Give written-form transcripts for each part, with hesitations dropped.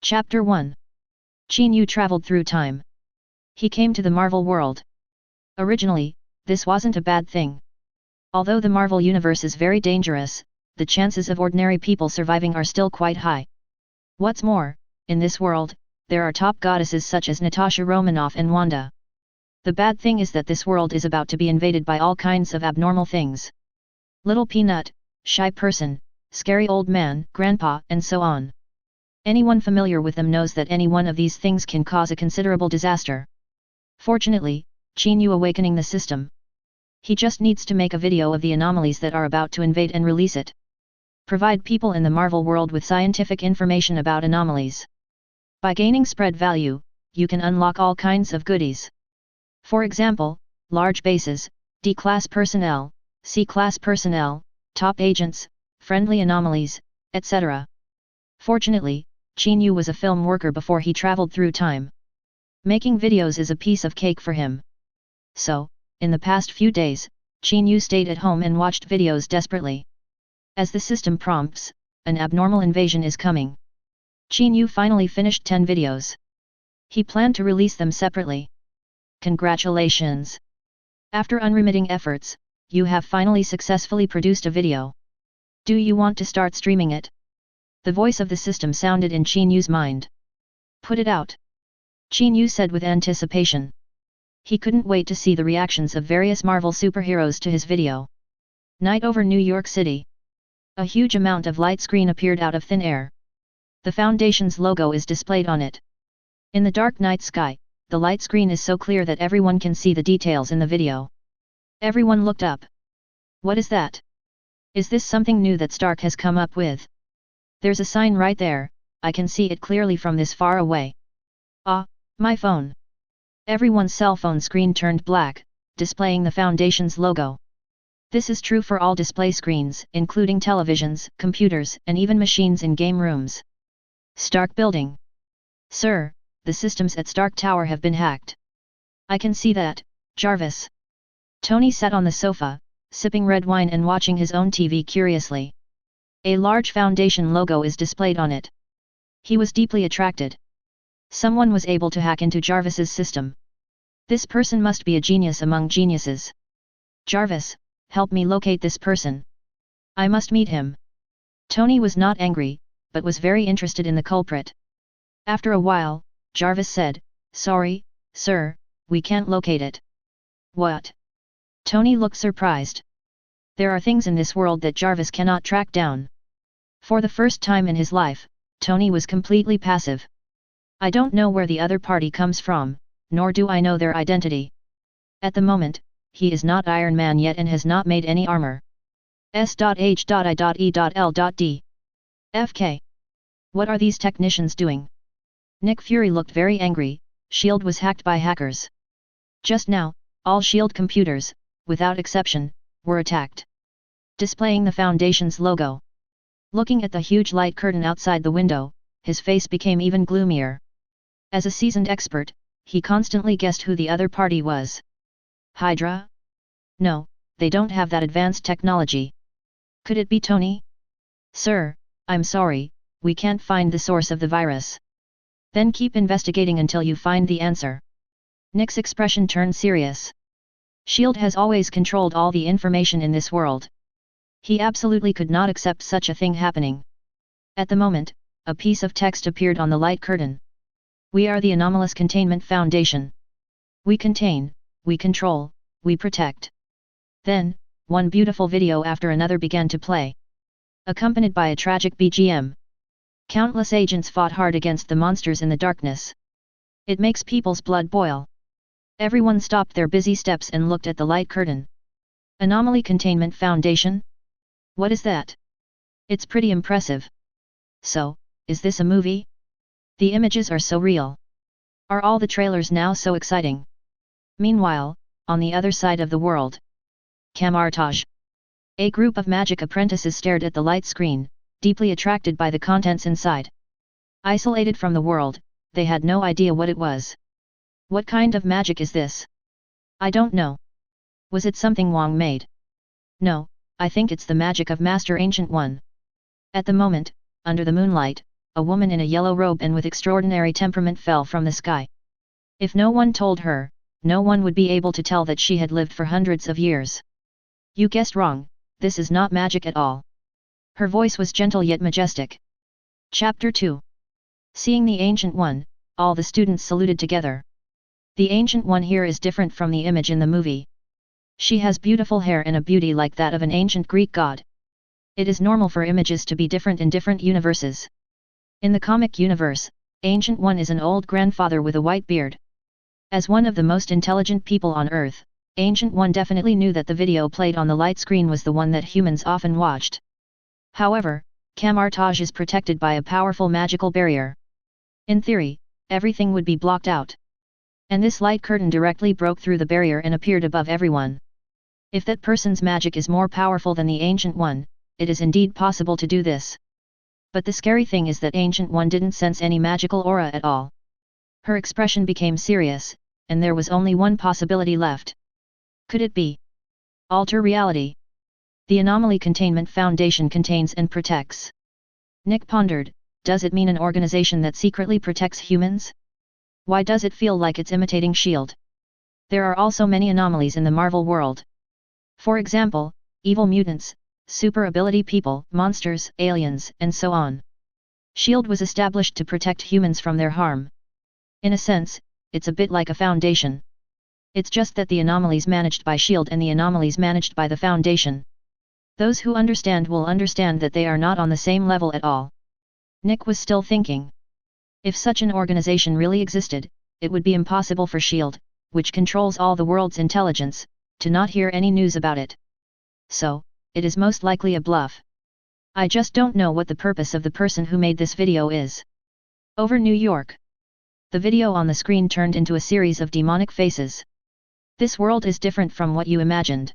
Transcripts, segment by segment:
Chapter 1. Qin Yu traveled through time. He came to the Marvel world. Originally, this wasn't a bad thing. Although the Marvel universe is very dangerous, the chances of ordinary people surviving are still quite high. What's more, in this world, there are top goddesses such as Natasha Romanoff and Wanda. The bad thing is that this world is about to be invaded by all kinds of abnormal things. Little peanut, shy person, scary old man, grandpa, and so on. Anyone familiar with them knows that any one of these things can cause a considerable disaster. Fortunately, Qin Yu awakening the system. He just needs to make a video of the anomalies that are about to invade and release it. Provide people in the Marvel world with scientific information about anomalies. By gaining spread value, you can unlock all kinds of goodies. For example, large bases, D-class personnel, C-class personnel, top agents, friendly anomalies, etc. Fortunately, Qin Yu was a film worker before he traveled through time. Making videos is a piece of cake for him. So, in the past few days, Qin Yu stayed at home and watched videos desperately. As the system prompts, an abnormal invasion is coming. Qin Yu finally finished 10 videos. He planned to release them separately. Congratulations! After unremitting efforts, you have finally successfully produced a video. Do you want to start streaming it? The voice of the system sounded in Qin Yu's mind. Put it out. Qin Yu said with anticipation. He couldn't wait to see the reactions of various Marvel superheroes to his video. Night over New York City. A huge amount of light screen appeared out of thin air. The Foundation's logo is displayed on it. In the dark night sky, the light screen is so clear that everyone can see the details in the video. Everyone looked up. What is that? Is this something new that Stark has come up with? There's a sign right there, I can see it clearly from this far away. Ah, my phone. Everyone's cell phone screen turned black, displaying the Foundation's logo. This is true for all display screens, including televisions, computers, and even machines in game rooms. Stark Building. Sir, the systems at Stark Tower have been hacked. I can see that, Jarvis. Tony sat on the sofa, sipping red wine and watching his own TV curiously. A large Foundation logo is displayed on it. He was deeply attracted. Someone was able to hack into Jarvis's system. This person must be a genius among geniuses. Jarvis, help me locate this person. I must meet him. Tony was not angry, but was very interested in the culprit. After a while, Jarvis said, "Sorry, sir, we can't locate it." What? Tony looked surprised. There are things in this world that Jarvis cannot track down. For the first time in his life, Tony was completely passive. I don't know where the other party comes from, nor do I know their identity. At the moment, he is not Iron Man yet and has not made any armor. S.H.I.E.L.D. FK. What are these technicians doing? Nick Fury looked very angry. S.H.I.E.L.D. was hacked by hackers. Just now, all S.H.I.E.L.D. computers, without exception, were attacked. Displaying the Foundation's logo. Looking at the huge light curtain outside the window, his face became even gloomier. As a seasoned expert, he constantly guessed who the other party was. Hydra? No, they don't have that advanced technology. Could it be Tony? Sir, I'm sorry, we can't find the source of the virus. Then keep investigating until you find the answer. Nick's expression turned serious. S.H.I.E.L.D. has always controlled all the information in this world. He absolutely could not accept such a thing happening. At the moment, a piece of text appeared on the light curtain. We are the Anomalous Containment Foundation. We contain, we control, we protect. Then, one beautiful video after another began to play. Accompanied by a tragic BGM. Countless agents fought hard against the monsters in the darkness. It makes people's blood boil. Everyone stopped their busy steps and looked at the light curtain. Anomaly Containment Foundation? What is that? It's pretty impressive. So, is this a movie? The images are so real. Are all the trailers now so exciting? Meanwhile, on the other side of the world. Camartage. A group of magic apprentices stared at the light screen, deeply attracted by the contents inside. Isolated from the world, they had no idea what it was. What kind of magic is this? I don't know. Was it something Wong made? No, I think it's the magic of Master Ancient One. At the moment, under the moonlight, a woman in a yellow robe and with extraordinary temperament fell from the sky. If no one told her, no one would be able to tell that she had lived for hundreds of years. You guessed wrong, this is not magic at all. Her voice was gentle yet majestic. Chapter 2. Seeing the Ancient One, all the students saluted together. The Ancient One here is different from the image in the movie. She has beautiful hair and a beauty like that of an ancient Greek god. It is normal for images to be different in different universes. In the comic universe, Ancient One is an old grandfather with a white beard. As one of the most intelligent people on Earth, Ancient One definitely knew that the video played on the light screen was the one that humans often watched. However, Camartage is protected by a powerful magical barrier. In theory, everything would be blocked out. And this light curtain directly broke through the barrier and appeared above everyone. If that person's magic is more powerful than the Ancient One, it is indeed possible to do this. But the scary thing is that Ancient One didn't sense any magical aura at all. Her expression became serious, and there was only one possibility left. Could it be? Alter reality. The Anomaly Containment Foundation contains and protects. Nick pondered, does it mean an organization that secretly protects humans? Why does it feel like it's imitating S.H.I.E.L.D.? There are also many anomalies in the Marvel world. For example, evil mutants, super ability people, monsters, aliens, and so on. S.H.I.E.L.D. was established to protect humans from their harm. In a sense, it's a bit like a foundation. It's just that the anomalies managed by S.H.I.E.L.D. and the anomalies managed by the Foundation. Those who understand will understand that they are not on the same level at all. Nick was still thinking. If such an organization really existed, it would be impossible for S.H.I.E.L.D., which controls all the world's intelligence, to not hear any news about it. So, it is most likely a bluff. I just don't know what the purpose of the person who made this video is. Over New York. The video on the screen turned into a series of demonic faces. This world is different from what you imagined.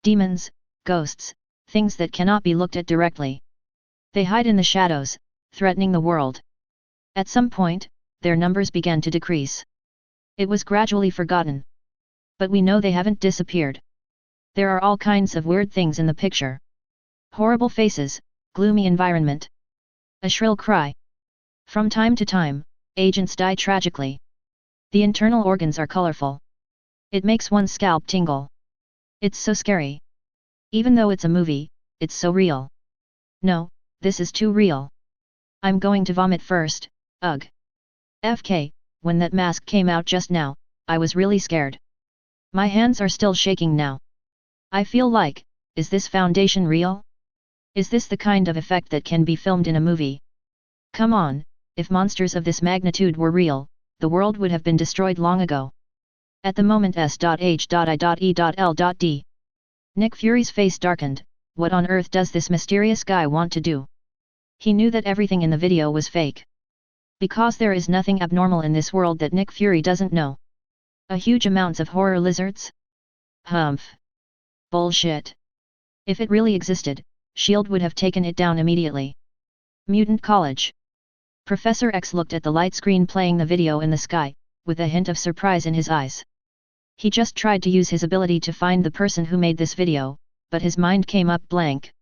Demons, ghosts, things that cannot be looked at directly. They hide in the shadows, threatening the world. At some point, their numbers began to decrease. It was gradually forgotten. But we know they haven't disappeared. There are all kinds of weird things in the picture. Horrible faces, gloomy environment. A shrill cry. From time to time, agents die tragically. The internal organs are colorful. It makes one's scalp tingle. It's so scary. Even though it's a movie, it's so real. No, this is too real. I'm going to vomit first, ugh. FK, when that mask came out just now, I was really scared. My hands are still shaking now. I feel like, is this Foundation real? Is this the kind of effect that can be filmed in a movie? Come on, if monsters of this magnitude were real, the world would have been destroyed long ago. At the moment S.H.I.E.L.D. Nick Fury's face darkened. What on earth does this mysterious guy want to do? He knew that everything in the video was fake. Because there is nothing abnormal in this world that Nick Fury doesn't know. A huge amounts of horror lizards? Humph. Bullshit. If it really existed, S.H.I.E.L.D. would have taken it down immediately. Mutant College. Professor X looked at the light screen playing the video in the sky, with a hint of surprise in his eyes. He just tried to use his ability to find the person who made this video, but his mind came up blank.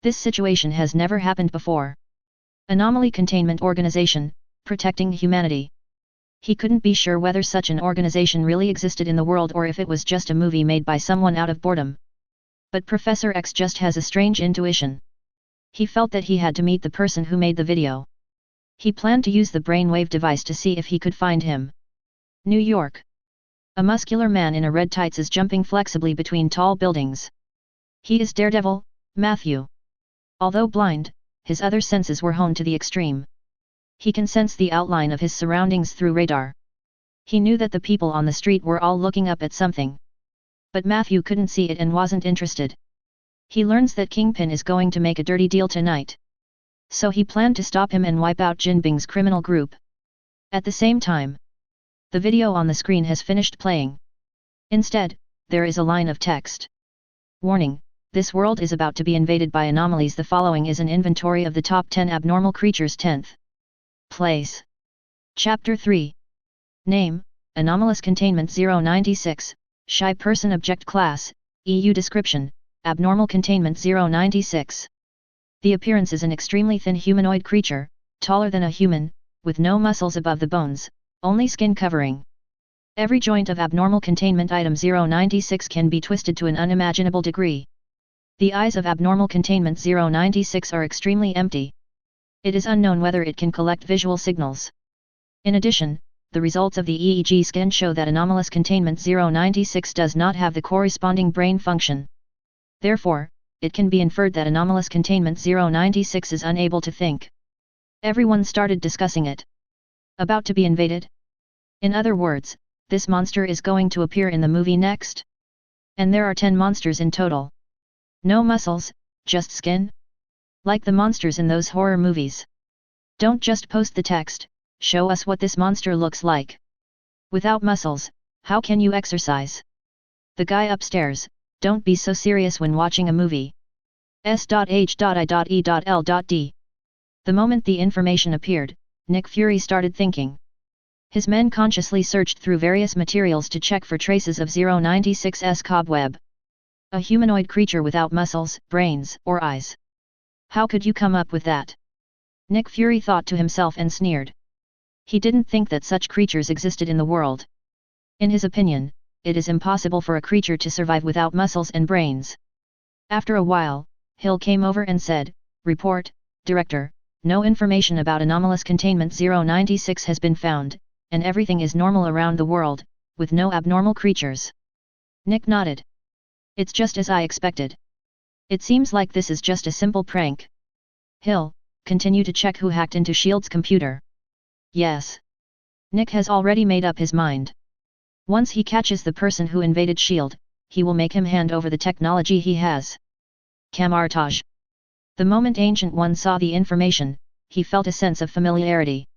This situation has never happened before. Anomaly Containment Organization, protecting humanity. He couldn't be sure whether such an organization really existed in the world or if it was just a movie made by someone out of boredom. But Professor X just has a strange intuition. He felt that he had to meet the person who made the video. He planned to use the brainwave device to see if he could find him. New York. A muscular man in a red tights is jumping flexibly between tall buildings. He is Daredevil, Matthew. Although blind, his other senses were honed to the extreme. He can sense the outline of his surroundings through radar. He knew that the people on the street were all looking up at something. But Matthew couldn't see it and wasn't interested. He learns that Kingpin is going to make a dirty deal tonight. So he planned to stop him and wipe out Jinbing's criminal group. At the same time, the video on the screen has finished playing. Instead, there is a line of text. Warning, this world is about to be invaded by anomalies. The following is an inventory of the top 10 abnormal creatures. 10th place. Chapter 3. Name, Anomalous Containment 096, Shy Person Object Class, EU Description, Abnormal Containment 096. The appearance is an extremely thin humanoid creature, taller than a human, with no muscles above the bones, only skin covering. Every joint of abnormal containment item 096 can be twisted to an unimaginable degree. The eyes of abnormal containment 096 are extremely empty. It is unknown whether it can collect visual signals. In addition, the results of the EEG scan show that anomalous containment 096 does not have the corresponding brain function. Therefore, it can be inferred that anomalous containment 096 is unable to think. Everyone started discussing it. About to be invaded? In other words, this monster is going to appear in the movie next? And there are 10 monsters in total. No muscles, just skin? Like the monsters in those horror movies. Don't just post the text, show us what this monster looks like. Without muscles, how can you exercise? The guy upstairs, don't be so serious when watching a movie. S.H.I.E.L.D. The moment the information appeared, Nick Fury started thinking. His men consciously searched through various materials to check for traces of 096's cobweb. A humanoid creature without muscles, brains, or eyes. How could you come up with that? Nick Fury thought to himself and sneered. He didn't think that such creatures existed in the world. In his opinion, it is impossible for a creature to survive without muscles and brains. After a while, Hill came over and said, "Report, Director, no information about anomalous containment 096 has been found, and everything is normal around the world, with no abnormal creatures." Nick nodded. "It's just as I expected. It seems like this is just a simple prank." Hill, continue to check who hacked into S.H.I.E.L.D.'s computer. Yes. Nick has already made up his mind. Once he catches the person who invaded S.H.I.E.L.D., he will make him hand over the technology he has. Camartage. The moment Ancient One saw the information, he felt a sense of familiarity.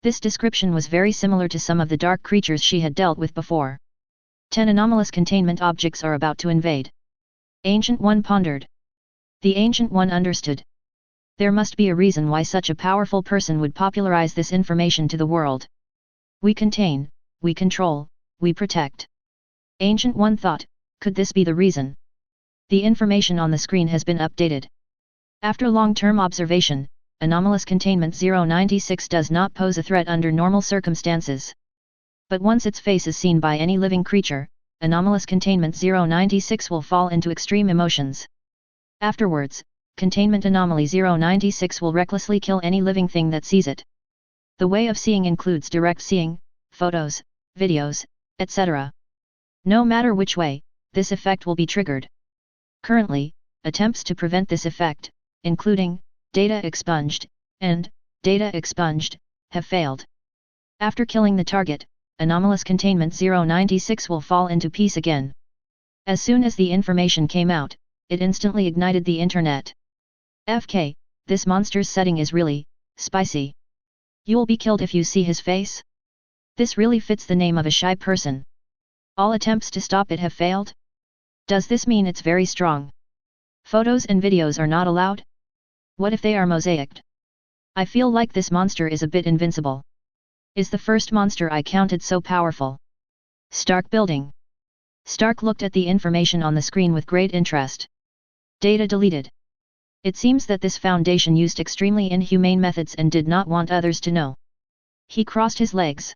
This description was very similar to some of the dark creatures she had dealt with before. 10 anomalous containment objects are about to invade. Ancient One pondered. The Ancient One understood. There must be a reason why such a powerful person would popularize this information to the world. We contain, we control, we protect. Ancient One thought, could this be the reason? The information on the screen has been updated. After long-term observation, anomalous containment 096 does not pose a threat under normal circumstances. But once its face is seen by any living creature, anomalous containment 096 will fall into extreme emotions. Afterwards, containment anomaly 096 will recklessly kill any living thing that sees it. The way of seeing includes direct seeing, photos, videos, etc. No matter which way, this effect will be triggered. Currently, attempts to prevent this effect, including data expunged and data expunged, have failed. After killing the target, anomalous containment 096 will fall into peace again. As soon as the information came out, it instantly ignited the internet. FK, this monster's setting is really spicy. You'll be killed if you see his face? This really fits the name of a shy person. All attempts to stop it have failed? Does this mean it's very strong? Photos and videos are not allowed? What if they are mosaicked? I feel like this monster is a bit invincible. Is the first monster I counted so powerful? Stark building. Stark looked at the information on the screen with great interest. Data deleted. It seems that this Foundation used extremely inhumane methods and did not want others to know. He crossed his legs.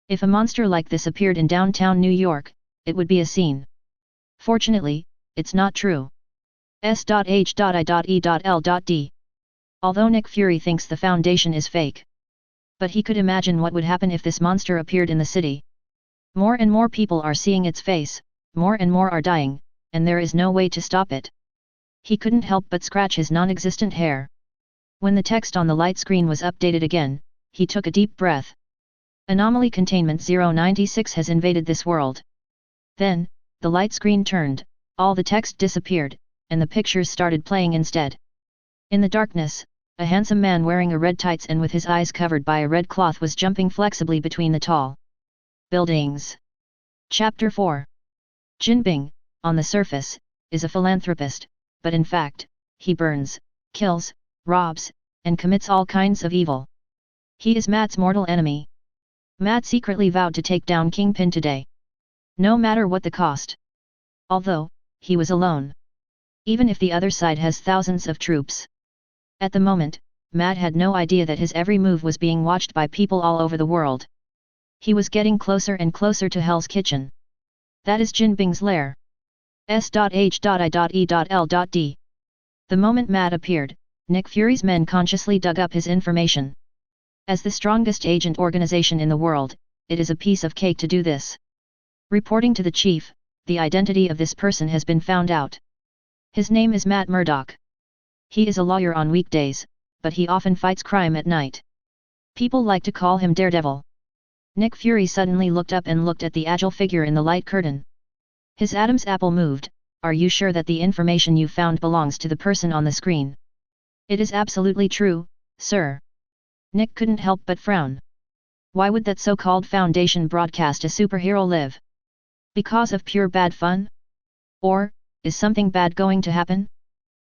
If a monster like this appeared in downtown New York, it would be a scene. Fortunately, it's not true. S.H.I.E.L.D. Although Nick Fury thinks the Foundation is fake. But he could imagine what would happen if this monster appeared in the city. More and more people are seeing its face, more and more are dying, and there is no way to stop it. He couldn't help but scratch his non-existent hair. When the text on the light screen was updated again, he took a deep breath. Anomaly containment 096 has invaded this world. Then, the light screen turned, all the text disappeared, and the pictures started playing instead. In the darkness, a handsome man wearing a red tights and with his eyes covered by a red cloth was jumping flexibly between the tall buildings. Chapter 4. Jinbing, on the surface, is a philanthropist, but in fact, he burns, kills, robs, and commits all kinds of evil. He is Matt's mortal enemy. Matt secretly vowed to take down Kingpin today. No matter what the cost. Although, he was alone. Even if the other side has thousands of troops. At the moment, Matt had no idea that his every move was being watched by people all over the world. He was getting closer and closer to Hell's Kitchen. That is Jin Bing's lair. S.H.I.E.L.D. The moment Matt appeared, Nick Fury's men consciously dug up his information. As the strongest agent organization in the world, it is a piece of cake to do this. Reporting to the chief, the identity of this person has been found out. His name is Matt Murdock. He is a lawyer on weekdays, but he often fights crime at night. People like to call him Daredevil. Nick Fury suddenly looked up and looked at the agile figure in the light curtain. His Adam's apple moved. Are you sure that the information you found belongs to the person on the screen? It is absolutely true, sir. Nick couldn't help but frown. Why would that so-called Foundation broadcast a superhero live? Because of pure bad fun? Or, is something bad going to happen?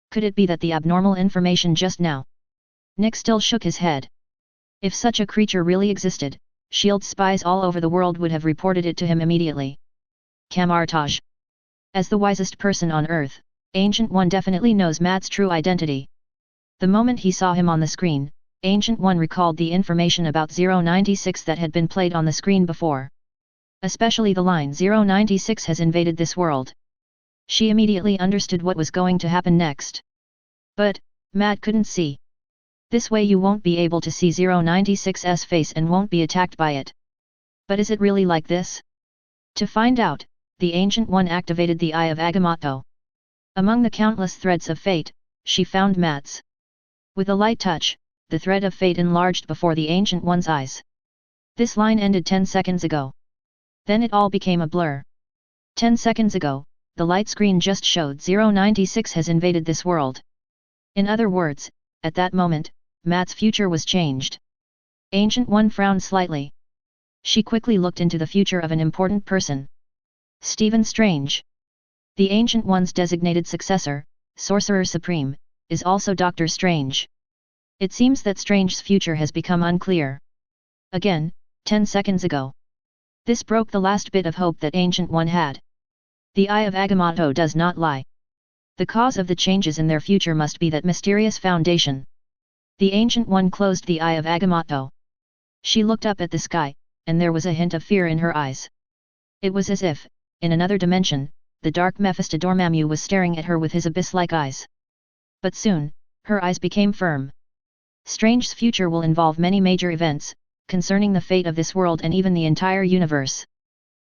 Could it be that the abnormal information just now? Nick still shook his head. If such a creature really existed, S.H.I.E.L.D. spies all over the world would have reported it to him immediately. Camartage. As the wisest person on Earth, Ancient One definitely knows Matt's true identity. The moment he saw him on the screen, Ancient One recalled the information about 096 that had been played on the screen before. Especially the line 096 has invaded this world. She immediately understood what was going to happen next. But, Matt couldn't see. This way you won't be able to see 096's face and won't be attacked by it. But is it really like this? To find out, the Ancient One activated the Eye of Agamotto. Among the countless threads of fate, she found Matt's. With a light touch, the thread of fate enlarged before the Ancient One's eyes. This line ended 10 seconds ago. Then it all became a blur. 10 seconds ago, the light screen just showed 096 has invaded this world. In other words, at that moment, Matt's future was changed. Ancient One frowned slightly. She quickly looked into the future of an important person. Stephen Strange. The Ancient One's designated successor, Sorcerer Supreme, is also Doctor Strange. It seems that Strange's future has become unclear. Again, 10 seconds ago. This broke the last bit of hope that Ancient One had. The Eye of Agamotto does not lie. The cause of the changes in their future must be that mysterious foundation. The Ancient One closed the Eye of Agamotto. She looked up at the sky, and there was a hint of fear in her eyes. It was as if, in another dimension, the dark Mephisto Dormammu was staring at her with his abyss-like eyes. But soon, her eyes became firm. Strange's future will involve many major events, concerning the fate of this world and even the entire universe.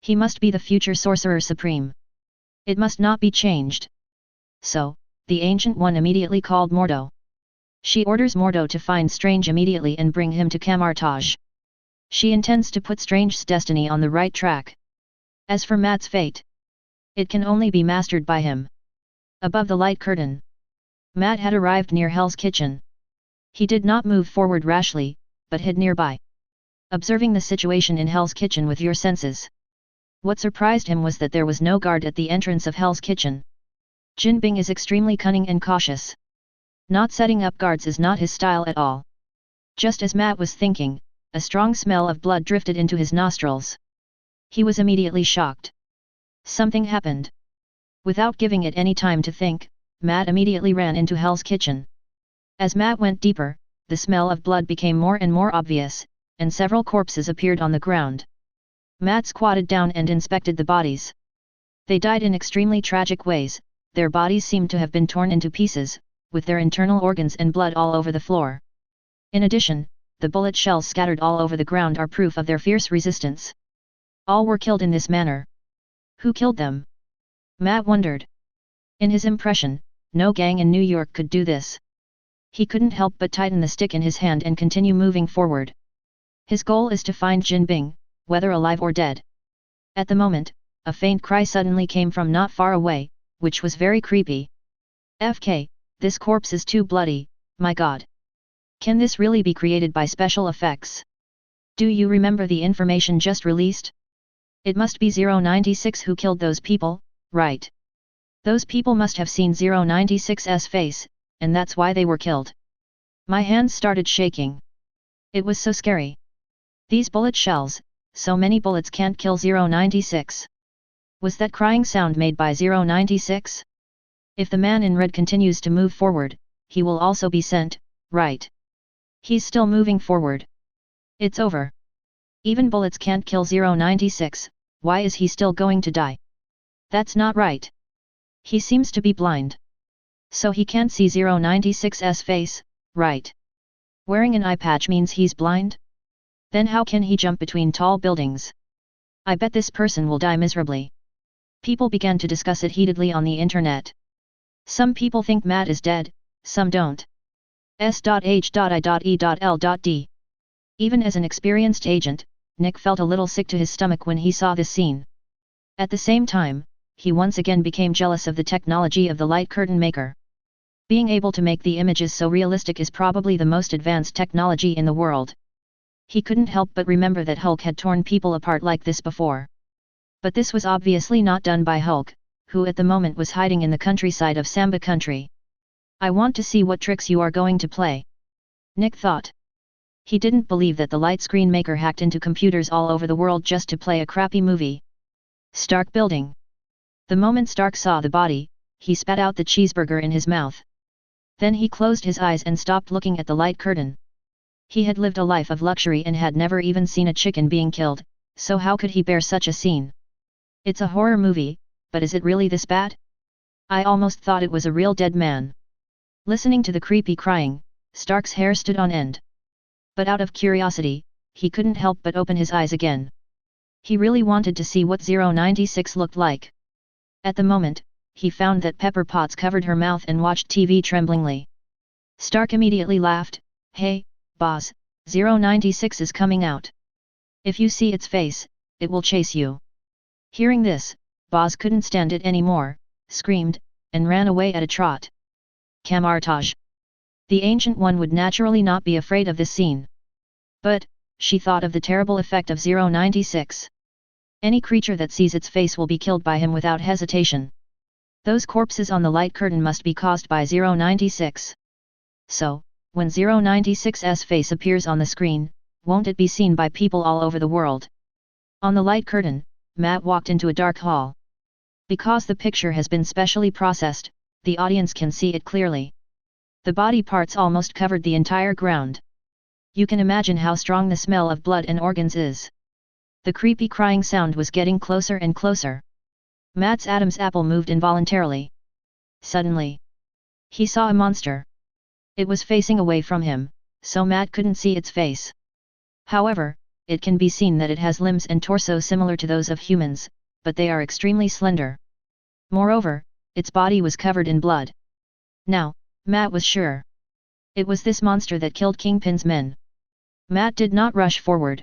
He must be the future Sorcerer Supreme. It must not be changed. So, the Ancient One immediately called Mordo. She orders Mordo to find Strange immediately and bring him to Camartage. She intends to put Strange's destiny on the right track. As for Matt's fate, it can only be mastered by him. Above the light curtain, Matt had arrived near Hell's Kitchen. He did not move forward rashly, but hid nearby. Observing the situation in Hell's Kitchen with your senses. What surprised him was that there was no guard at the entrance of Hell's Kitchen. Jin Bing is extremely cunning and cautious. Not setting up guards is not his style at all. Just as Matt was thinking, a strong smell of blood drifted into his nostrils. He was immediately shocked. Something happened. Without giving it any time to think, Matt immediately ran into Hell's Kitchen. As Matt went deeper, the smell of blood became more and more obvious, and several corpses appeared on the ground. Matt squatted down and inspected the bodies. They died in extremely tragic ways. Their bodies seemed to have been torn into pieces, with their internal organs and blood all over the floor. In addition, the bullet shells scattered all over the ground are proof of their fierce resistance. All were killed in this manner. Who killed them? Matt wondered. In his impression, no gang in New York could do this. He couldn't help but tighten the stick in his hand and continue moving forward. His goal is to find Jin Bing, whether alive or dead. At the moment, a faint cry suddenly came from not far away, which was very creepy. FK, this corpse is too bloody, my god. Can this really be created by special effects? Do you remember the information just released? It must be 096 who killed those people, right? Those people must have seen 096's face, and that's why they were killed. My hands started shaking. It was so scary. These bullet shells, so many bullets can't kill 096. Was that crying sound made by 096? If the man in red continues to move forward, he will also be sent, right? He's still moving forward. It's over. Even bullets can't kill 096, why is he still going to die? That's not right. He seems to be blind. So he can't see 096's face, right? Wearing an eye patch means he's blind? Then how can he jump between tall buildings? I bet this person will die miserably. People began to discuss it heatedly on the internet. Some people think Matt is dead, some don't. S.H.I.E.L.D. Even as an experienced agent, Nick felt a little sick to his stomach when he saw this scene. At the same time, he once again became jealous of the technology of the light curtain maker. Being able to make the images so realistic is probably the most advanced technology in the world. He couldn't help but remember that Hulk had torn people apart like this before. But this was obviously not done by Hulk, who at the moment was hiding in the countryside of Samba country. I want to see what tricks you are going to play. Nick thought. He didn't believe that the light screen maker hacked into computers all over the world just to play a crappy movie. Stark building. The moment Stark saw the body, he spat out the cheeseburger in his mouth. Then he closed his eyes and stopped looking at the light curtain. He had lived a life of luxury and had never even seen a chicken being killed, so how could he bear such a scene? It's a horror movie, but is it really this bad? I almost thought it was a real dead man. Listening to the creepy crying, Stark's hair stood on end. But out of curiosity, he couldn't help but open his eyes again. He really wanted to see what 096 looked like. At the moment, he found that Pepper Potts covered her mouth and watched TV tremblingly. Stark immediately laughed, "Hey, boss, 096 is coming out. If you see its face, it will chase you." Hearing this, Boz couldn't stand it anymore, screamed, and ran away at a trot. Camartage. The Ancient One would naturally not be afraid of this scene. But, she thought of the terrible effect of 096. Any creature that sees its face will be killed by him without hesitation. Those corpses on the light curtain must be caused by 096. So, when 096's face appears on the screen, won't it be seen by people all over the world? On the light curtain, Matt walked into a dark hall. Because the picture has been specially processed, the audience can see it clearly. The body parts almost covered the entire ground. You can imagine how strong the smell of blood and organs is. The creepy crying sound was getting closer and closer. Matt's Adam's apple moved involuntarily. Suddenly, he saw a monster. It was facing away from him, so Matt couldn't see its face. However, it can be seen that it has limbs and torso similar to those of humans, but they are extremely slender. Moreover, its body was covered in blood. Now, Matt was sure. It was this monster that killed Kingpin's men. Matt did not rush forward.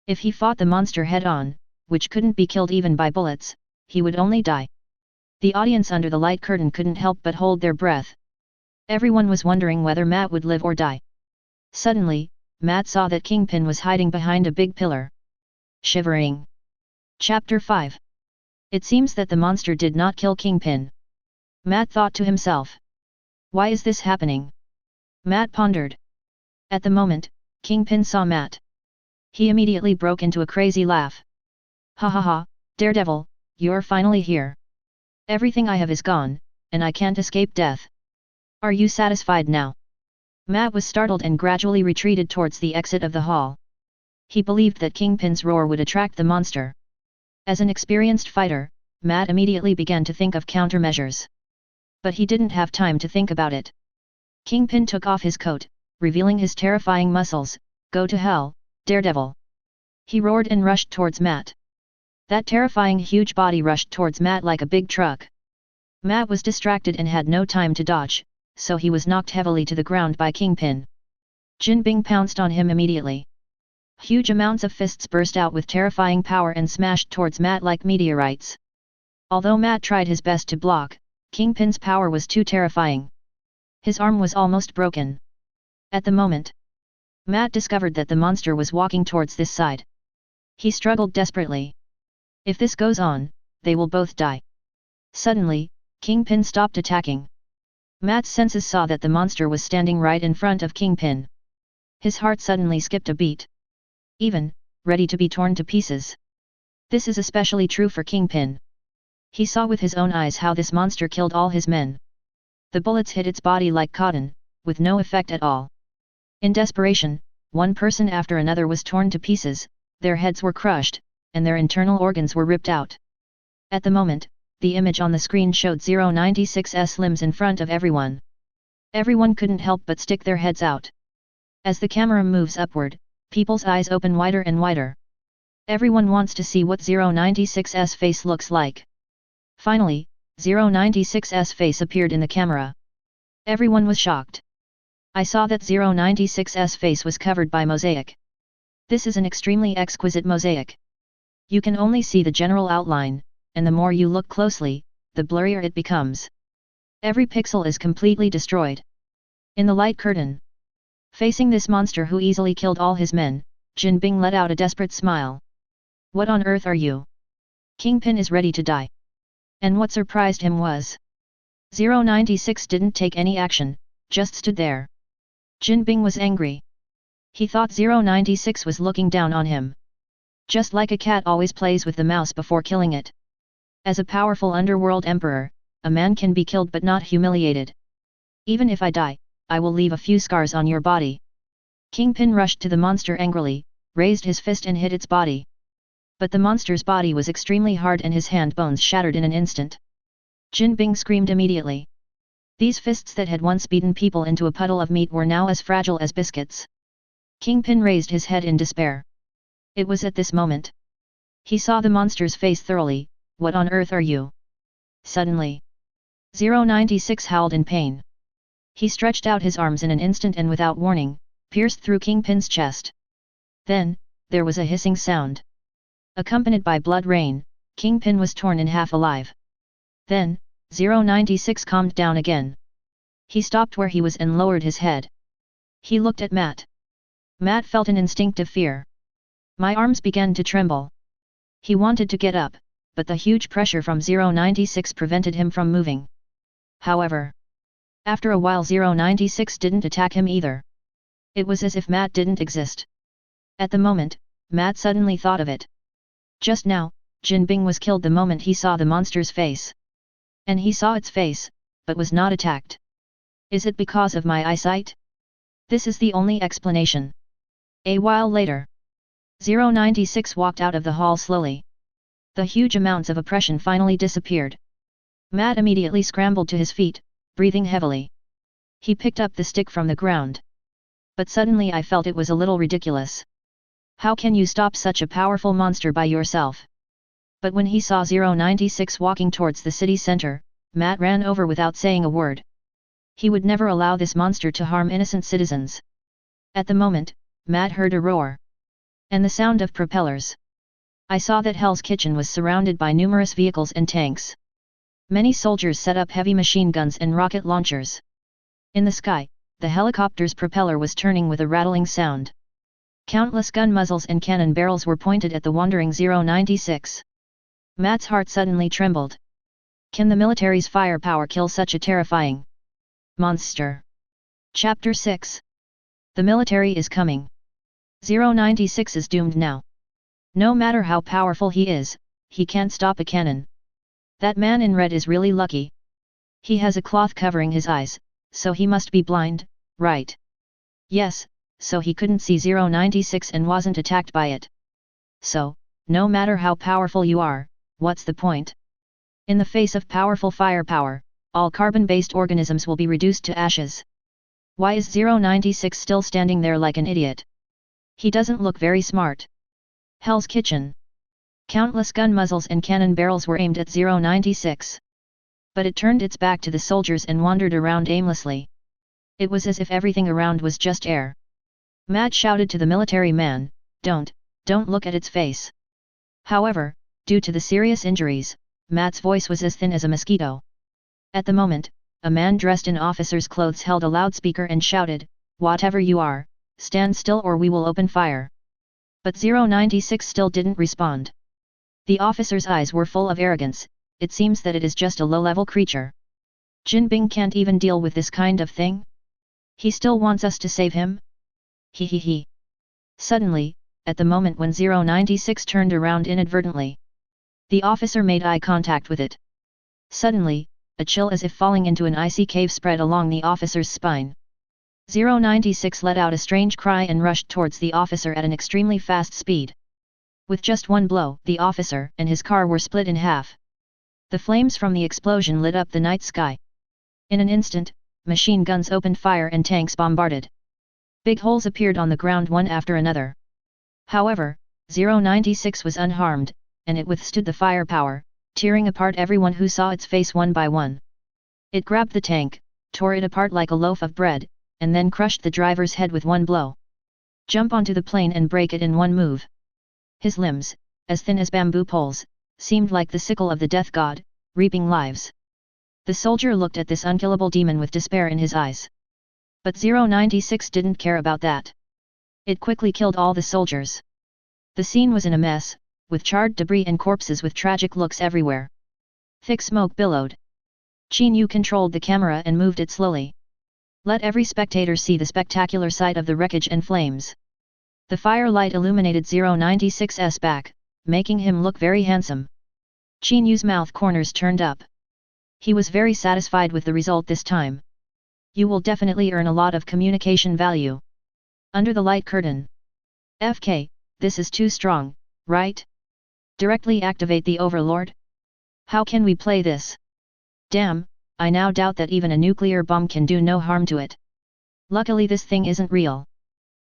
If he fought the monster head-on, which couldn't be killed even by bullets, he would only die. The audience under the light curtain couldn't help but hold their breath. Everyone was wondering whether Matt would live or die. Suddenly, Matt saw that Kingpin was hiding behind a big pillar. Shivering. Chapter 5. It seems that the monster did not kill Kingpin. Matt thought to himself. Why is this happening? Matt pondered. At the moment, Kingpin saw Matt. He immediately broke into a crazy laugh. Ha ha ha, Daredevil, you're finally here. Everything I have is gone, and I can't escape death. Are you satisfied now? Matt was startled and gradually retreated towards the exit of the hall. He believed that Kingpin's roar would attract the monster. As an experienced fighter, Matt immediately began to think of countermeasures. But he didn't have time to think about it. Kingpin took off his coat, revealing his terrifying muscles. Go to hell, Daredevil! He roared and rushed towards Matt. That terrifying huge body rushed towards Matt like a big truck. Matt was distracted and had no time to dodge, so he was knocked heavily to the ground by Kingpin. Jin Bing pounced on him immediately. Huge amounts of fists burst out with terrifying power and smashed towards Matt like meteorites. Although Matt tried his best to block, Kingpin's power was too terrifying. His arm was almost broken. At the moment, Matt discovered that the monster was walking towards this side. He struggled desperately. If this goes on, they will both die. Suddenly, Kingpin stopped attacking. Matt's senses saw that the monster was standing right in front of Kingpin. His heart suddenly skipped a beat. Even, ready to be torn to pieces. This is especially true for Kingpin. He saw with his own eyes how this monster killed all his men. The bullets hit its body like cotton, with no effect at all. In desperation, one person after another was torn to pieces, their heads were crushed, and their internal organs were ripped out. At the moment, the image on the screen showed 096's limbs in front of everyone. Everyone couldn't help but stick their heads out. As the camera moves upward, people's eyes open wider and wider. Everyone wants to see what 096's face looks like. Finally, 096's face appeared in the camera. Everyone was shocked. I saw that 096's face was covered by mosaic. This is an extremely exquisite mosaic. You can only see the general outline, and the more you look closely, the blurrier it becomes. Every pixel is completely destroyed. In the light curtain, facing this monster who easily killed all his men, Jin Bing let out a desperate smile. What on earth are you? Kingpin is ready to die. And what surprised him was 096 didn't take any action, just stood there. Jin Bing was angry. He thought 096 was looking down on him. Just like a cat always plays with the mouse before killing it. As a powerful underworld emperor, a man can be killed but not humiliated. Even if I die, I will leave a few scars on your body. Kingpin rushed to the monster angrily, raised his fist and hit its body. But the monster's body was extremely hard and his hand bones shattered in an instant. Jin Bing screamed immediately. These fists that had once beaten people into a puddle of meat were now as fragile as biscuits. Kingpin raised his head in despair. It was at this moment he saw the monster's face thoroughly. What on earth are you? Suddenly, 096 howled in pain. He stretched out his arms in an instant and without warning, pierced through Kingpin's chest. Then, there was a hissing sound. Accompanied by blood rain, Kingpin was torn in half alive. Then, 096 calmed down again. He stopped where he was and lowered his head. He looked at Matt. Matt felt an instinctive fear. My arms began to tremble. He wanted to get up, but the huge pressure from 096 prevented him from moving. However, after a while 096 didn't attack him either. It was as if Matt didn't exist. At the moment, Matt suddenly thought of it. Just now, Jin Bing was killed the moment he saw the monster's face. And he saw its face, but was not attacked. Is it because of my eyesight? This is the only explanation. A while later, 096 walked out of the hall slowly. The huge amounts of oppression finally disappeared. Matt immediately scrambled to his feet, breathing heavily. He picked up the stick from the ground. But suddenly I felt it was a little ridiculous. How can you stop such a powerful monster by yourself? But when he saw 096 walking towards the city center, Matt ran over without saying a word. He would never allow this monster to harm innocent citizens. At the moment, Matt heard a roar. And the sound of propellers. I saw that Hell's Kitchen was surrounded by numerous vehicles and tanks. Many soldiers set up heavy machine guns and rocket launchers. In the sky, the helicopter's propeller was turning with a rattling sound. Countless gun muzzles and cannon barrels were pointed at the wandering 096. Matt's heart suddenly trembled. Can the military's firepower kill such a terrifying monster? Chapter 6. The military is coming. 096 is doomed now. No matter how powerful he is, he can't stop a cannon. That man in red is really lucky. He has a cloth covering his eyes, so he must be blind, right? Yes, so he couldn't see 096 and wasn't attacked by it. So, no matter how powerful you are, what's the point? In the face of powerful firepower, all carbon-based organisms will be reduced to ashes. Why is 096 still standing there like an idiot? He doesn't look very smart. Hell's Kitchen. Countless gun muzzles and cannon barrels were aimed at 096. But it turned its back to the soldiers and wandered around aimlessly. It was as if everything around was just air. Matt shouted to the military man, don't look at its face. However, due to the serious injuries, Matt's voice was as thin as a mosquito. At the moment, a man dressed in officer's clothes held a loudspeaker and shouted, whatever you are, stand still or we will open fire. But 096 still didn't respond. The officer's eyes were full of arrogance. It seems that it is just a low-level creature. Jin Bing can't even deal with this kind of thing? He still wants us to save him? He. Suddenly, at the moment when 096 turned around inadvertently, the officer made eye contact with it. Suddenly, a chill as if falling into an icy cave spread along the officer's spine. 096 let out a strange cry and rushed towards the officer at an extremely fast speed. With just one blow, the officer and his car were split in half. The flames from the explosion lit up the night sky. In an instant, machine guns opened fire and tanks bombarded. Big holes appeared on the ground one after another. However, 096 was unharmed, and it withstood the firepower, tearing apart everyone who saw its face one by one. It grabbed the tank, tore it apart like a loaf of bread, and then crushed the driver's head with one blow. Jump onto the plane and break it in one move. His limbs, as thin as bamboo poles, seemed like the sickle of the death god, reaping lives. The soldier looked at this unkillable demon with despair in his eyes. But 096 didn't care about that. It quickly killed all the soldiers. The scene was in a mess, with charred debris and corpses with tragic looks everywhere. Thick smoke billowed. Qin Yu controlled the camera and moved it slowly. Let every spectator see the spectacular sight of the wreckage and flames. The firelight illuminated 096's back, making him look very handsome. Qin Yu's mouth corners turned up. He was very satisfied with the result this time. You will definitely earn a lot of communication value. Under the light curtain. FK, this is too strong, right? Directly activate the Overlord? How can we play this? Damn, I now doubt that even a nuclear bomb can do no harm to it. Luckily this thing isn't real.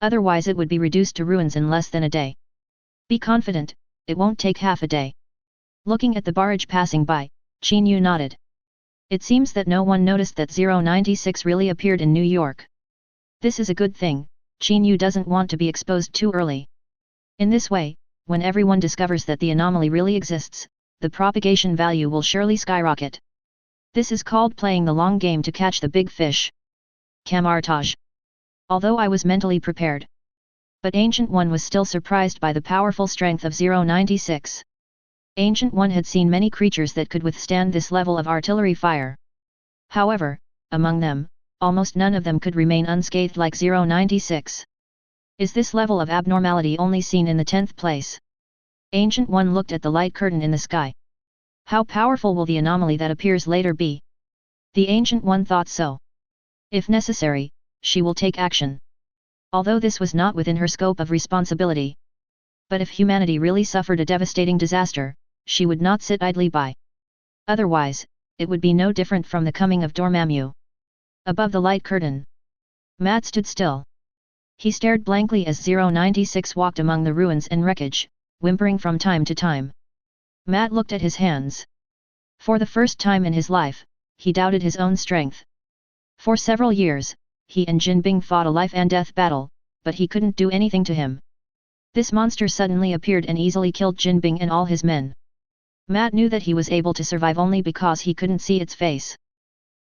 Otherwise it would be reduced to ruins in less than a day. Be confident, it won't take half a day. Looking at the barrage passing by, Qin Yu nodded. It seems that no one noticed that 096 really appeared in New York. This is a good thing, Qin Yu doesn't want to be exposed too early. In this way, when everyone discovers that the anomaly really exists, the propagation value will surely skyrocket. This is called playing the long game to catch the big fish. Camartage. Although I was mentally prepared. But Ancient One was still surprised by the powerful strength of 096. Ancient One had seen many creatures that could withstand this level of artillery fire. However, among them, almost none of them could remain unscathed like 096. Is this level of abnormality only seen in the 10th place? Ancient One looked at the light curtain in the sky. How powerful will the anomaly that appears later be? The Ancient One thought so. If necessary, she will take action. Although this was not within her scope of responsibility. But if humanity really suffered a devastating disaster, she would not sit idly by. Otherwise, it would be no different from the coming of Dormammu. Above the light curtain, Matt stood still. He stared blankly as 096 walked among the ruins and wreckage, whimpering from time to time. Matt looked at his hands. For the first time in his life, he doubted his own strength. For several years, he and Jinbing fought a life and death battle, but he couldn't do anything to him. This monster suddenly appeared and easily killed Jinbing and all his men. Matt knew that he was able to survive only because he couldn't see its face.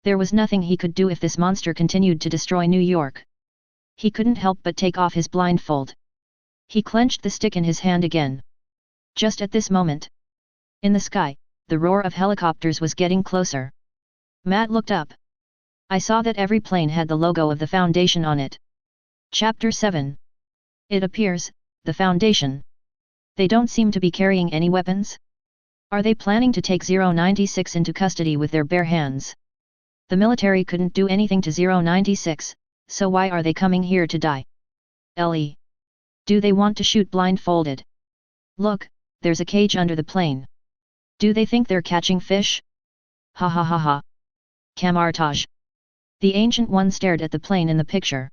There was nothing he could do if this monster continued to destroy New York. He couldn't help but take off his blindfold. He clenched the stick in his hand again. Just at this moment, in the sky, the roar of helicopters was getting closer. Matt looked up. I saw that every plane had the logo of the Foundation on it. Chapter 7. It appears, the Foundation. They don't seem to be carrying any weapons? Are they planning to take 096 into custody with their bare hands? The military couldn't do anything to 096, so why are they coming here to die? LE. Do they want to shoot blindfolded? Look, there's a cage under the plane. Do they think they're catching fish? Ha ha ha ha. Camartage. The Ancient One stared at the plane in the picture.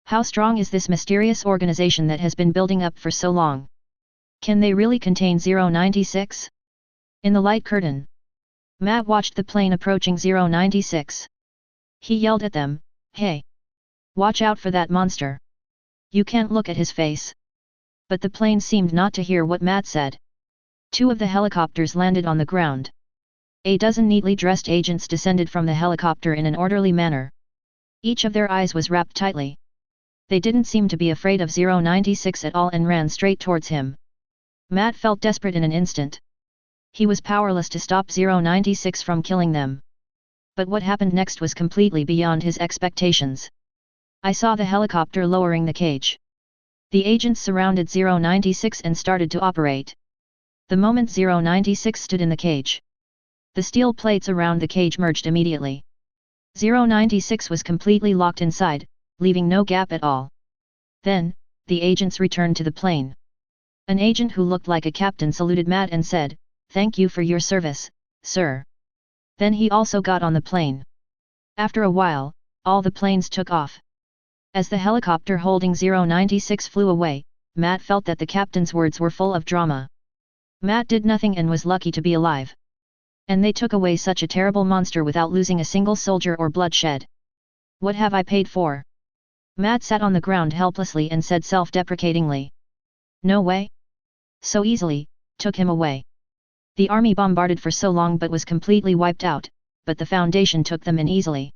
How strong is this mysterious organization that has been building up for so long? Can they really contain 096? In the light curtain, Matt watched the plane approaching 096. He yelled at them, "Hey! Watch out for that monster! You can't look at his face." But the plane seemed not to hear what Matt said. Two of the helicopters landed on the ground. A dozen neatly dressed agents descended from the helicopter in an orderly manner. Each of their eyes was wrapped tightly. They didn't seem to be afraid of 096 at all and ran straight towards him. Matt felt desperate in an instant. He was powerless to stop 096 from killing them. But what happened next was completely beyond his expectations. I saw the helicopter lowering the cage. The agents surrounded 096 and started to operate. The moment 096 stood in the cage, the steel plates around the cage merged immediately. 096 was completely locked inside, leaving no gap at all. Then, the agents returned to the plane. An agent who looked like a captain saluted Matt and said, "Thank you for your service, sir." Then he also got on the plane. After a while, all the planes took off. As the helicopter holding 096 flew away, Matt felt that the captain's words were full of drama. Matt did nothing and was lucky to be alive. And they took away such a terrible monster without losing a single soldier or bloodshed. What have I paid for? Matt sat on the ground helplessly and said self-deprecatingly. No way. So easily, took him away. The army bombarded for so long but was completely wiped out, but the Foundation took them in easily.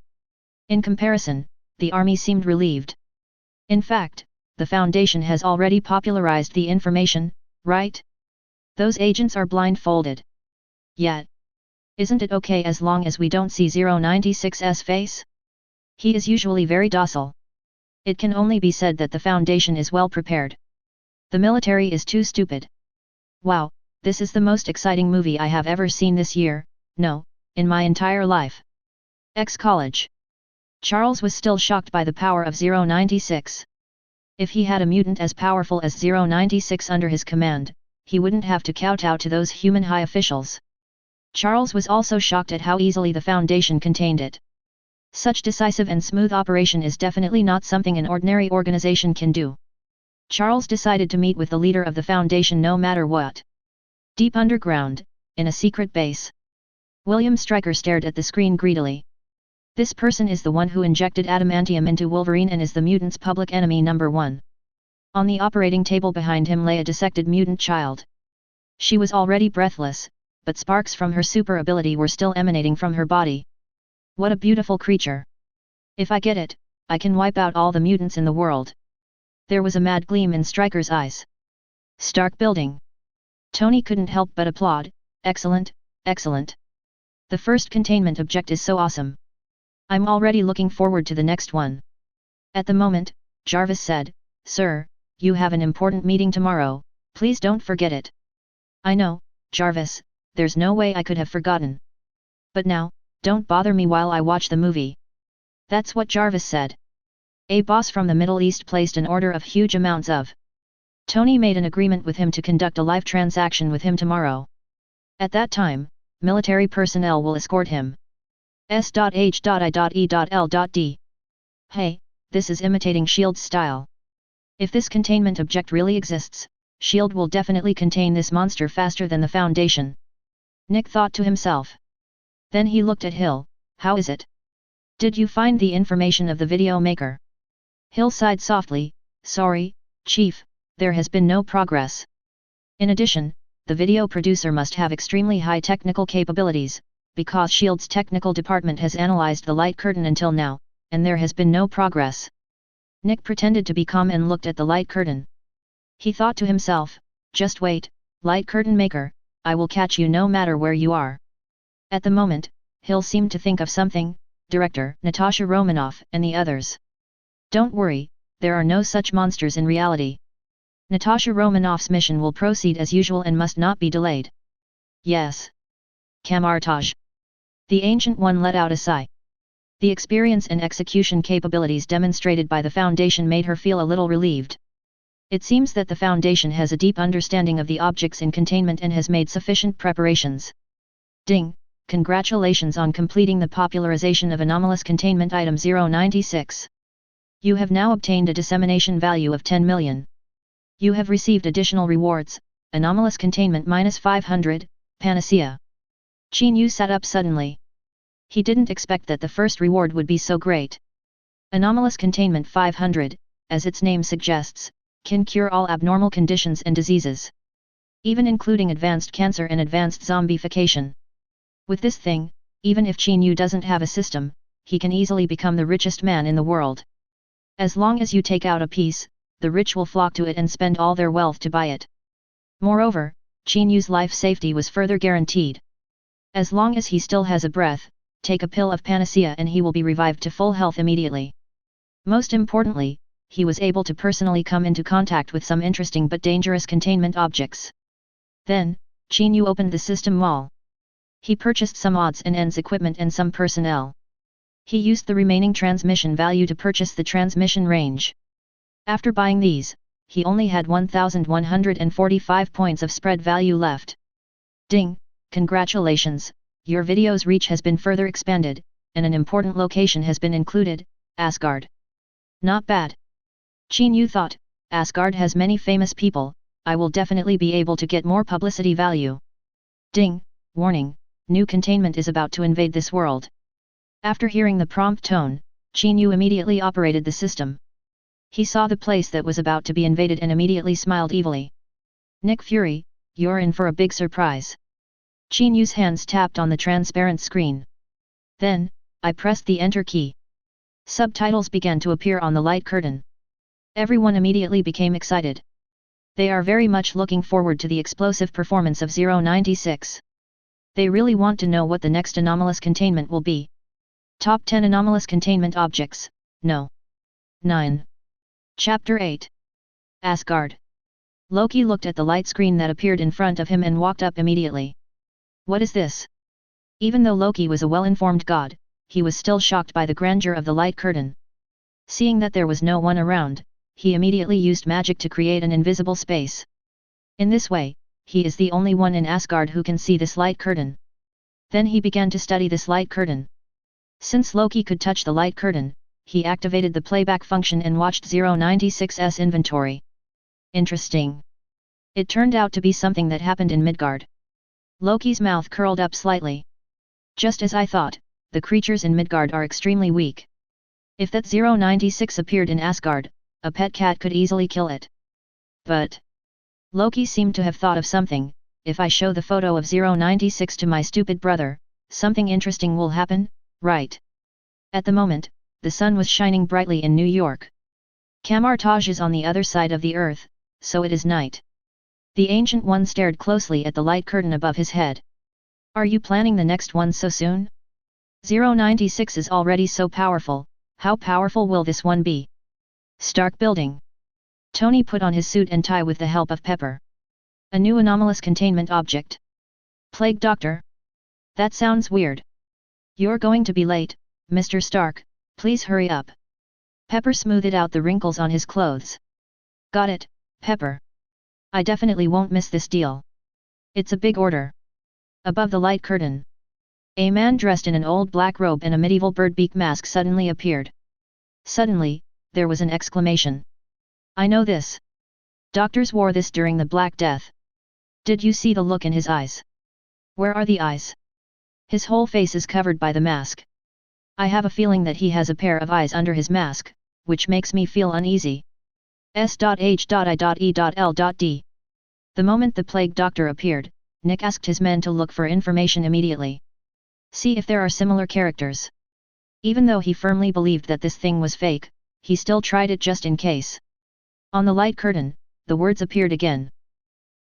In comparison, the army seemed relieved. In fact, the Foundation has already popularized the information, right? Those agents are blindfolded. Yet. Isn't it okay as long as we don't see 096's face? He is usually very docile. It can only be said that the Foundation is well prepared. The military is too stupid. Wow, this is the most exciting movie I have ever seen this year, no, in my entire life. College. Charles was still shocked by the power of 096. If he had a mutant as powerful as 096 under his command, he wouldn't have to kowtow to those human high officials. Charles was also shocked at how easily the Foundation contained it. Such decisive and smooth operation is definitely not something an ordinary organization can do. Charles decided to meet with the leader of the Foundation no matter what. Deep underground, in a secret base. William Stryker stared at the screen greedily. This person is the one who injected adamantium into Wolverine and is the mutant's public enemy #1. On the operating table behind him lay a dissected mutant child. She was already breathless, but sparks from her super ability were still emanating from her body. What a beautiful creature! If I get it, I can wipe out all the mutants in the world. There was a mad gleam in Stryker's eyes. Stark building. Tony couldn't help but applaud. Excellent, excellent. The first containment object is so awesome. I'm already looking forward to the next one. At the moment, Jarvis said, "Sir, you have an important meeting tomorrow, please don't forget it." "I know, Jarvis, there's no way I could have forgotten. But now, don't bother me while I watch the movie." That's what Jarvis said. A boss from the Middle East placed an order of huge amounts of. Tony made an agreement with him to conduct a live transaction with him tomorrow. At that time, military personnel will escort him. S.H.I.E.L.D. Hey, this is imitating S.H.I.E.L.D.'s style. If this containment object really exists, S.H.I.E.L.D. will definitely contain this monster faster than the Foundation. Nick thought to himself. Then he looked at Hill. How is it? Did you find the information of the video maker? Hill sighed softly. Sorry, Chief, there has been no progress. In addition, the video producer must have extremely high technical capabilities, because S.H.I.E.L.D.'s technical department has analyzed the light curtain until now, and there has been no progress. Nick pretended to be calm and looked at the light curtain. He thought to himself, just wait, light curtain maker, I will catch you no matter where you are. At the moment, Hill seemed to think of something, director Natasha Romanoff and the others. Don't worry, there are no such monsters in reality. Natasha Romanoff's mission will proceed as usual and must not be delayed. Yes. Camartage. The Ancient One let out a sigh. The experience and execution capabilities demonstrated by the Foundation made her feel a little relieved. It seems that the Foundation has a deep understanding of the objects in containment and has made sufficient preparations. Ding! Congratulations on completing the popularization of anomalous containment item 096. You have now obtained a dissemination value of 10 million. You have received additional rewards, anomalous containment -500, panacea. Qin Yu sat up suddenly. He didn't expect that the first reward would be so great. Anomalous containment 500, as its name suggests, can cure all abnormal conditions and diseases. Even including advanced cancer and advanced zombification. With this thing, even if Qin Yu doesn't have a system, he can easily become the richest man in the world. As long as you take out a piece, the rich will flock to it and spend all their wealth to buy it. Moreover, Qin Yu's life safety was further guaranteed. As long as he still has a breath, take a pill of panacea and he will be revived to full health immediately. Most importantly, he was able to personally come into contact with some interesting but dangerous containment objects. Then, Qin Yu opened the system mall. He purchased some odds and ends equipment and some personnel. He used the remaining transmission value to purchase the transmission range. After buying these, he only had 1,145 points of spread value left. Ding! Congratulations, your video's reach has been further expanded, and an important location has been included, Asgard. Not bad. Qin Yu thought, Asgard has many famous people, I will definitely be able to get more publicity value. Ding! Warning, new containment is about to invade this world. After hearing the prompt tone, Qin Yu immediately operated the system. He saw the place that was about to be invaded and immediately smiled evilly. Nick Fury, you're in for a big surprise. Qin Yu's hands tapped on the transparent screen. Then, I pressed the enter key. Subtitles began to appear on the light curtain. Everyone immediately became excited. They are very much looking forward to the explosive performance of 096. They really want to know what the next anomalous containment will be. Top 10 anomalous containment objects, no. 9. Chapter 8. Asgard. Loki looked at the light screen that appeared in front of him and walked up immediately. What is this? Even though Loki was a well-informed god, he was still shocked by the grandeur of the light curtain. Seeing that there was no one around, he immediately used magic to create an invisible space. In this way, he is the only one in Asgard who can see this light curtain. Then he began to study this light curtain. Since Loki could touch the light curtain, he activated the playback function and watched 096's inventory. Interesting. It turned out to be something that happened in Midgard. Loki's mouth curled up slightly. Just as I thought, the creatures in Midgard are extremely weak. If that 096 appeared in Asgard, a pet cat could easily kill it. But Loki seemed to have thought of something. If I show the photo of 096 to my stupid brother, something interesting will happen, right? At the moment, the sun was shining brightly in New York. Camartage is on the other side of the earth, so it is night. The Ancient One stared closely at the light curtain above his head. Are you planning the next one so soon? 096 is already so powerful, how powerful will this one be? Stark Building. Tony put on his suit and tie with the help of Pepper. A new anomalous containment object. Plague Doctor? That sounds weird. You're going to be late, Mr. Stark, please hurry up. Pepper smoothed out the wrinkles on his clothes. Got it, Pepper. I definitely won't miss this deal. It's a big order. Above the light curtain, a man dressed in an old black robe and a medieval birdbeak mask suddenly appeared. Suddenly, there was an exclamation. I know this. Doctors wore this during the Black Death. Did you see the look in his eyes? Where are the eyes? His whole face is covered by the mask. I have a feeling that he has a pair of eyes under his mask, which makes me feel uneasy. S.H.I.E.L.D. The moment the Plague Doctor appeared, Nick asked his men to look for information immediately. See if there are similar characters. Even though he firmly believed that this thing was fake, he still tried it just in case. On the light curtain, the words appeared again.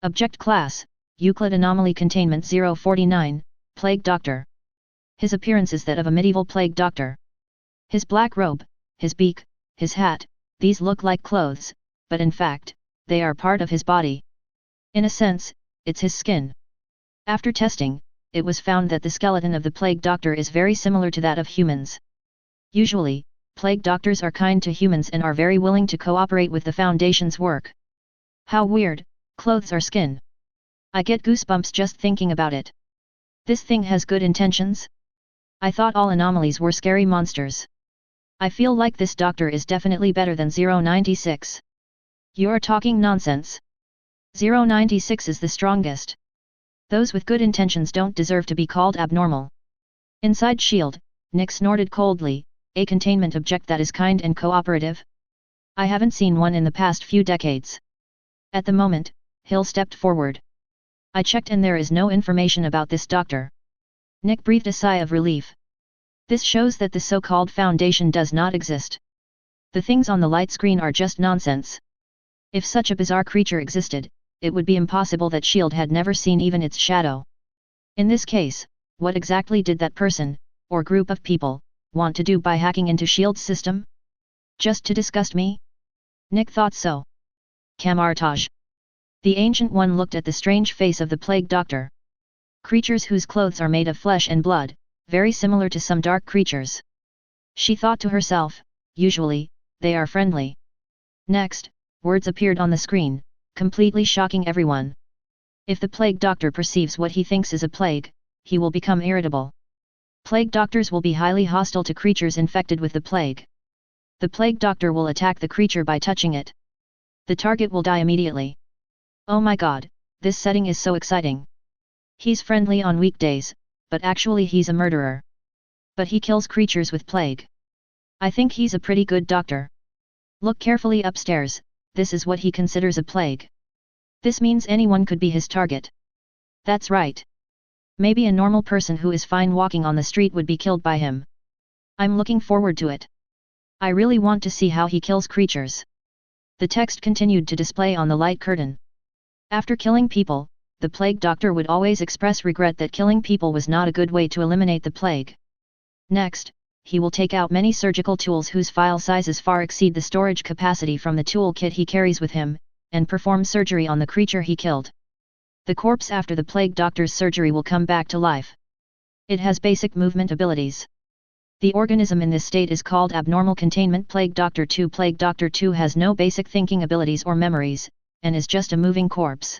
Object Class, Euclid Anomaly Containment 049, Plague Doctor. His appearance is that of a medieval Plague Doctor. His black robe, his beak, his hat, these look like clothes, but in fact, they are part of his body. In a sense, it's his skin. After testing, it was found that the skeleton of the Plague Doctor is very similar to that of humans. Usually, Plague Doctors are kind to humans and are very willing to cooperate with the Foundation's work. How weird, clothes are skin. I get goosebumps just thinking about it. This thing has good intentions? I thought all anomalies were scary monsters. I feel like this doctor is definitely better than 096. You're talking nonsense. 096 is the strongest. Those with good intentions don't deserve to be called abnormal. Inside S.H.I.E.L.D., Nick snorted coldly, a containment object that is kind and cooperative? I haven't seen one in the past few decades. At the moment, Hill stepped forward. I checked and there is no information about this doctor. Nick breathed a sigh of relief. This shows that the so-called Foundation does not exist. The things on the light screen are just nonsense. If such a bizarre creature existed, it would be impossible that S.H.I.E.L.D. had never seen even its shadow. In this case, what exactly did that person, or group of people, want to do by hacking into S.H.I.E.L.D's system? Just to disgust me? Nick thought so. Camartage. The Ancient One looked at the strange face of the Plague Doctor. Creatures whose clothes are made of flesh and blood, very similar to some dark creatures. She thought to herself, usually, they are friendly. Next, words appeared on the screen, completely shocking everyone. If the plague doctor perceives what he thinks is a plague, he will become irritable. Plague doctors will be highly hostile to creatures infected with the plague. The plague doctor will attack the creature by touching it. The target will die immediately. Oh my god, this setting is so exciting. He's friendly on weekdays, but actually he's a murderer. But he kills creatures with plague. I think he's a pretty good doctor. Look carefully upstairs, this is what he considers a plague. This means anyone could be his target. That's right. Maybe a normal person who is fine walking on the street would be killed by him. I'm looking forward to it. I really want to see how he kills creatures. The text continued to display on the light curtain. After killing people, the plague doctor would always express regret that killing people was not a good way to eliminate the plague. Next, he will take out many surgical tools whose file sizes far exceed the storage capacity from the tool kit he carries with him, and perform surgery on the creature he killed. The corpse after the plague doctor's surgery will come back to life. It has basic movement abilities. The organism in this state is called abnormal containment plague doctor 2. Plague doctor 2 has no basic thinking abilities or memories, and is just a moving corpse.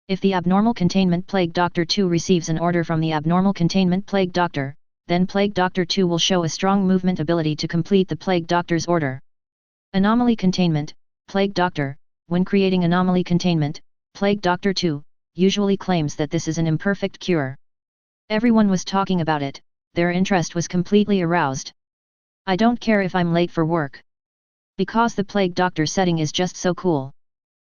If the abnormal containment plague doctor 2 receives an order from the abnormal containment plague doctor, then plague doctor 2 will show a strong movement ability to complete the plague doctor's order. Anomaly containment, plague doctor. When creating anomaly containment, plague doctor 2 usually claims that this is an imperfect cure. Everyone was talking about it, their interest was completely aroused. I don't care if I'm late for work. Because the plague doctor setting is just so cool.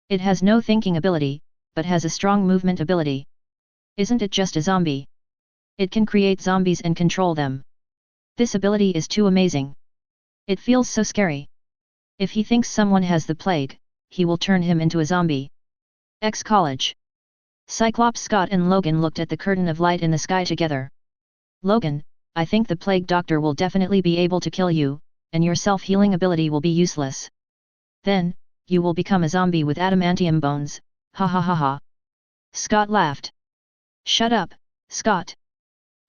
It has no thinking ability, but has a strong movement ability. Isn't it just a zombie? It can create zombies and control them. This ability is too amazing. It feels so scary. If he thinks someone has the plague, he will turn him into a zombie. College. Cyclops, Scott and Logan looked at the curtain of light in the sky together. Logan, I think the plague doctor will definitely be able to kill you, and your self-healing ability will be useless. Then, you will become a zombie with adamantium bones, ha ha ha ha. Scott laughed. Shut up, Scott.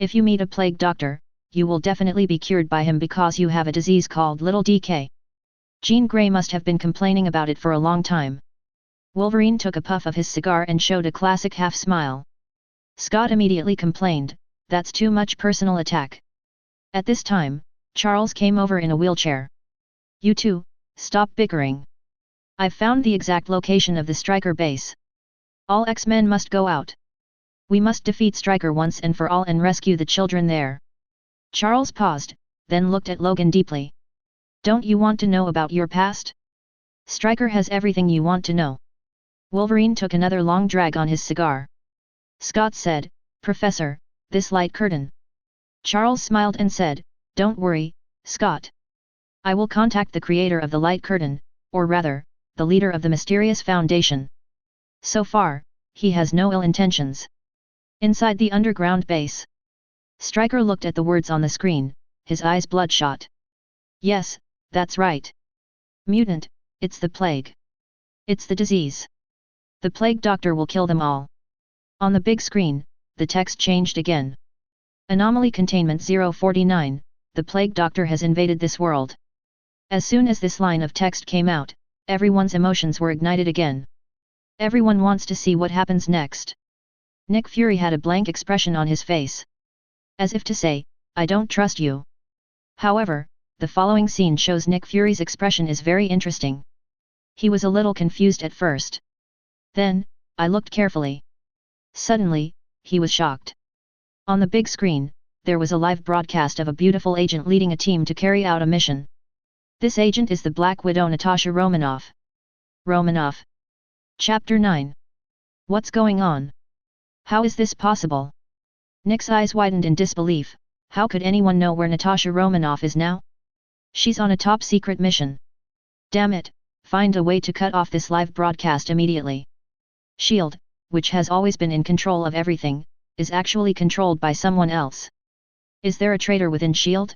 If you meet a plague doctor, you will definitely be cured by him because you have a disease called Little DK. Jean Grey must have been complaining about it for a long time. Wolverine took a puff of his cigar and showed a classic half smile. Scott immediately complained, that's too much personal attack. At this time, Charles came over in a wheelchair. You two, stop bickering. I've found the exact location of the Stryker base. All X-Men must go out. We must defeat Stryker once and for all and rescue the children there. Charles paused, then looked at Logan deeply. Don't you want to know about your past? Stryker has everything you want to know. Wolverine took another long drag on his cigar. Scott said, Professor, this light curtain. Charles smiled and said, Don't worry, Scott. I will contact the creator of the light curtain, or rather, the leader of the mysterious Foundation. So far, he has no ill intentions. Inside the underground base. Stryker looked at the words on the screen, his eyes bloodshot. Yes, that's right. Mutant, it's the plague. It's the disease. The plague doctor will kill them all. On the big screen, the text changed again. Anomaly containment 049, the plague doctor has invaded this world. As soon as this line of text came out, everyone's emotions were ignited again. Everyone wants to see what happens next. Nick Fury had a blank expression on his face. As if to say, I don't trust you. However, the following scene shows Nick Fury's expression is very interesting. He was a little confused at first. Then, I looked carefully. Suddenly, he was shocked. On the big screen, there was a live broadcast of a beautiful agent leading a team to carry out a mission. This agent is the Black Widow Natasha Romanoff. Romanoff. Chapter 9. What's going on? How is this possible? Nick's eyes widened in disbelief. How could anyone know where Natasha Romanoff is now? She's on a top-secret mission. Damn it, find a way to cut off this live broadcast immediately. SHIELD, which has always been in control of everything, is actually controlled by someone else. Is there a traitor within SHIELD?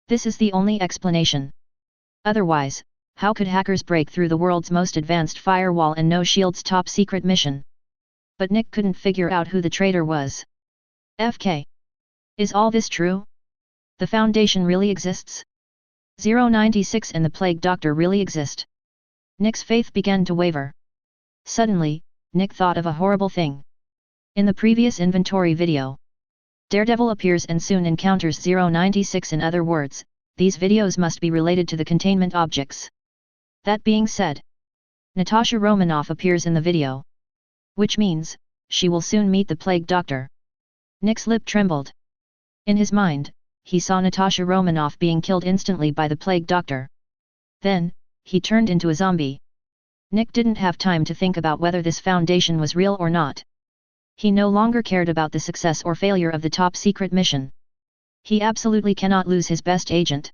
This is the only explanation. Otherwise, how could hackers break through the world's most advanced firewall and know SHIELD's top-secret mission? But Nick couldn't figure out who the traitor was. FK. Is all this true? The Foundation really exists? 096 and the Plague Doctor really exist. Nick's faith began to waver. Suddenly, Nick thought of a horrible thing. In the previous inventory video, Daredevil appears and soon encounters 096. In other words, these videos must be related to the containment objects. That being said, Natasha Romanoff appears in the video. Which means, she will soon meet the Plague Doctor. Nick's lip trembled. In his mind, he saw Natasha Romanoff being killed instantly by the Plague Doctor. Then, he turned into a zombie. Nick didn't have time to think about whether this foundation was real or not. He no longer cared about the success or failure of the top-secret mission. He absolutely cannot lose his best agent.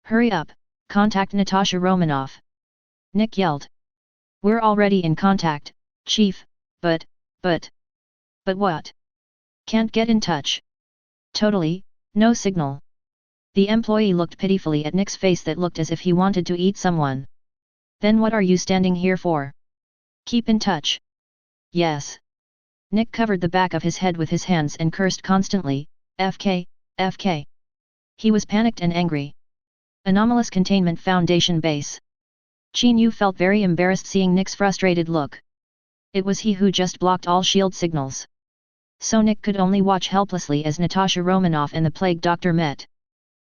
Hurry up, contact Natasha Romanoff. Nick yelled. We're already in contact, Chief, but what? Can't get in touch. Totally, no signal. The employee looked pitifully at Nick's face that looked as if he wanted to eat someone. Then what are you standing here for? Keep in touch. Yes. Nick covered the back of his head with his hands and cursed constantly, FK, FK. He was panicked and angry. Anomalous Containment Foundation Base. Qin Yu felt very embarrassed seeing Nick's frustrated look. It was he who just blocked all shield signals. So Nick could only watch helplessly as Natasha Romanoff and the Plague Doctor met.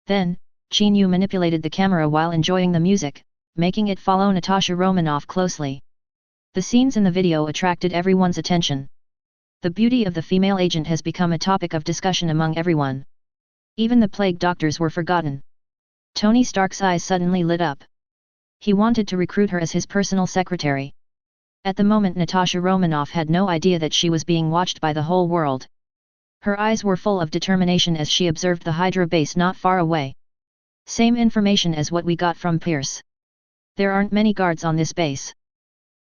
Then, Qin Yu manipulated the camera while enjoying the music, making it follow Natasha Romanoff closely. The scenes in the video attracted everyone's attention. The beauty of the female agent has become a topic of discussion among everyone. Even the Plague Doctors were forgotten. Tony Stark's eyes suddenly lit up. He wanted to recruit her as his personal secretary. At the moment Natasha Romanoff had no idea that she was being watched by the whole world. Her eyes were full of determination as she observed the Hydra base not far away. Same information as what we got from Pierce. There aren't many guards on this base.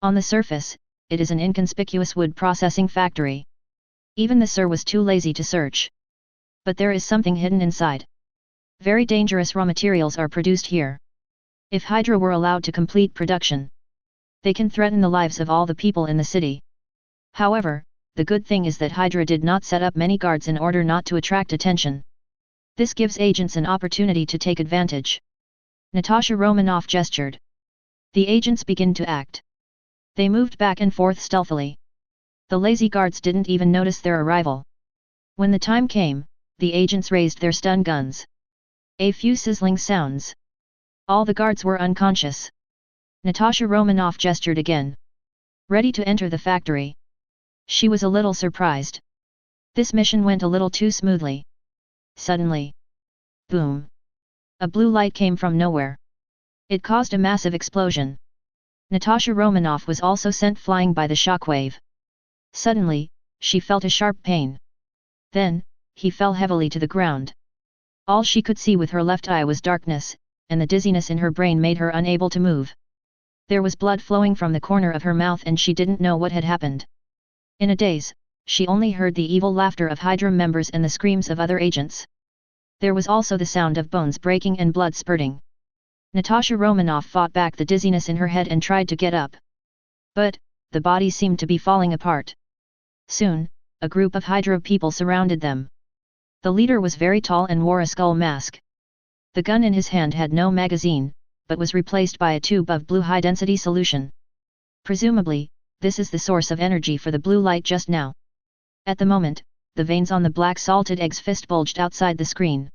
On the surface, it is an inconspicuous wood processing factory. Even the Sir was too lazy to search. But there is something hidden inside. Very dangerous raw materials are produced here. If Hydra were allowed to complete production, they can threaten the lives of all the people in the city. However, the good thing is that Hydra did not set up many guards in order not to attract attention. This gives agents an opportunity to take advantage. Natasha Romanoff gestured. The agents began to act. They moved back and forth stealthily. The lazy guards didn't even notice their arrival. When the time came, the agents raised their stun guns. A few sizzling sounds. All the guards were unconscious. Natasha Romanoff gestured again. Ready to enter the factory. She was a little surprised. This mission went a little too smoothly. Suddenly. Boom. A blue light came from nowhere. It caused a massive explosion. Natasha Romanoff was also sent flying by the shockwave. Suddenly, she felt a sharp pain. Then, he fell heavily to the ground. All she could see with her left eye was darkness, and the dizziness in her brain made her unable to move. There was blood flowing from the corner of her mouth and she didn't know what had happened. In a daze, she only heard the evil laughter of Hydra members and the screams of other agents. There was also the sound of bones breaking and blood spurting. Natasha Romanoff fought back the dizziness in her head and tried to get up. But, the body seemed to be falling apart. Soon, a group of Hydra people surrounded them. The leader was very tall and wore a skull mask. The gun in his hand had no magazine, but was replaced by a tube of blue high-density solution. Presumably, this is the source of energy for the blue light just now. At the moment, the veins on the black salted egg's fist bulged outside the screen.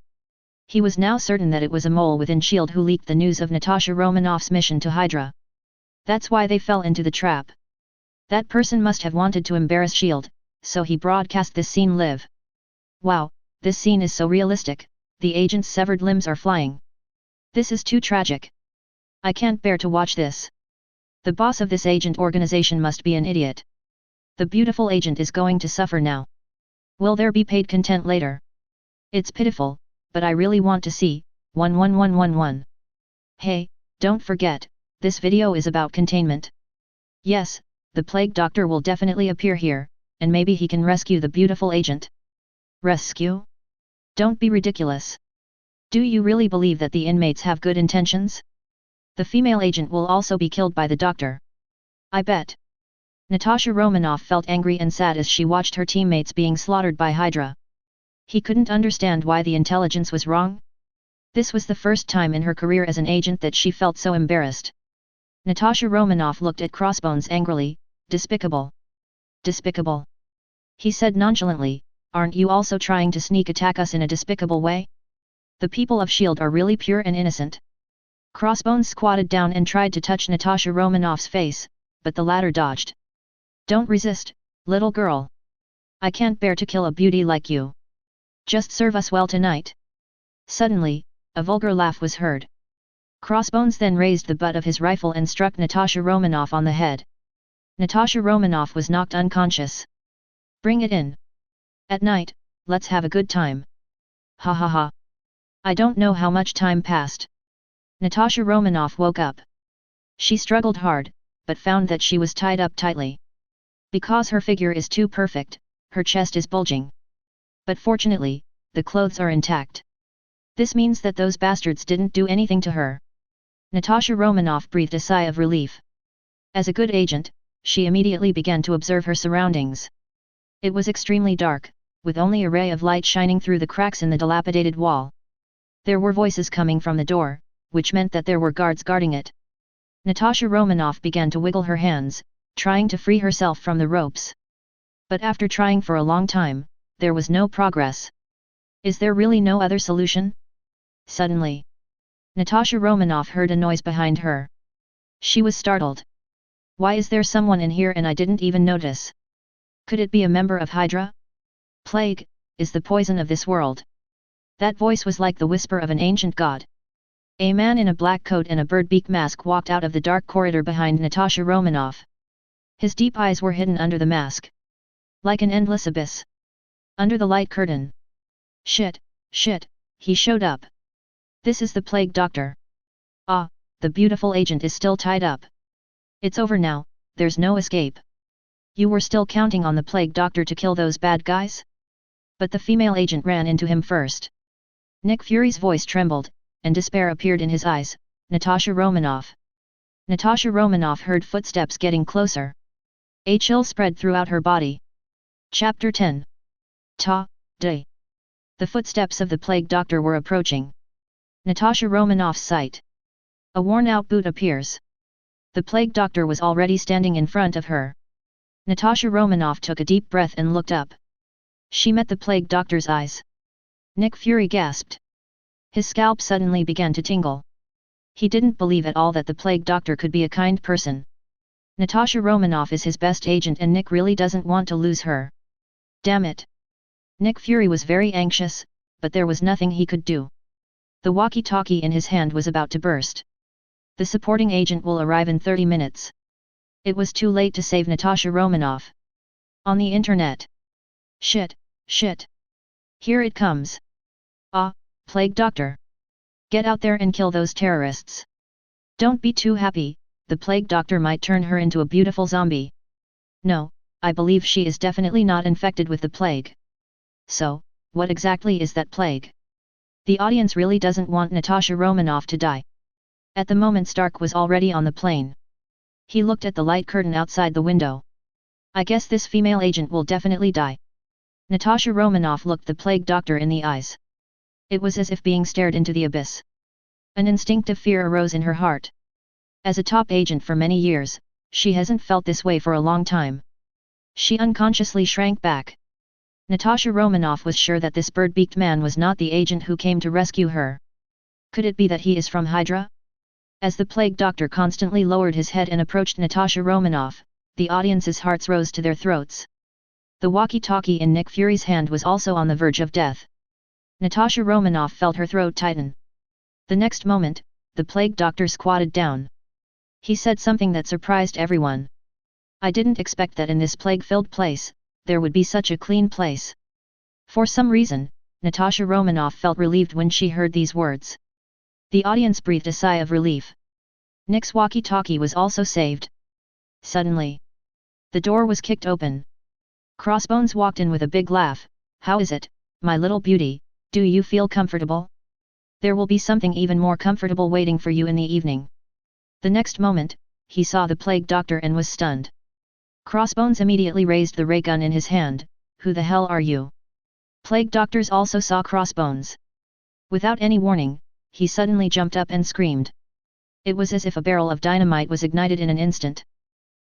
He was now certain that it was a mole within S.H.I.E.L.D. who leaked the news of Natasha Romanoff's mission to Hydra. That's why they fell into the trap. That person must have wanted to embarrass S.H.I.E.L.D., so he broadcast this scene live. Wow, this scene is so realistic, the agent's severed limbs are flying. This is too tragic. I can't bear to watch this. The boss of this agent organization must be an idiot. The beautiful agent is going to suffer now. Will there be paid content later? It's pitiful, but I really want to see, 11111. Hey, don't forget, this video is about containment. Yes, the Plague Doctor will definitely appear here, and maybe he can rescue the beautiful agent. Rescue? Don't be ridiculous. Do you really believe that the inmates have good intentions? The female agent will also be killed by the doctor. I bet. Natasha Romanoff felt angry and sad as she watched her teammates being slaughtered by Hydra. He couldn't understand why the intelligence was wrong. This was the first time in her career as an agent that she felt so embarrassed. Natasha Romanoff looked at Crossbones angrily. Despicable. Despicable. He said nonchalantly, aren't you also trying to sneak attack us in a despicable way? The people of S.H.I.E.L.D. are really pure and innocent. Crossbones squatted down and tried to touch Natasha Romanoff's face, but the latter dodged. Don't resist, little girl. I can't bear to kill a beauty like you. Just serve us well tonight. Suddenly, a vulgar laugh was heard. Crossbones then raised the butt of his rifle and struck Natasha Romanoff on the head. Natasha Romanoff was knocked unconscious. Bring it in. At night, let's have a good time. Ha ha ha. I don't know how much time passed. Natasha Romanoff woke up. She struggled hard, but found that she was tied up tightly. Because her figure is too perfect, her chest is bulging. But fortunately, the clothes are intact. This means that those bastards didn't do anything to her. Natasha Romanoff breathed a sigh of relief. As a good agent, she immediately began to observe her surroundings. It was extremely dark, with only a ray of light shining through the cracks in the dilapidated wall. There were voices coming from the door, which meant that there were guards guarding it. Natasha Romanoff began to wiggle her hands, trying to free herself from the ropes. But after trying for a long time, there was no progress. Is there really no other solution? Suddenly, Natasha Romanoff heard a noise behind her. She was startled. Why is there someone in here and I didn't even notice? Could it be a member of Hydra? Plague is the poison of this world. That voice was like the whisper of an ancient god. A man in a black coat and a bird-beak mask walked out of the dark corridor behind Natasha Romanoff. His deep eyes were hidden under the mask. Like an endless abyss. Under the light curtain. Shit, he showed up. This is the Plague Doctor. Ah, the beautiful agent is still tied up. It's over now, there's no escape. You were still counting on the Plague Doctor to kill those bad guys? But the female agent ran into him first. Nick Fury's voice trembled, and despair appeared in his eyes. Natasha Romanoff. Natasha Romanoff heard footsteps getting closer. A chill spread throughout her body. Chapter 10. Day. The footsteps of the Plague Doctor were approaching. Natasha Romanoff's sight. A worn-out boot appears. The Plague Doctor was already standing in front of her. Natasha Romanoff took a deep breath and looked up. She met the Plague Doctor's eyes. Nick Fury gasped. His scalp suddenly began to tingle. He didn't believe at all that the Plague Doctor could be a kind person. Natasha Romanoff is his best agent and Nick really doesn't want to lose her. Damn it. Nick Fury was very anxious, but there was nothing he could do. The walkie-talkie in his hand was about to burst. The supporting agent will arrive in 30 minutes. It was too late to save Natasha Romanoff. On the internet. Shit. Here it comes. Ah, Plague Doctor. Get out there and kill those terrorists. Don't be too happy, the Plague Doctor might turn her into a beautiful zombie. No, I believe she is definitely not infected with the plague. So, what exactly is that plague? The audience really doesn't want Natasha Romanoff to die. At the moment Stark was already on the plane. He looked at the light curtain outside the window. I guess this female agent will definitely die. Natasha Romanoff looked the Plague Doctor in the eyes. It was as if being stared into the abyss. An instinctive fear arose in her heart. As a top agent for many years, she hasn't felt this way for a long time. She unconsciously shrank back. Natasha Romanoff was sure that this bird-beaked man was not the agent who came to rescue her. Could it be that he is from Hydra? As the Plague Doctor constantly lowered his head and approached Natasha Romanoff, the audience's hearts rose to their throats. The walkie-talkie in Nick Fury's hand was also on the verge of death. Natasha Romanoff felt her throat tighten. The next moment, the Plague Doctor squatted down. He said something that surprised everyone. I didn't expect that in this plague-filled place, there would be such a clean place. For some reason, Natasha Romanoff felt relieved when she heard these words. The audience breathed a sigh of relief. Nick's walkie-talkie was also saved. Suddenly, the door was kicked open. Crossbones walked in with a big laugh. How is it, my little beauty, do you feel comfortable? There will be something even more comfortable waiting for you in the evening. The next moment, he saw the Plague Doctor and was stunned. Crossbones immediately raised the ray gun in his hand. Who the hell are you? Plague Doctors also saw Crossbones. Without any warning, he suddenly jumped up and screamed. It was as if a barrel of dynamite was ignited in an instant.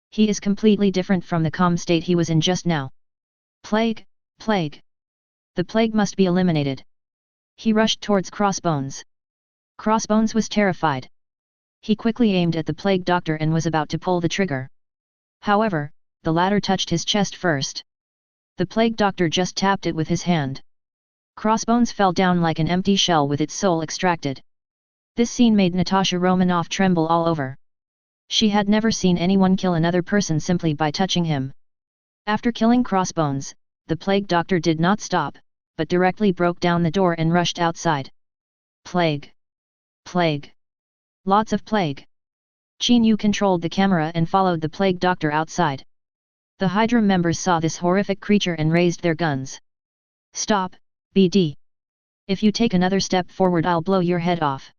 He is completely different from the calm state he was in just now. Plague! Plague! The plague must be eliminated. He rushed towards Crossbones. Crossbones was terrified. He quickly aimed at the plague doctor and was about to pull the trigger. However, the latter touched his chest first. The plague doctor just tapped it with his hand. Crossbones fell down like an empty shell with its soul extracted. This scene made Natasha Romanoff tremble all over. She had never seen anyone kill another person simply by touching him. After killing Crossbones, the plague doctor did not stop, but directly broke down the door and rushed outside. Plague! Plague! Lots of plague! Qin Yu controlled the camera and followed the plague doctor outside. The Hydra members saw this horrific creature and raised their guns. Stop, BD. If you take another step forward I'll blow your head off.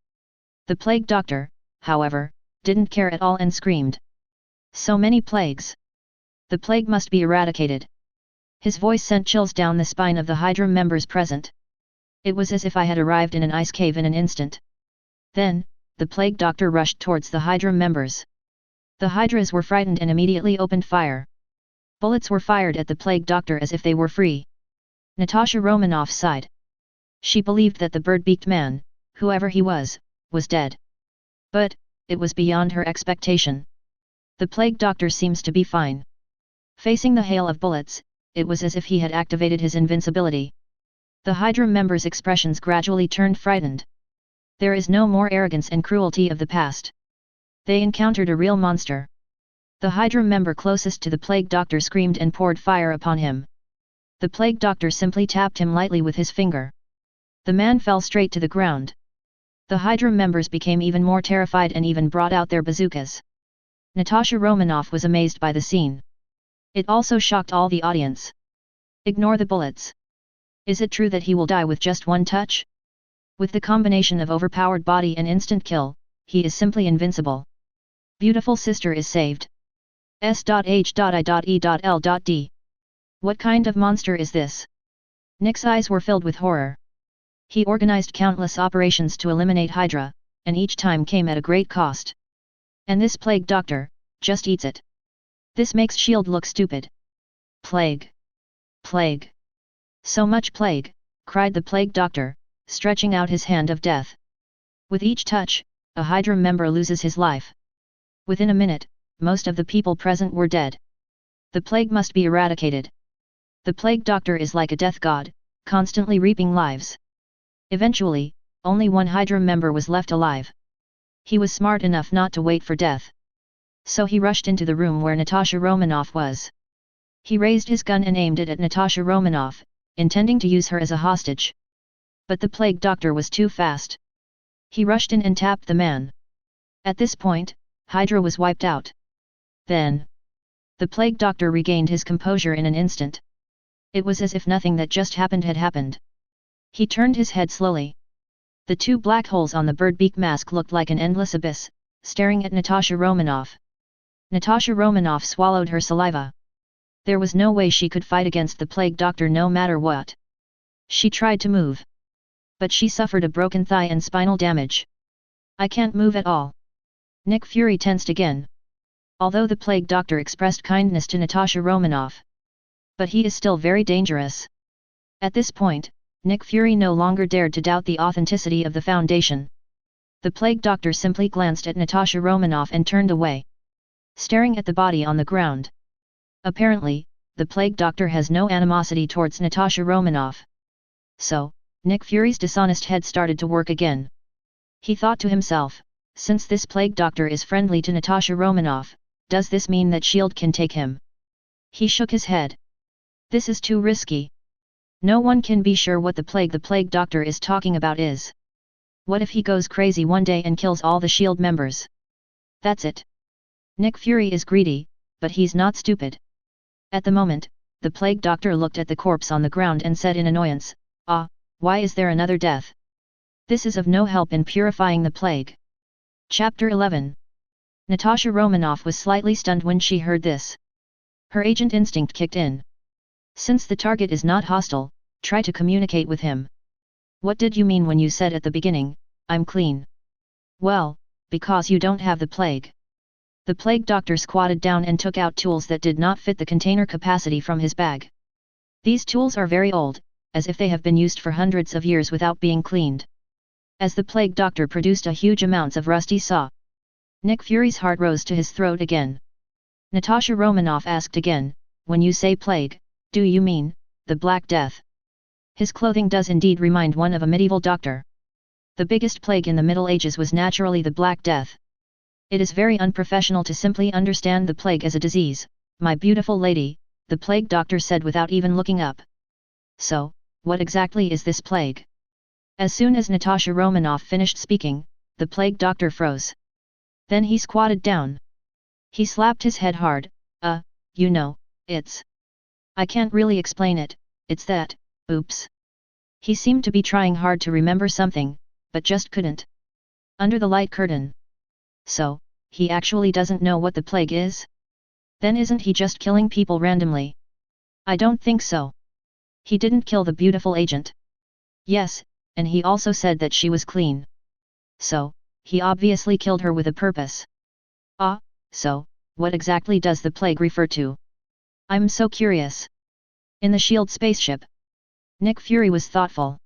The plague doctor, however, didn't care at all and screamed. So many plagues! The plague must be eradicated. His voice sent chills down the spine of the Hydra members present. It was as if I had arrived in an ice cave in an instant. Then, the plague doctor rushed towards the Hydra members. The Hydras were frightened and immediately opened fire. Bullets were fired at the plague doctor as if they were free. Natasha Romanoff sighed. She believed that the bird-beaked man, whoever he was dead. But, it was beyond her expectation. The plague doctor seems to be fine. Facing the hail of bullets, it was as if he had activated his invincibility. The Hydra members' expressions gradually turned frightened. There is no more arrogance and cruelty of the past. They encountered a real monster. The Hydra member closest to the plague doctor screamed and poured fire upon him. The plague doctor simply tapped him lightly with his finger. The man fell straight to the ground. The Hydra members became even more terrified and even brought out their bazookas. Natasha Romanoff was amazed by the scene. It also shocked all the audience. Ignore the bullets. Is it true that he will die with just one touch? With the combination of overpowered body and instant kill, he is simply invincible. Beautiful sister is saved. S.H.I.E.L.D. What kind of monster is this? Nick's eyes were filled with horror. He organized countless operations to eliminate Hydra, and each time came at a great cost. And this plague doctor, just eats it. This makes S.H.I.E.L.D. look stupid. Plague! Plague! So much plague, cried the plague doctor, stretching out his hand of death. With each touch, a Hydra member loses his life. Within a minute, most of the people present were dead. The plague must be eradicated. The plague doctor is like a death god, constantly reaping lives. Eventually, only one Hydra member was left alive. He was smart enough not to wait for death. So he rushed into the room where Natasha Romanoff was. He raised his gun and aimed it at Natasha Romanoff, intending to use her as a hostage. But the plague doctor was too fast. He rushed in and tapped the man. At this point, Hydra was wiped out. Then, the plague doctor regained his composure in an instant. It was as if nothing that just happened had happened. He turned his head slowly. The two black holes on the bird-beak mask looked like an endless abyss, staring at Natasha Romanoff. Natasha Romanoff swallowed her saliva. There was no way she could fight against the plague doctor no matter what. She tried to move. But she suffered a broken thigh and spinal damage. I can't move at all. Nick Fury tensed again. Although the plague doctor expressed kindness to Natasha Romanoff. But he is still very dangerous. At this point, Nick Fury no longer dared to doubt the authenticity of the Foundation. The plague doctor simply glanced at Natasha Romanoff and turned away. Staring at the body on the ground. Apparently, the plague doctor has no animosity towards Natasha Romanoff. So, Nick Fury's dishonest head started to work again. He thought to himself, since this plague doctor is friendly to Natasha Romanoff, does this mean that S.H.I.E.L.D. can take him? He shook his head. This is too risky. No one can be sure what the plague doctor is talking about is. What if he goes crazy one day and kills all the S.H.I.E.L.D. members? That's it. Nick Fury is greedy, but he's not stupid. At the moment, the plague doctor looked at the corpse on the ground and said in annoyance, "Ah, why is there another death? This is of no help in purifying the plague." Chapter 11. Natasha Romanoff was slightly stunned when she heard this. Her agent instinct kicked in. Since the target is not hostile, try to communicate with him. What did you mean when you said at the beginning, I'm clean. Well, because you don't have the plague. The plague doctor squatted down and took out tools that did not fit the container capacity from his bag. These tools are very old, as if they have been used for hundreds of years without being cleaned. As the plague doctor produced a huge amounts of rusty saw, Nick Fury's heart rose to his throat again. Natasha Romanoff asked again, when you say plague, do you mean the Black Death? His clothing does indeed remind one of a medieval doctor. The biggest plague in the Middle Ages was naturally the Black Death. It is very unprofessional to simply understand the plague as a disease, my beautiful lady, the plague doctor said without even looking up. So, what exactly is this plague? As soon as Natasha Romanoff finished speaking, the plague doctor froze. Then he squatted down. He slapped his head hard. You know, it's... I can't really explain it, it's that, oops. He seemed to be trying hard to remember something, but just couldn't. Under the light curtain. So, he actually doesn't know what the plague is? Then isn't he just killing people randomly? I don't think so. He didn't kill the beautiful agent. Yes, and he also said that she was clean. So, he obviously killed her with a purpose. So, what exactly does the plague refer to? I'm so curious. In the S.H.I.E.L.D. spaceship. Nick Fury was thoughtful.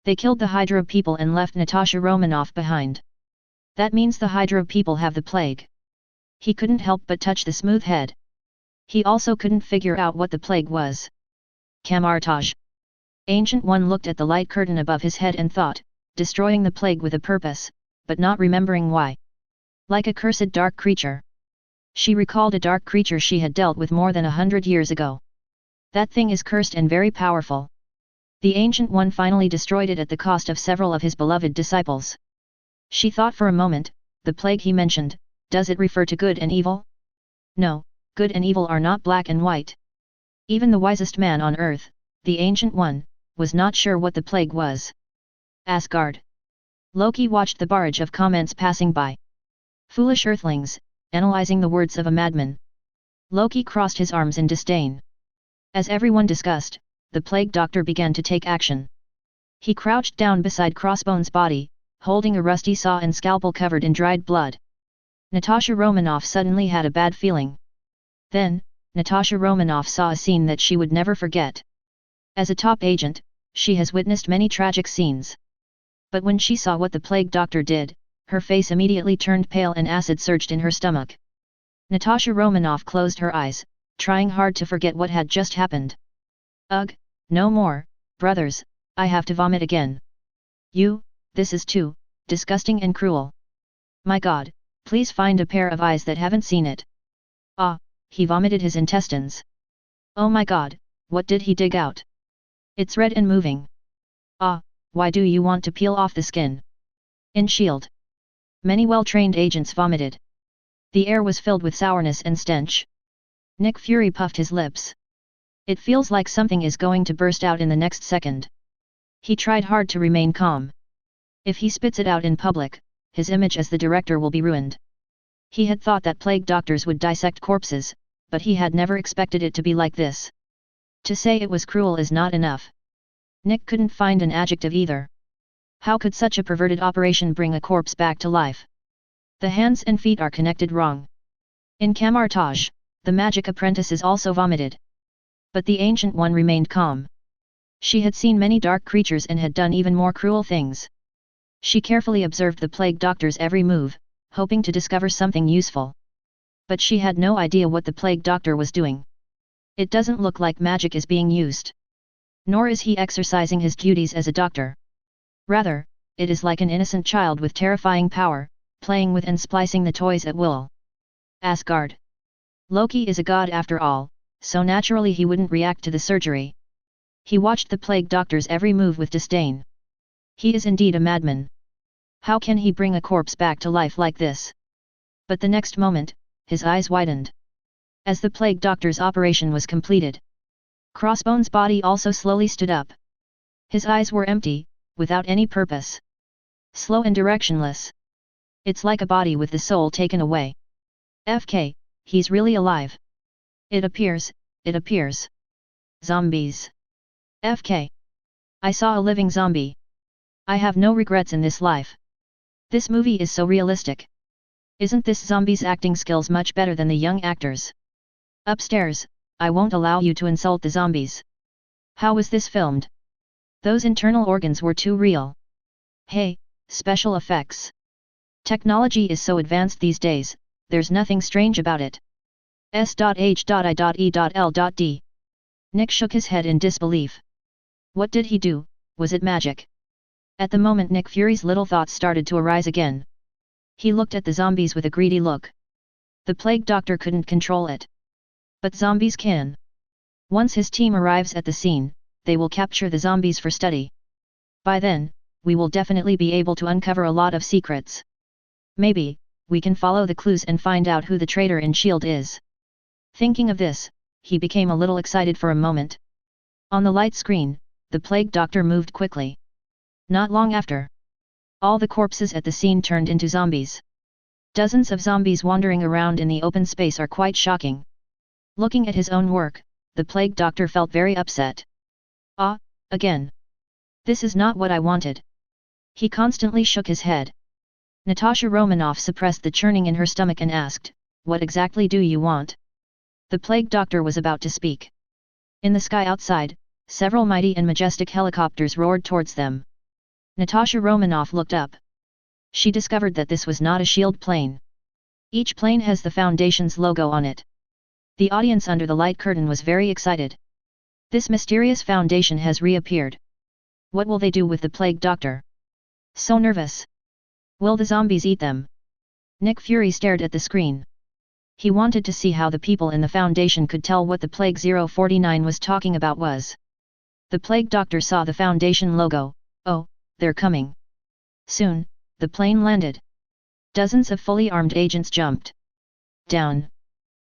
They killed the Hydra people and left Natasha Romanoff behind. That means the Hydra people have the plague. He couldn't help but touch the smooth head. He also couldn't figure out what the plague was. Camartage. Ancient One looked at the light curtain above his head and thought, destroying the plague with a purpose, but not remembering why. Like a cursed dark creature. She recalled a dark creature she had dealt with more than 100 years ago. That thing is cursed and very powerful. The Ancient One finally destroyed it at the cost of several of his beloved disciples. She thought for a moment, the plague he mentioned, does it refer to good and evil? No, good and evil are not black and white. Even the wisest man on earth, the Ancient One, was not sure what the plague was. Asgard. Loki watched the barrage of comments passing by. Foolish earthlings, analyzing the words of a madman. Loki crossed his arms in disdain. As everyone discussed, the plague doctor began to take action. He crouched down beside Crossbone's body, holding a rusty saw and scalpel covered in dried blood. Natasha Romanoff suddenly had a bad feeling. Then, Natasha Romanoff saw a scene that she would never forget. As a top agent, she has witnessed many tragic scenes. But when she saw what the plague doctor did, her face immediately turned pale and acid surged in her stomach. Natasha Romanoff closed her eyes, trying hard to forget what had just happened. Ugh, no more, brothers, I have to vomit again. This is too disgusting and cruel. My God, please find a pair of eyes that haven't seen it. He vomited his intestines. Oh my God, what did he dig out? It's red and moving. Why do you want to peel off the skin? In S.H.I.E.L.D. Many well-trained agents vomited. The air was filled with sourness and stench. Nick Fury puffed his lips. It feels like something is going to burst out in the next second. He tried hard to remain calm. If he spits it out in public, his image as the director will be ruined. He had thought that plague doctors would dissect corpses, but he had never expected it to be like this. To say it was cruel is not enough. Nick couldn't find an adjective either. How could such a perverted operation bring a corpse back to life? The hands and feet are connected wrong. In Camartage, the magic apprentices also vomited. But the Ancient One remained calm. She had seen many dark creatures and had done even more cruel things. She carefully observed the plague doctor's every move, hoping to discover something useful. But she had no idea what the plague doctor was doing. It doesn't look like magic is being used. Nor is he exercising his duties as a doctor. Rather, it is like an innocent child with terrifying power, playing with and splicing the toys at will. Asgard. Loki is a god after all, so naturally he wouldn't react to the surgery. He watched the plague doctor's every move with disdain. He is indeed a madman. How can he bring a corpse back to life like this? But the next moment, his eyes widened. As the plague doctor's operation was completed, Crossbone's body also slowly stood up. His eyes were empty, without any purpose. Slow and directionless. It's like a body with the soul taken away. FK, he's really alive. It appears. Zombies. FK. I saw a living zombie. I have no regrets in this life. This movie is so realistic. Isn't this zombie's acting skills much better than the young actors? Upstairs, I won't allow you to insult the zombies. How was this filmed? Those internal organs were too real. Hey, special effects. Technology is so advanced these days, there's nothing strange about it. S.H.I.E.L.D. Nick shook his head in disbelief. What did he do? Was it magic? At the moment Nick Fury's little thoughts started to arise again. He looked at the zombies with a greedy look. The plague doctor couldn't control it. But zombies can. Once his team arrives at the scene, they will capture the zombies for study. By then, we will definitely be able to uncover a lot of secrets. Maybe, we can follow the clues and find out who the traitor in S.H.I.E.L.D. is. Thinking of this, he became a little excited for a moment. On the light screen, the plague doctor moved quickly. Not long after, all the corpses at the scene turned into zombies. Dozens of zombies wandering around in the open space are quite shocking. Looking at his own work, the plague doctor felt very upset. Ah, again. This is not what I wanted. He constantly shook his head. Natasha Romanoff suppressed the churning in her stomach and asked, "What exactly do you want?" The plague doctor was about to speak. In the sky outside, several mighty and majestic helicopters roared towards them. Natasha Romanoff looked up. She discovered that this was not a S.H.I.E.L.D. plane. Each plane has the Foundation's logo on it. The audience under the light curtain was very excited. This mysterious Foundation has reappeared. What will they do with the plague doctor? So nervous. Will the zombies eat them? Nick Fury stared at the screen. He wanted to see how the people in the Foundation could tell what the Plague 049 was talking about was. The plague doctor saw the Foundation logo. Oh, they're coming. Soon, the plane landed. Dozens of fully armed agents jumped down.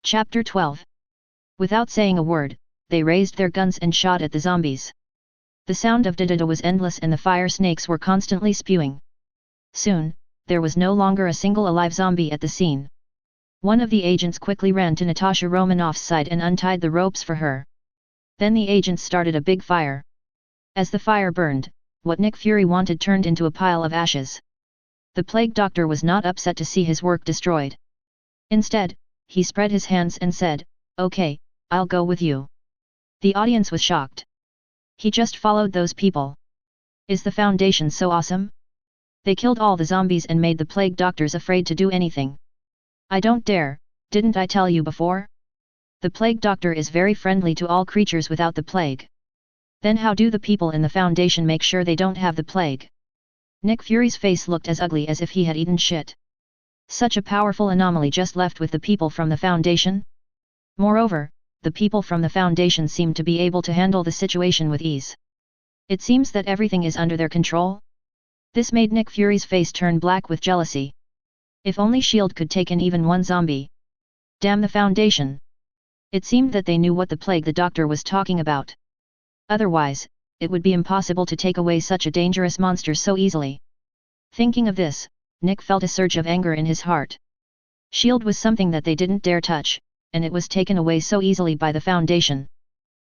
Chapter 12. Without saying a word, they raised their guns and shot at the zombies. The sound of da-da-da was endless and the fire snakes were constantly spewing. Soon, there was no longer a single alive zombie at the scene. One of the agents quickly ran to Natasha Romanoff's side and untied the ropes for her. Then the agents started a big fire. As the fire burned, what Nick Fury wanted turned into a pile of ashes. The plague doctor was not upset to see his work destroyed. Instead, he spread his hands and said, "Okay, I'll go with you." The audience was shocked. He just followed those people. Is the Foundation so awesome? They killed all the zombies and made the plague doctors afraid to do anything. I don't dare, didn't I tell you before? The plague doctor is very friendly to all creatures without the plague. Then how do the people in the Foundation make sure they don't have the plague? Nick Fury's face looked as ugly as if he had eaten shit. Such a powerful anomaly just left with the people from the Foundation? Moreover, the people from the Foundation seemed to be able to handle the situation with ease. It seems that everything is under their control? This made Nick Fury's face turn black with jealousy. If only S.H.I.E.L.D. could take in even one zombie. Damn the Foundation. It seemed that they knew what the plague the doctor was talking about. Otherwise, it would be impossible to take away such a dangerous monster so easily. Thinking of this, Nick felt a surge of anger in his heart. S.H.I.E.L.D. was something that they didn't dare touch, and it was taken away so easily by the Foundation.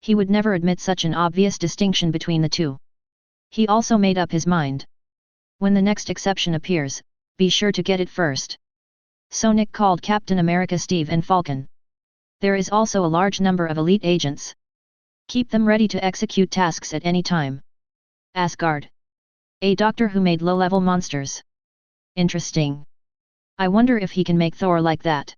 He would never admit such an obvious distinction between the two. He also made up his mind. When the next exception appears, be sure to get it first. So Nick called Captain America Steve and Falcon. There is also a large number of elite agents. Keep them ready to execute tasks at any time. Asgard. A doctor who made low-level monsters. Interesting. I wonder if he can make Thor like that.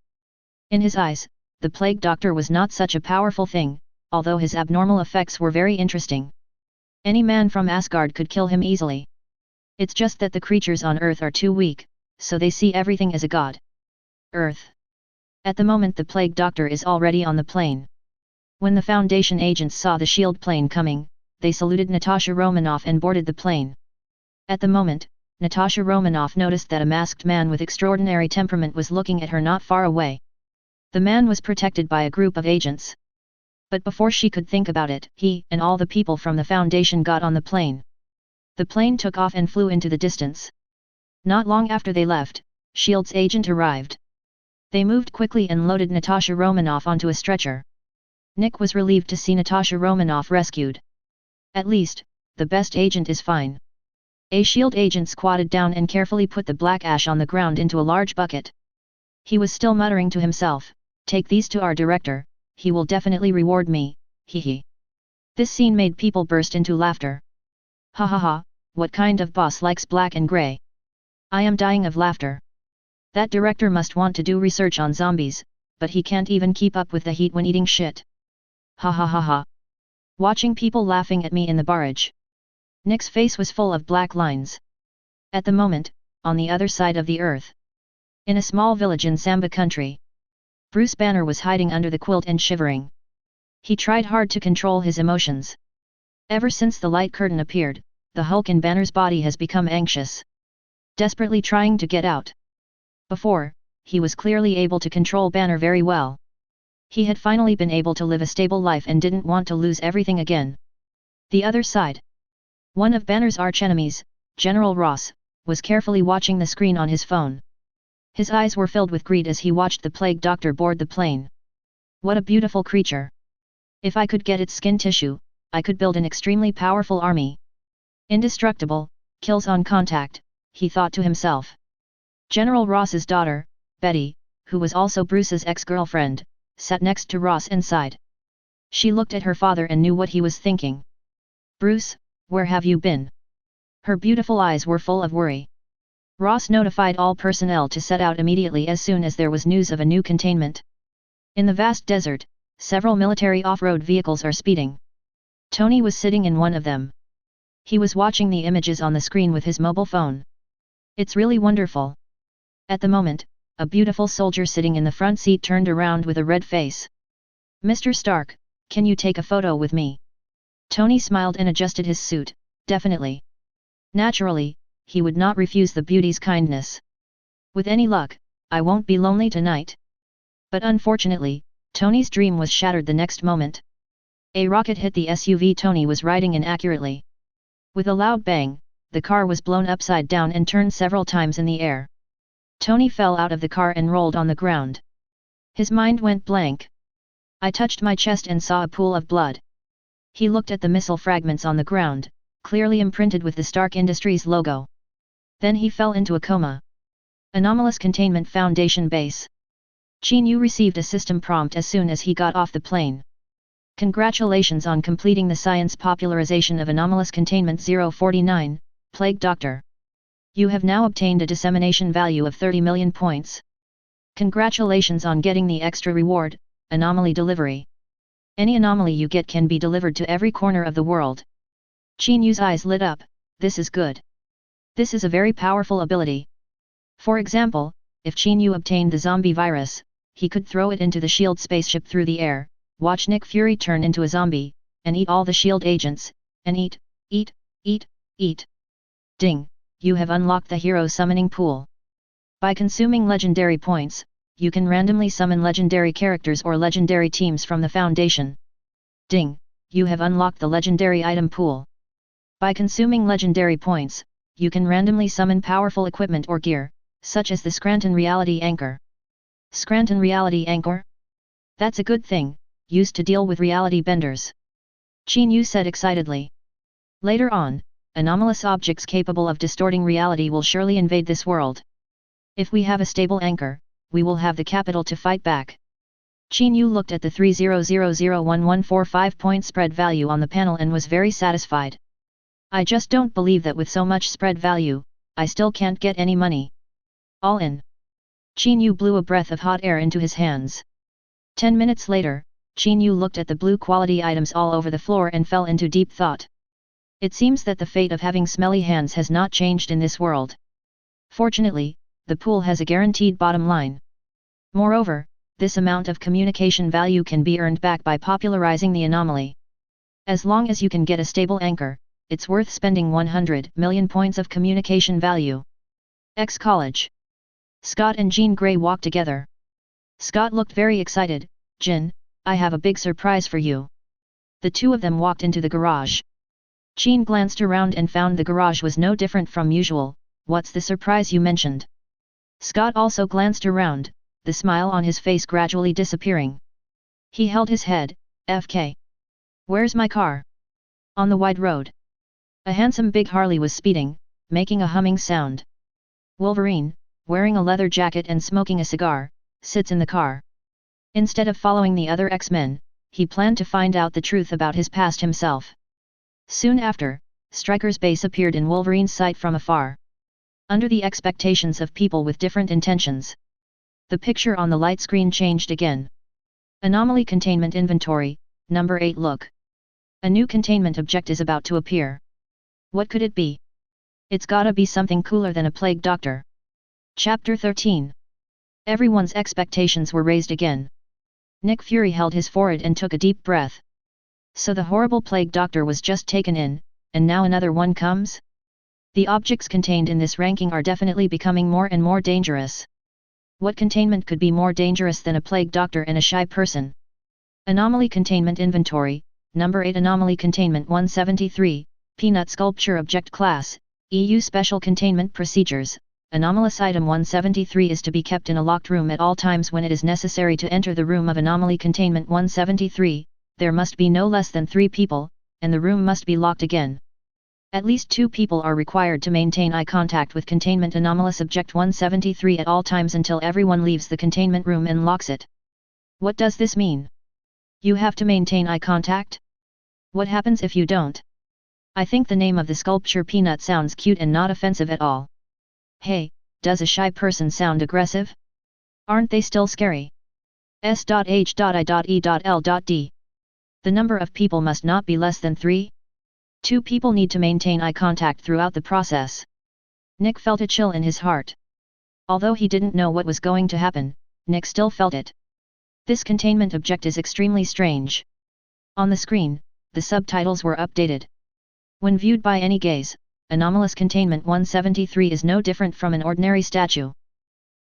In his eyes, the plague doctor was not such a powerful thing, although his abnormal effects were very interesting. Any man from Asgard could kill him easily. It's just that the creatures on Earth are too weak, so they see everything as a god. Earth. At the moment the plague doctor is already on the plane. When the Foundation agents saw the S.H.I.E.L.D. plane coming, they saluted Natasha Romanoff and boarded the plane. At the moment, Natasha Romanoff noticed that a masked man with extraordinary temperament was looking at her not far away. The man was protected by a group of agents. But before she could think about it, he and all the people from the Foundation got on the plane. The plane took off and flew into the distance. Not long after they left, S.H.I.E.L.D.'s agent arrived. They moved quickly and loaded Natasha Romanoff onto a stretcher. Nick was relieved to see Natasha Romanoff rescued. At least, the best agent is fine. A SHIELD agent squatted down and carefully put the black ash on the ground into a large bucket. He was still muttering to himself, "Take these to our director, he will definitely reward me, hee." This scene made people burst into laughter. Ha ha ha, what kind of boss likes black and grey? I am dying of laughter. That director must want to do research on zombies, but he can't even keep up with the heat when eating shit. Ha ha ha ha. Watching people laughing at me in the barrage. Nick's face was full of black lines. At the moment, on the other side of the earth. In a small village in Samba country. Bruce Banner was hiding under the quilt and shivering. He tried hard to control his emotions. Ever since the light curtain appeared, the Hulk in Banner's body has become anxious. Desperately trying to get out. Before, he was clearly able to control Banner very well. He had finally been able to live a stable life and didn't want to lose everything again. The other side. One of Banner's archenemies, General Ross, was carefully watching the screen on his phone. His eyes were filled with greed as he watched the plague doctor board the plane. What a beautiful creature! If I could get its skin tissue, I could build an extremely powerful army. Indestructible, kills on contact, he thought to himself. General Ross's daughter, Betty, who was also Bruce's ex-girlfriend, sat next to Ross and sighed. She looked at her father and knew what he was thinking. "Bruce, where have you been?" Her beautiful eyes were full of worry. Ross notified all personnel to set out immediately as soon as there was news of a new containment. In the vast desert, several military off-road vehicles are speeding. Tony was sitting in one of them. He was watching the images on the screen with his mobile phone. It's really wonderful. At the moment, a beautiful soldier sitting in the front seat turned around with a red face. "Mr. Stark, can you take a photo with me?" Tony smiled and adjusted his suit. "Definitely." Naturally, he would not refuse the beauty's kindness. "With any luck, I won't be lonely tonight." But unfortunately, Tony's dream was shattered the next moment. A rocket hit the SUV Tony was riding in accurately. With a loud bang, the car was blown upside down and turned several times in the air. Tony fell out of the car and rolled on the ground. His mind went blank. I touched my chest and saw a pool of blood. He looked at the missile fragments on the ground, clearly imprinted with the Stark Industries logo. Then he fell into a coma. Anomalous Containment Foundation Base. Qin Yu received a system prompt as soon as he got off the plane. "Congratulations on completing the science popularization of Anomalous Containment 049, Plague Doctor. You have now obtained a dissemination value of 30 million points. Congratulations on getting the extra reward, Anomaly Delivery. Any anomaly you get can be delivered to every corner of the world." Qin Yu's eyes lit up. "This is good. This is a very powerful ability." For example, if Qin Yu obtained the zombie virus, he could throw it into the SHIELD spaceship through the air, watch Nick Fury turn into a zombie, and eat all the SHIELD agents, and eat. Ding, you have unlocked the hero summoning pool. By consuming legendary points, you can randomly summon legendary characters or legendary teams from the Foundation. Ding, you have unlocked the legendary item pool. By consuming legendary points, you can randomly summon powerful equipment or gear, such as the Scranton Reality Anchor. Scranton Reality Anchor? That's a good thing, used to deal with reality benders. Qin Yu said excitedly. Later on, anomalous objects capable of distorting reality will surely invade this world. If we have a stable anchor, we will have the capital to fight back. Qin Yu looked at the 3001145 point spread value on the panel and was very satisfied. I just don't believe that with so much spread value, I still can't get any money. All in. Qin Yu blew a breath of hot air into his hands. 10 minutes later, Qin Yu looked at the blue quality items all over the floor and fell into deep thought. It seems that the fate of having smelly hands has not changed in this world. Fortunately, the pool has a guaranteed bottom line. Moreover, this amount of communication value can be earned back by popularizing the anomaly. As long as you can get a stable anchor, it's worth spending 100 million points of communication value. College. Scott and Jean Grey walked together. Scott looked very excited. "Jin, I have a big surprise for you." The two of them walked into the garage. Jean glanced around and found the garage was no different from usual. "What's the surprise you mentioned?" Scott also glanced around, the smile on his face gradually disappearing. He held his head. "FK. Where's my car?" On the wide road. A handsome big Harley was speeding. making a humming sound. Wolverine, wearing a leather jacket and smoking a cigar, sits in the car. Instead of following the other X-Men, he planned to find out the truth about his past himself. Soon after, Stryker's base appeared in Wolverine's sight from afar. Under the expectations of people with different intentions, the picture on the light screen changed again. Anomaly Containment Inventory, Number 8. Look. A new containment object is about to appear. What could it be? It's gotta be something cooler than a plague doctor. Chapter 13. Everyone's expectations were raised again. Nick Fury held his forehead and took a deep breath. So the horrible plague doctor was just taken in, and now another one comes? The objects contained in this ranking are definitely becoming more and more dangerous. What containment could be more dangerous than a plague doctor and a shy person? Anomaly Containment Inventory, Number 8. Anomaly Containment 173, Peanut Sculpture Object Class, EU Special Containment Procedures. Anomalous Item 173 is to be kept in a locked room at all times. When it is necessary to enter the room of Anomaly Containment 173, there must be no less than 3 people, and the room must be locked again. At least 2 people are required to maintain eye contact with Containment Anomalous Object 173 at all times until everyone leaves the containment room and locks it. What does this mean? You have to maintain eye contact? What happens if you don't? I think the name of the sculpture Peanut sounds cute and not offensive at all. Hey, does a shy person sound aggressive? Aren't they still scary? S.H.I.E.L.D. The number of people must not be less than 3. 2 people need to maintain eye contact throughout the process. Nick felt a chill in his heart. Although he didn't know what was going to happen, Nick still felt it. This containment object is extremely strange. On the screen, the subtitles were updated. When viewed by any gaze, Anomalous Containment 173 is no different from an ordinary statue.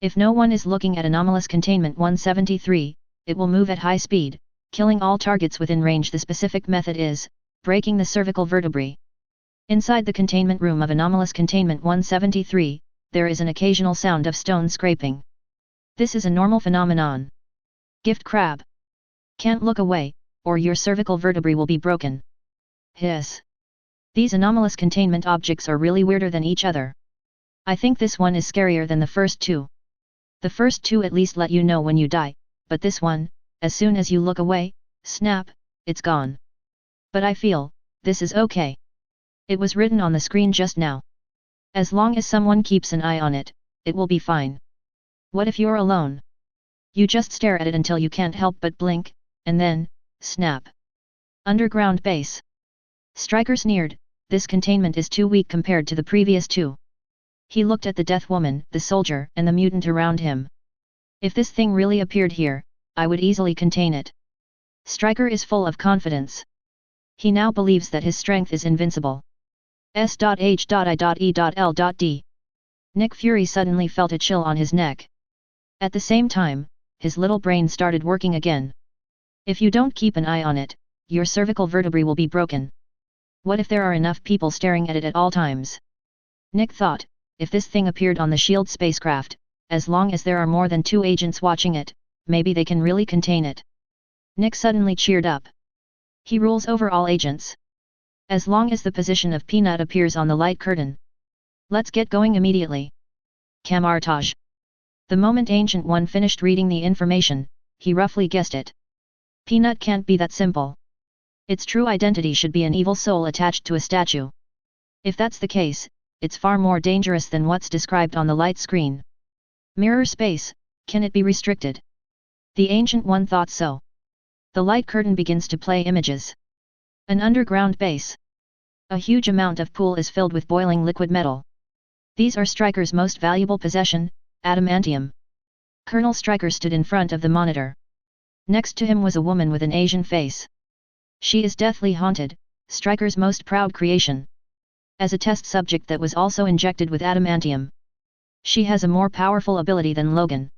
If no one is looking at Anomalous Containment 173, it will move at high speed, killing all targets within range. The specific method is breaking the cervical vertebrae. Inside the containment room of Anomalous Containment 173, there is an occasional sound of stone scraping. This is a normal phenomenon. Gift crab. Can't look away, or your cervical vertebrae will be broken. Hiss. These anomalous containment objects are really weirder than each other. I think this one is scarier than the first 2. The first 2 at least let you know when you die, but this one, as soon as you look away, snap, it's gone. But I feel, this is okay. It was written on the screen just now. As long as someone keeps an eye on it, it will be fine. What if you're alone? You just stare at it until you can't help but blink, and then, snap. Underground base. Stryker sneered, this containment is too weak compared to the previous 2. He looked at the Death Woman, the soldier, and the mutant around him. If this thing really appeared here, I would easily contain it. Stryker is full of confidence. He now believes that his strength is invincible. S.H.I.E.L.D. Nick Fury suddenly felt a chill on his neck. At the same time, his little brain started working again. If you don't keep an eye on it, your cervical vertebrae will be broken. What if there are enough people staring at it at all times? Nick thought, if this thing appeared on the SHIELD spacecraft, as long as there are more than 2 agents watching it, maybe they can really contain it. Nick suddenly cheered up. He rules over all agents. As long as the position of Peanut appears on the light curtain. Let's get going immediately. Camartage. The moment Ancient One finished reading the information, he roughly guessed it. Peanut can't be that simple. Its true identity should be an evil soul attached to a statue. If that's the case, it's far more dangerous than what's described on the light screen. Mirror space, can it be restricted? The Ancient One thought so. The light curtain begins to play images. An underground base. A huge amount of pool is filled with boiling liquid metal. These are Stryker's most valuable possession, adamantium. Colonel Stryker stood in front of the monitor. Next to him was a woman with an Asian face. She is deathly haunted, Stryker's most proud creation. As a test subject that was also injected with adamantium. She has a more powerful ability than Logan.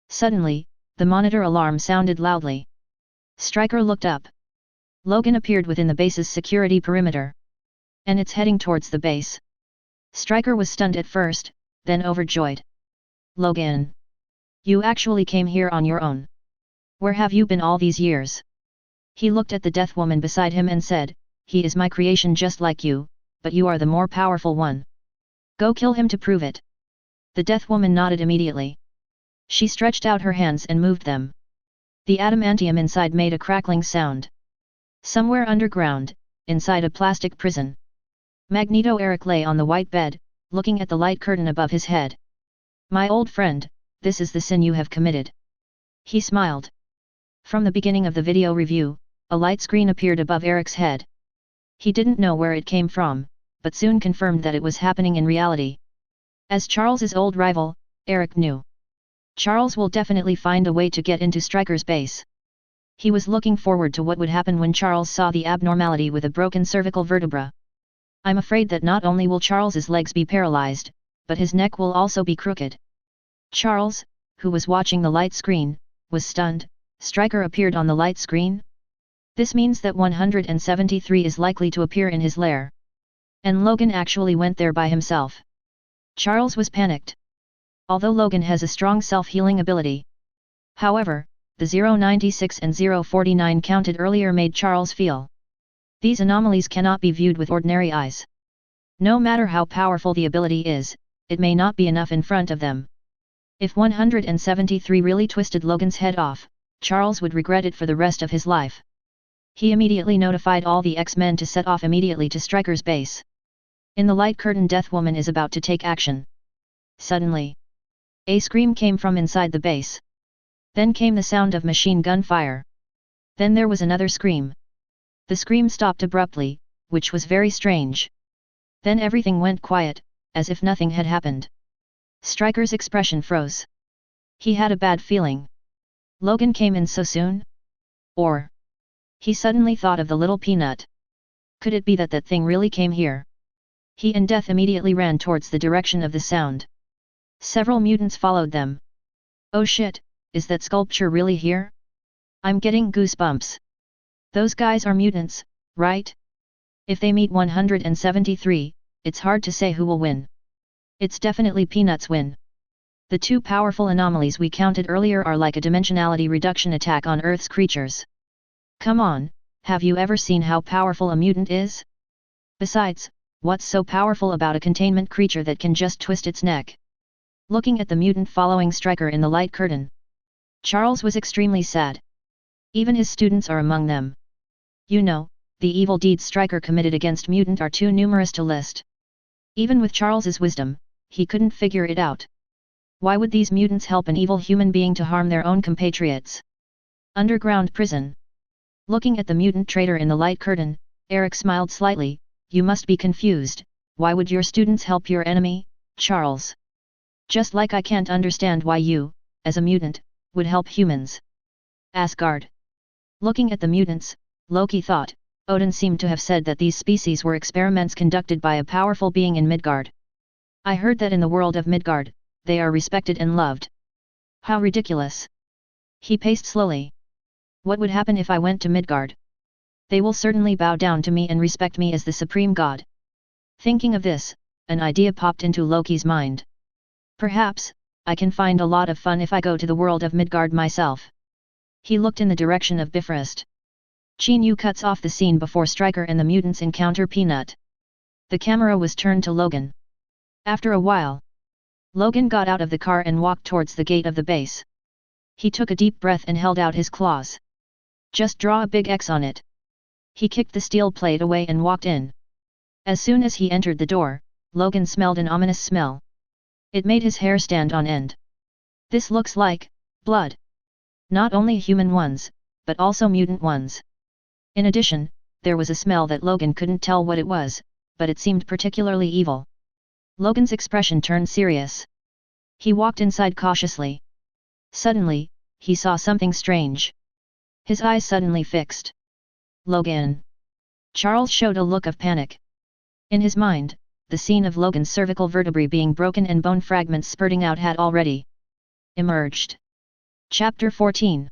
Suddenly, the monitor alarm sounded loudly. Stryker looked up. Logan appeared within the base's security perimeter. And it's heading towards the base. Stryker was stunned at first, then overjoyed. Logan! You actually came here on your own. Where have you been all these years? He looked at the Death Woman beside him and said, he is my creation just like you, but you are the more powerful one. Go kill him to prove it. The Death Woman nodded immediately. She stretched out her hands and moved them. The adamantium inside made a crackling sound. Somewhere underground, inside a plastic prison, Magneto Eric lay on the white bed, looking at the light curtain above his head. My old friend, this is the sin you have committed. He smiled. From the beginning of the video review, a light screen appeared above Eric's head. He didn't know where it came from, but soon confirmed that it was happening in reality. As Charles's old rival, Eric knew. Charles will definitely find a way to get into Stryker's base. He was looking forward to what would happen when Charles saw the abnormality with a broken cervical vertebra. I'm afraid that not only will Charles's legs be paralyzed, but his neck will also be crooked. Charles, who was watching the light screen, was stunned. Stryker appeared on the light screen? This means that 173 is likely to appear in his lair. And Logan actually went there by himself. Charles was panicked. Although Logan has a strong self-healing ability. However, the 096 and 049 counted earlier made Charles feel. These anomalies cannot be viewed with ordinary eyes. No matter how powerful the ability is, it may not be enough in front of them. If 173 really twisted Logan's head off, Charles would regret it for the rest of his life. He immediately notified all the X-Men to set off immediately to Stryker's base. In the light curtain, Death Woman is about to take action. Suddenly, a scream came from inside the base. Then came the sound of machine gun fire. Then there was another scream. The scream stopped abruptly, which was very strange. Then everything went quiet, as if nothing had happened. Stryker's expression froze. He had a bad feeling. Logan came in so soon? Or... He suddenly thought of the little peanut. Could it be that that thing really came here? He and Death immediately ran towards the direction of the sound. Several mutants followed them. Oh shit, is that sculpture really here? I'm getting goosebumps. Those guys are mutants, right? If they meet 173, it's hard to say who will win. It's definitely Peanut's win. The two powerful anomalies we counted earlier are like a dimensionality reduction attack on Earth's creatures. Come on, have you ever seen how powerful a mutant is? Besides, what's so powerful about a containment creature that can just twist its neck? Looking at the mutant following Stryker in the light curtain, Charles was extremely sad. Even his students are among them. You know, the evil deeds Stryker committed against mutant are too numerous to list. Even with Charles's wisdom, he couldn't figure it out. Why would these mutants help an evil human being to harm their own compatriots? Underground prison. Looking at the mutant traitor in the light curtain, Eric smiled slightly. You must be confused. Why would your students help your enemy, Charles? Just like I can't understand why you, as a mutant, would help humans. Asgard. Looking at the mutants, Loki thought, Odin seemed to have said that these species were experiments conducted by a powerful being in Midgard. I heard that in the world of Midgard, they are respected and loved. How ridiculous. He paced slowly. What would happen if I went to Midgard? They will certainly bow down to me and respect me as the supreme god. Thinking of this, an idea popped into Loki's mind. Perhaps, I can find a lot of fun if I go to the world of Midgard myself. He looked in the direction of Bifrost. Qin Yu cuts off the scene before Stryker and the mutants encounter Peanut. The camera was turned to Logan. After a while, Logan got out of the car and walked towards the gate of the base. He took a deep breath and held out his claws. Just draw a big X on it. He kicked the steel plate away and walked in. As soon as he entered the door, Logan smelled an ominous smell. It made his hair stand on end. This looks like blood. Not only human ones, but also mutant ones. In addition, there was a smell that Logan couldn't tell what it was, but it seemed particularly evil. Logan's expression turned serious. He walked inside cautiously. Suddenly, he saw something strange. His eyes suddenly fixed. Logan. Charles showed a look of panic. In his mind, the scene of Logan's cervical vertebrae being broken and bone fragments spurting out had already emerged. Chapter 14.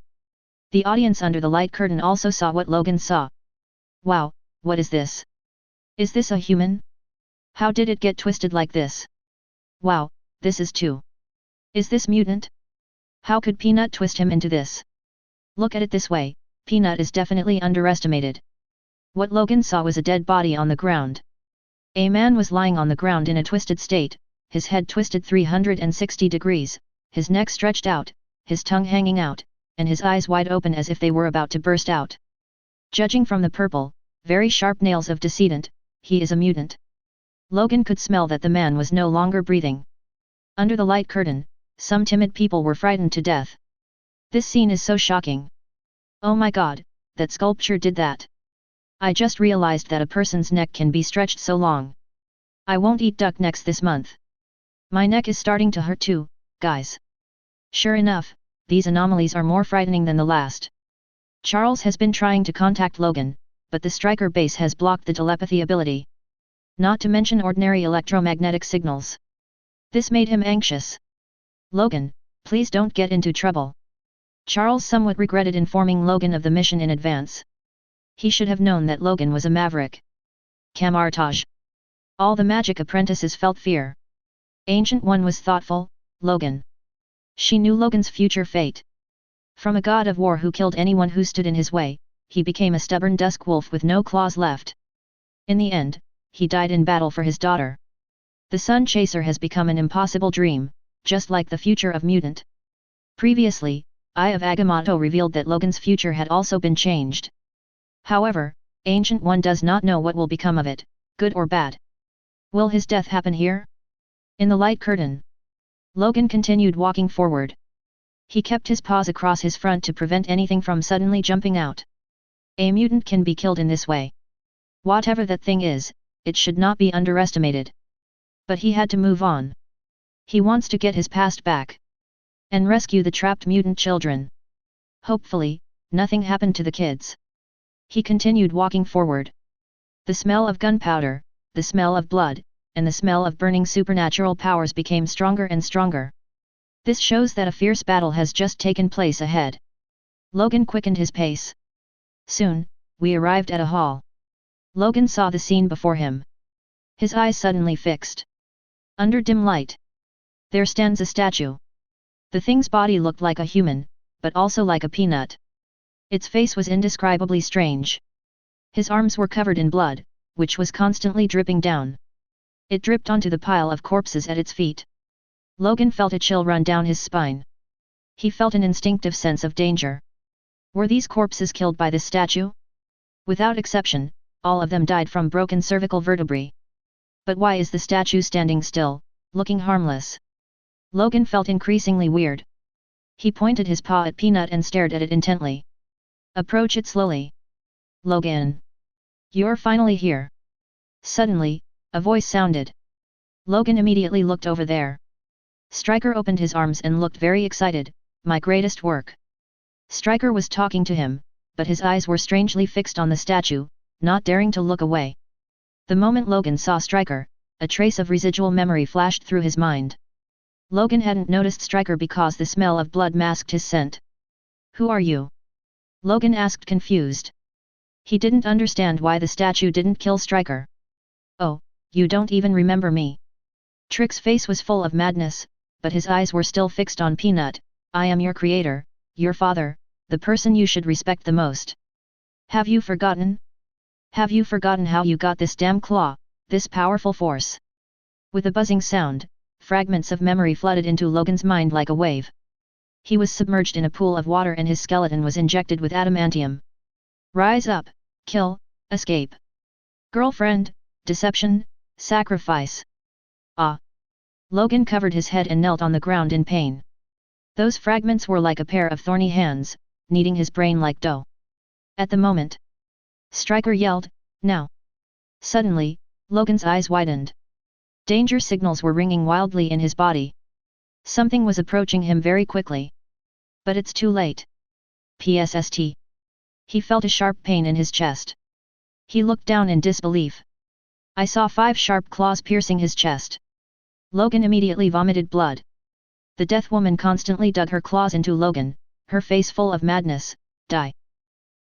The audience under the light curtain also saw what Logan saw. Wow, what is this? Is this a human? How did it get twisted like this? Wow, this is too. Is this mutant? How could Peanut twist him into this? Look at it this way, Peanut is definitely underestimated. What Logan saw was a dead body on the ground. A man was lying on the ground in a twisted state, his head twisted 360 degrees, his neck stretched out, his tongue hanging out, and his eyes wide open as if they were about to burst out. Judging from the purple, very sharp nails of decedent, he is a mutant. Logan could smell that the man was no longer breathing. Under the light curtain, some timid people were frightened to death. This scene is so shocking. Oh my god, that sculpture did that. I just realized that a person's neck can be stretched so long. I won't eat duck necks this month. My neck is starting to hurt too, guys. Sure enough, these anomalies are more frightening than the last. Charles has been trying to contact Logan, but the striker base has blocked the telepathy ability. Not to mention ordinary electromagnetic signals. This made him anxious. Logan, please don't get into trouble. Charles somewhat regretted informing Logan of the mission in advance. He should have known that Logan was a maverick. Camartage. All the magic apprentices felt fear. Ancient One was thoughtful, Logan. She knew Logan's future fate. From a god of war who killed anyone who stood in his way, he became a stubborn dusk wolf with no claws left. In the end, he died in battle for his daughter. The Sun Chaser has become an impossible dream, just like the future of Mutant. Previously, Eye of Agamotto revealed that Logan's future had also been changed. However, Ancient One does not know what will become of it, good or bad. Will his death happen here? In the light curtain. Logan continued walking forward. He kept his paws across his front to prevent anything from suddenly jumping out. A mutant can be killed in this way. Whatever that thing is, it should not be underestimated. But he had to move on. He wants to get his past back. And rescue the trapped mutant children. Hopefully, nothing happened to the kids. He continued walking forward. The smell of gunpowder, the smell of blood, and the smell of burning supernatural powers became stronger and stronger. This shows that a fierce battle has just taken place ahead. Logan quickened his pace. Soon, we arrived at a hall. Logan saw the scene before him. His eyes suddenly fixed. Under dim light, there stands a statue. The thing's body looked like a human, but also like a peanut. Its face was indescribably strange. His arms were covered in blood, which was constantly dripping down. It dripped onto the pile of corpses at its feet. Logan felt a chill run down his spine. He felt an instinctive sense of danger. Were these corpses killed by this statue? Without exception, all of them died from broken cervical vertebrae. But why is the statue standing still, looking harmless? Logan felt increasingly weird. He pointed his paw at Peanut and stared at it intently. Approach it slowly. Logan. You're finally here. Suddenly, a voice sounded. Logan immediately looked over there. Stryker opened his arms and looked very excited, my greatest work. Stryker was talking to him, but his eyes were strangely fixed on the statue, not daring to look away. The moment Logan saw Stryker, a trace of residual memory flashed through his mind. Logan hadn't noticed Stryker because the smell of blood masked his scent. Who are you? Logan asked, confused. He didn't understand why the statue didn't kill Stryker. Oh, you don't even remember me. Trick's face was full of madness, but his eyes were still fixed on Peanut. I am your creator, your father, the person you should respect the most. Have you forgotten? Have you forgotten how you got this damn claw, this powerful force? With a buzzing sound, fragments of memory flooded into Logan's mind like a wave. He was submerged in a pool of water and his skeleton was injected with adamantium. Rise up, kill, escape. Girlfriend, deception, sacrifice. Ah! Logan covered his head and knelt on the ground in pain. Those fragments were like a pair of thorny hands, kneading his brain like dough. At the moment, Stryker yelled, now! Suddenly, Logan's eyes widened. Danger signals were ringing wildly in his body. Something was approaching him very quickly. But it's too late. PSST. He felt a sharp pain in his chest. He looked down in disbelief. I saw 5 sharp claws piercing his chest. Logan immediately vomited blood. The death woman constantly dug her claws into Logan, her face full of madness. Die.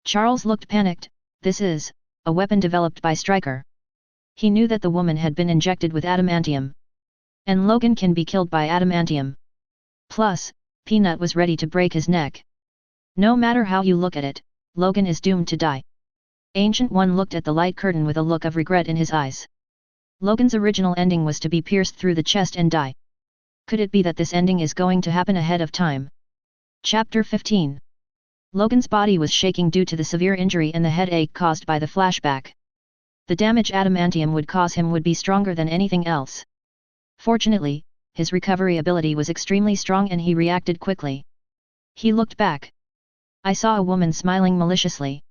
Charles looked panicked. This is a weapon developed by Stryker. He knew that the woman had been injected with adamantium. And Logan can be killed by adamantium. Plus, Peanut was ready to break his neck. No matter how you look at it, Logan is doomed to die. Ancient One looked at the light curtain with a look of regret in his eyes. Logan's original ending was to be pierced through the chest and die. Could it be that this ending is going to happen ahead of time? Chapter 15. Logan's body was shaking due to the severe injury and the headache caused by the flashback. The damage adamantium would cause him would be stronger than anything else. Fortunately, his recovery ability was extremely strong and he reacted quickly. He looked back. I saw a woman smiling maliciously.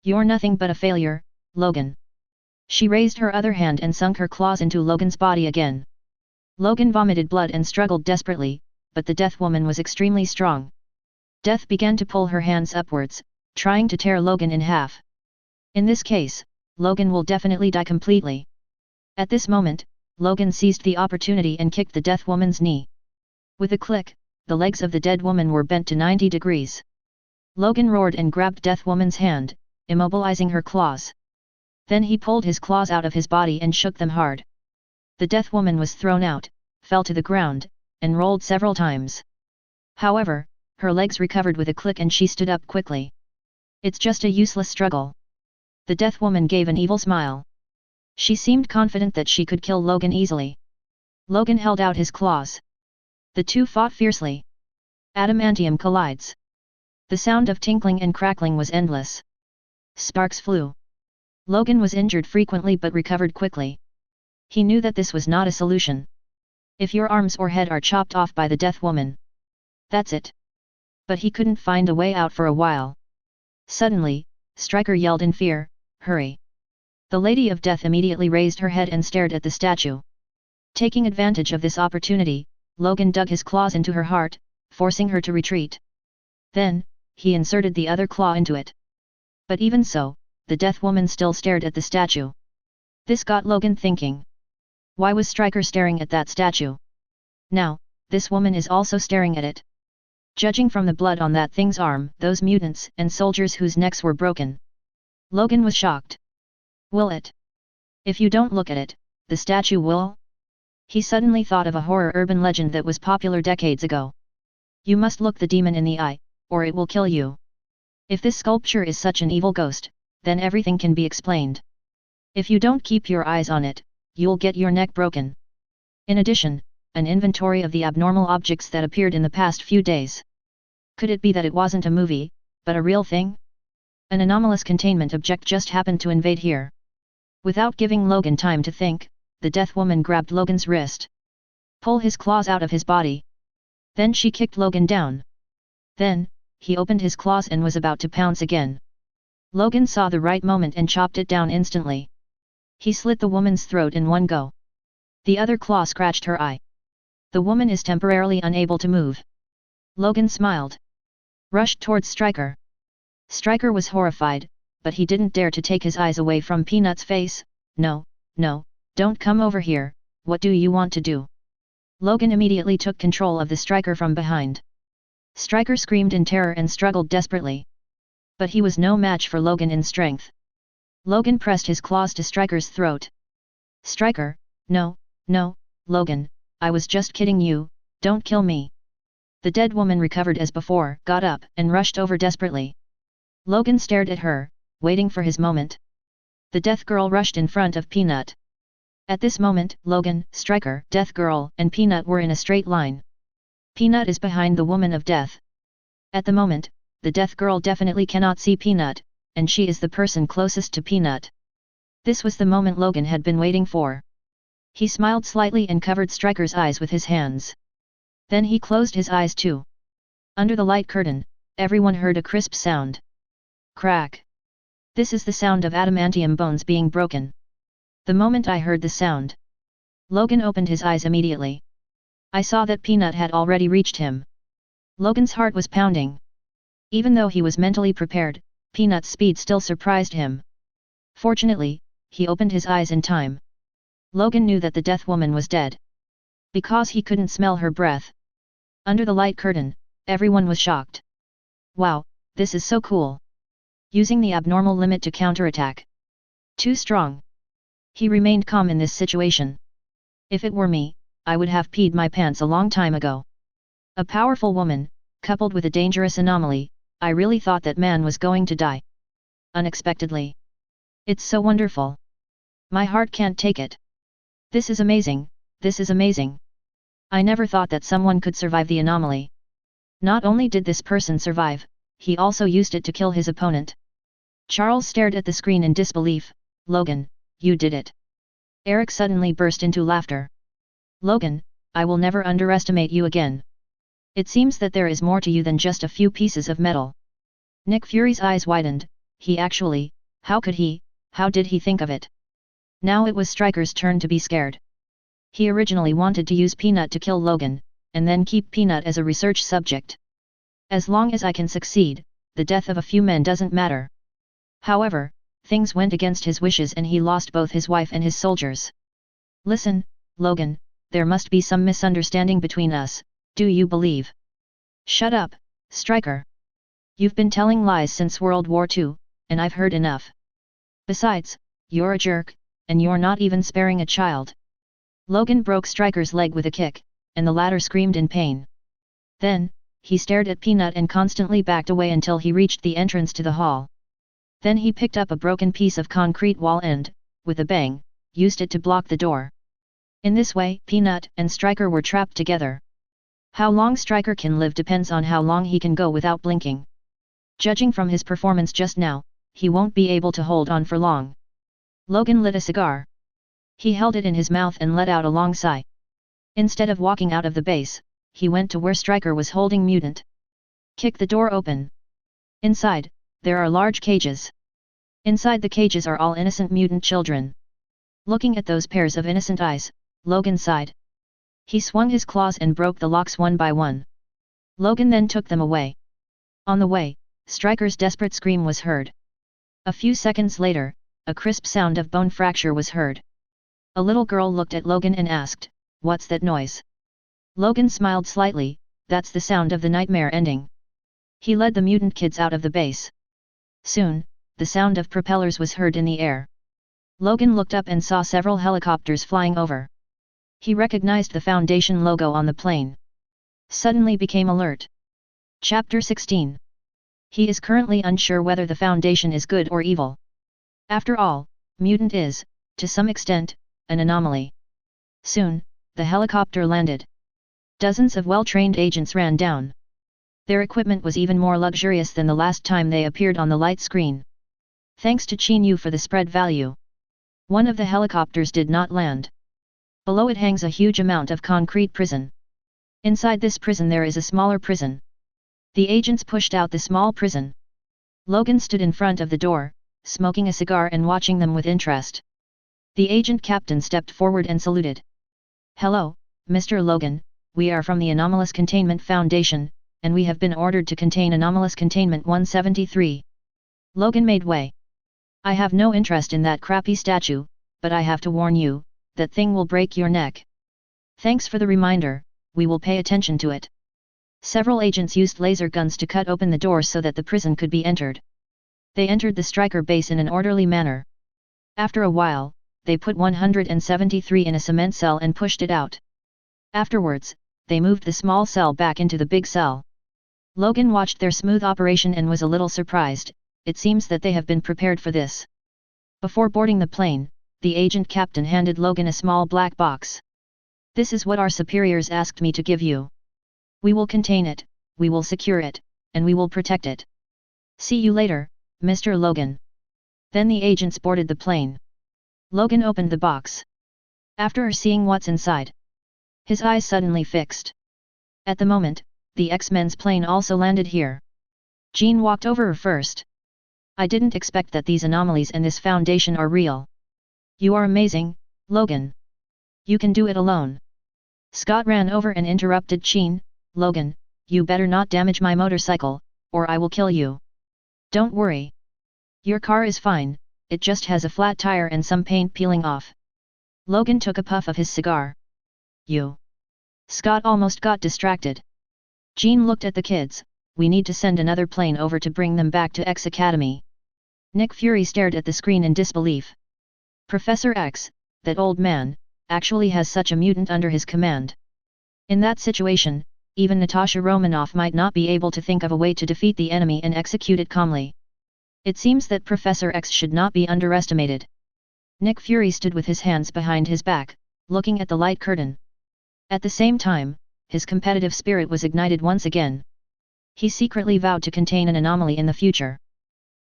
"You're nothing but a failure, Logan." She raised her other hand and sunk her claws into Logan's body again. Logan vomited blood and struggled desperately, but the death woman was extremely strong. Death began to pull her hands upwards, trying to tear Logan in half. In this case, Logan will definitely die completely. At this moment, Logan seized the opportunity and kicked the death woman's knee. With a click, the legs of the dead woman were bent to 90 degrees. Logan roared and grabbed death woman's hand, immobilizing her claws. Then he pulled his claws out of his body and shook them hard. The death woman was thrown out, fell to the ground, and rolled several times. However, her legs recovered with a click and she stood up quickly. "It's just a useless struggle." The death woman gave an evil smile. She seemed confident that she could kill Logan easily. Logan held out his claws. The two fought fiercely. Adamantium collides. The sound of tinkling and crackling was endless. Sparks flew. Logan was injured frequently but recovered quickly. He knew that this was not a solution. If your arms or head are chopped off by the death woman, that's it. But he couldn't find a way out for a while. Suddenly, Stryker yelled in fear, "Hurry!" The Lady of Death immediately raised her head and stared at the statue. Taking advantage of this opportunity, Logan dug his claws into her heart, forcing her to retreat. Then, he inserted the other claw into it. But even so, the death woman still stared at the statue. This got Logan thinking. Why was Stryker staring at that statue? Now, this woman is also staring at it. Judging from the blood on that thing's arm, those mutants and soldiers whose necks were broken. Logan was shocked. Will it? If you don't look at it, the statue will? He suddenly thought of a horror urban legend that was popular decades ago. You must look the demon in the eye, or it will kill you. If this sculpture is such an evil ghost, then everything can be explained. If you don't keep your eyes on it, you'll get your neck broken. In addition, an inventory of the abnormal objects that appeared in the past few days. Could it be that it wasn't a movie, but a real thing? An anomalous containment object just happened to invade here. Without giving Logan time to think, the death woman grabbed Logan's wrist. Pull his claws out of his body. Then she kicked Logan down. Then, he opened his claws and was about to pounce again. Logan saw the right moment and chopped it down instantly. He slit the woman's throat in one go. The other claw scratched her eye. The woman is temporarily unable to move. Logan smiled. Rushed towards Stryker. Stryker was horrified, but he didn't dare to take his eyes away from Peanut's face. "No, no, don't come over here, what do you want to do?" Logan immediately took control of the Stryker from behind. Stryker screamed in terror and struggled desperately. But he was no match for Logan in strength. Logan pressed his claws to Stryker's throat. "Stryker, no, no, Logan, I was just kidding you, don't kill me." The dead woman recovered as before, got up, and rushed over desperately. Logan stared at her, waiting for his moment. The death girl rushed in front of Peanut. At this moment, Logan, Stryker, Death Girl, and Peanut were in a straight line. Peanut is behind the woman of death. At the moment, the Death Girl definitely cannot see Peanut, and she is the person closest to Peanut. This was the moment Logan had been waiting for. He smiled slightly and covered Stryker's eyes with his hands. Then he closed his eyes too. Under the light curtain, everyone heard a crisp sound. Crack. This is the sound of adamantium bones being broken. The moment I heard the sound, Logan opened his eyes immediately. I saw that Peanut had already reached him. Logan's heart was pounding. Even though he was mentally prepared, Peanut's speed still surprised him. Fortunately, he opened his eyes in time. Logan knew that the death woman was dead. Because he couldn't smell her breath. Under the light curtain, everyone was shocked. Wow, this is so cool. Using the abnormal limit to counterattack. Too strong. He remained calm in this situation. If it were me, I would have peed my pants a long time ago. A powerful woman, coupled with a dangerous anomaly, I really thought that man was going to die. Unexpectedly. It's so wonderful. My heart can't take it. This is amazing, this is amazing. I never thought that someone could survive the anomaly. Not only did this person survive, he also used it to kill his opponent. Charles stared at the screen in disbelief. Logan, you did it. Eric suddenly burst into laughter. Logan, I will never underestimate you again. It seems that there is more to you than just a few pieces of metal. Nick Fury's eyes widened. How did he think of it? Now it was Stryker's turn to be scared. He originally wanted to use Peanut to kill Logan, and then keep Peanut as a research subject. As long as I can succeed, the death of a few men doesn't matter. However, things went against his wishes and he lost both his wife and his soldiers. Listen, Logan, there must be some misunderstanding between us, do you believe? Shut up, Stryker. You've been telling lies since World War II, and I've heard enough. Besides, you're a jerk, and you're not even sparing a child. Logan broke Stryker's leg with a kick, and the latter screamed in pain. Then, he stared at Peanut and constantly backed away until he reached the entrance to the hall. Then he picked up a broken piece of concrete wall and, with a bang, used it to block the door. In this way, Peanut and Stryker were trapped together. How long Stryker can live depends on how long he can go without blinking. Judging from his performance just now, he won't be able to hold on for long. Logan lit a cigar. He held it in his mouth and let out a long sigh. Instead of walking out of the base, he went to where Stryker was holding Mutant. Kick the door open. Inside, there are large cages. Inside the cages are all innocent mutant children. Looking at those pairs of innocent eyes, Logan sighed. He swung his claws and broke the locks one by one. Logan then took them away. On the way, Stryker's desperate scream was heard. A few seconds later, a crisp sound of bone fracture was heard. A little girl looked at Logan and asked, "What's that noise?" Logan smiled slightly, "That's the sound of the nightmare ending." He led the mutant kids out of the base. Soon, the sound of propellers was heard in the air. Logan looked up and saw several helicopters flying over. He recognized the Foundation logo on the plane. Suddenly became alert. Chapter 16. He is currently unsure whether the Foundation is good or evil. After all, mutant is, to some extent, an anomaly. Soon, the helicopter landed. Dozens of well-trained agents ran down. Their equipment was even more luxurious than the last time they appeared on the light screen. Thanks to Qin Yu for the spread value. One of the helicopters did not land. Below it hangs a huge amount of concrete prison. Inside this prison there is a smaller prison. The agents pushed out the small prison. Logan stood in front of the door, smoking a cigar and watching them with interest. The agent captain stepped forward and saluted. "Hello, Mr. Logan, we are from the Anomalous Containment Foundation, and we have been ordered to contain Anomalous Containment 173. Logan made way. "I have no interest in that crappy statue, but I have to warn you, that thing will break your neck. Thanks for the reminder, we will pay attention to it." Several agents used laser guns to cut open the door so that the prison could be entered. They entered the Stryker base in an orderly manner. After a while, they put 173 in a cement cell and pushed it out. Afterwards, they moved the small cell back into the big cell. Logan watched their smooth operation and was a little surprised. It seems that they have been prepared for this. Before boarding the plane, the agent captain handed Logan a small black box. "This is what our superiors asked me to give you. We will contain it, we will secure it, and we will protect it. See you later, Mr. Logan." Then the agents boarded the plane. Logan opened the box. After seeing what's inside, his eyes suddenly fixed. At the moment, the X-Men's plane also landed here. Jean walked over first. "I didn't expect that these anomalies and this Foundation are real. You are amazing, Logan. You can do it alone." Scott ran over and interrupted Jean. "Logan, you better not damage my motorcycle, or I will kill you." "Don't worry. Your car is fine, it just has a flat tire and some paint peeling off." Logan took a puff of his cigar. "You." Scott almost got distracted. Jean looked at the kids. "We need to send another plane over to bring them back to X Academy." Nick Fury stared at the screen in disbelief. Professor X, that old man, actually has such a mutant under his command. In that situation, even Natasha Romanoff might not be able to think of a way to defeat the enemy and execute it calmly. It seems that Professor X should not be underestimated. Nick Fury stood with his hands behind his back, looking at the light curtain. At the same time, his competitive spirit was ignited once again. He secretly vowed to contain an anomaly in the future.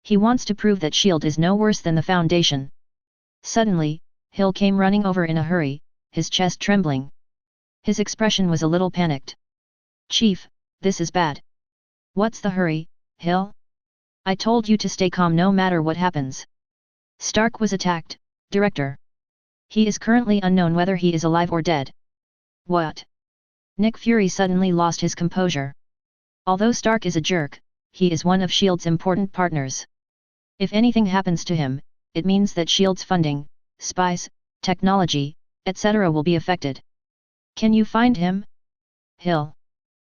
He wants to prove that SHIELD is no worse than the Foundation. Suddenly, Hill came running over in a hurry, his chest trembling. His expression was a little panicked. "Chief, this is bad." "What's the hurry, Hill? I told you to stay calm no matter what happens." "Stark was attacked, Director. He is currently unknown whether he is alive or dead." "What?" Nick Fury suddenly lost his composure. Although Stark is a jerk, he is one of SHIELD's important partners. If anything happens to him, it means that SHIELD's funding, spies, technology, etc. will be affected. "Can you find him, Hill?"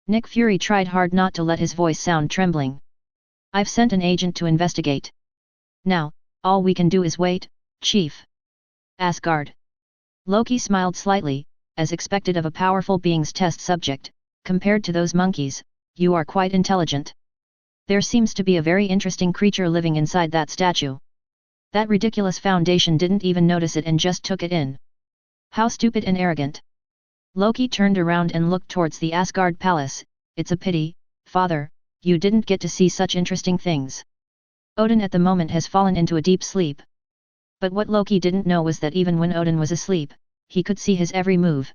Nick Fury tried hard not to let his voice sound trembling. "I've sent an agent to investigate. Now, all we can do is wait, Chief." "Asgard." Loki smiled slightly, as expected of a powerful being's test subject. "Compared to those monkeys, you are quite intelligent. There seems to be a very interesting creature living inside that statue. That ridiculous Foundation didn't even notice it and just took it in. How stupid and arrogant." Loki turned around and looked towards the Asgard palace. "It's a pity, Father, you didn't get to see such interesting things. Odin at the moment has fallen into a deep sleep." But what Loki didn't know was that even when Odin was asleep, he could see his every move.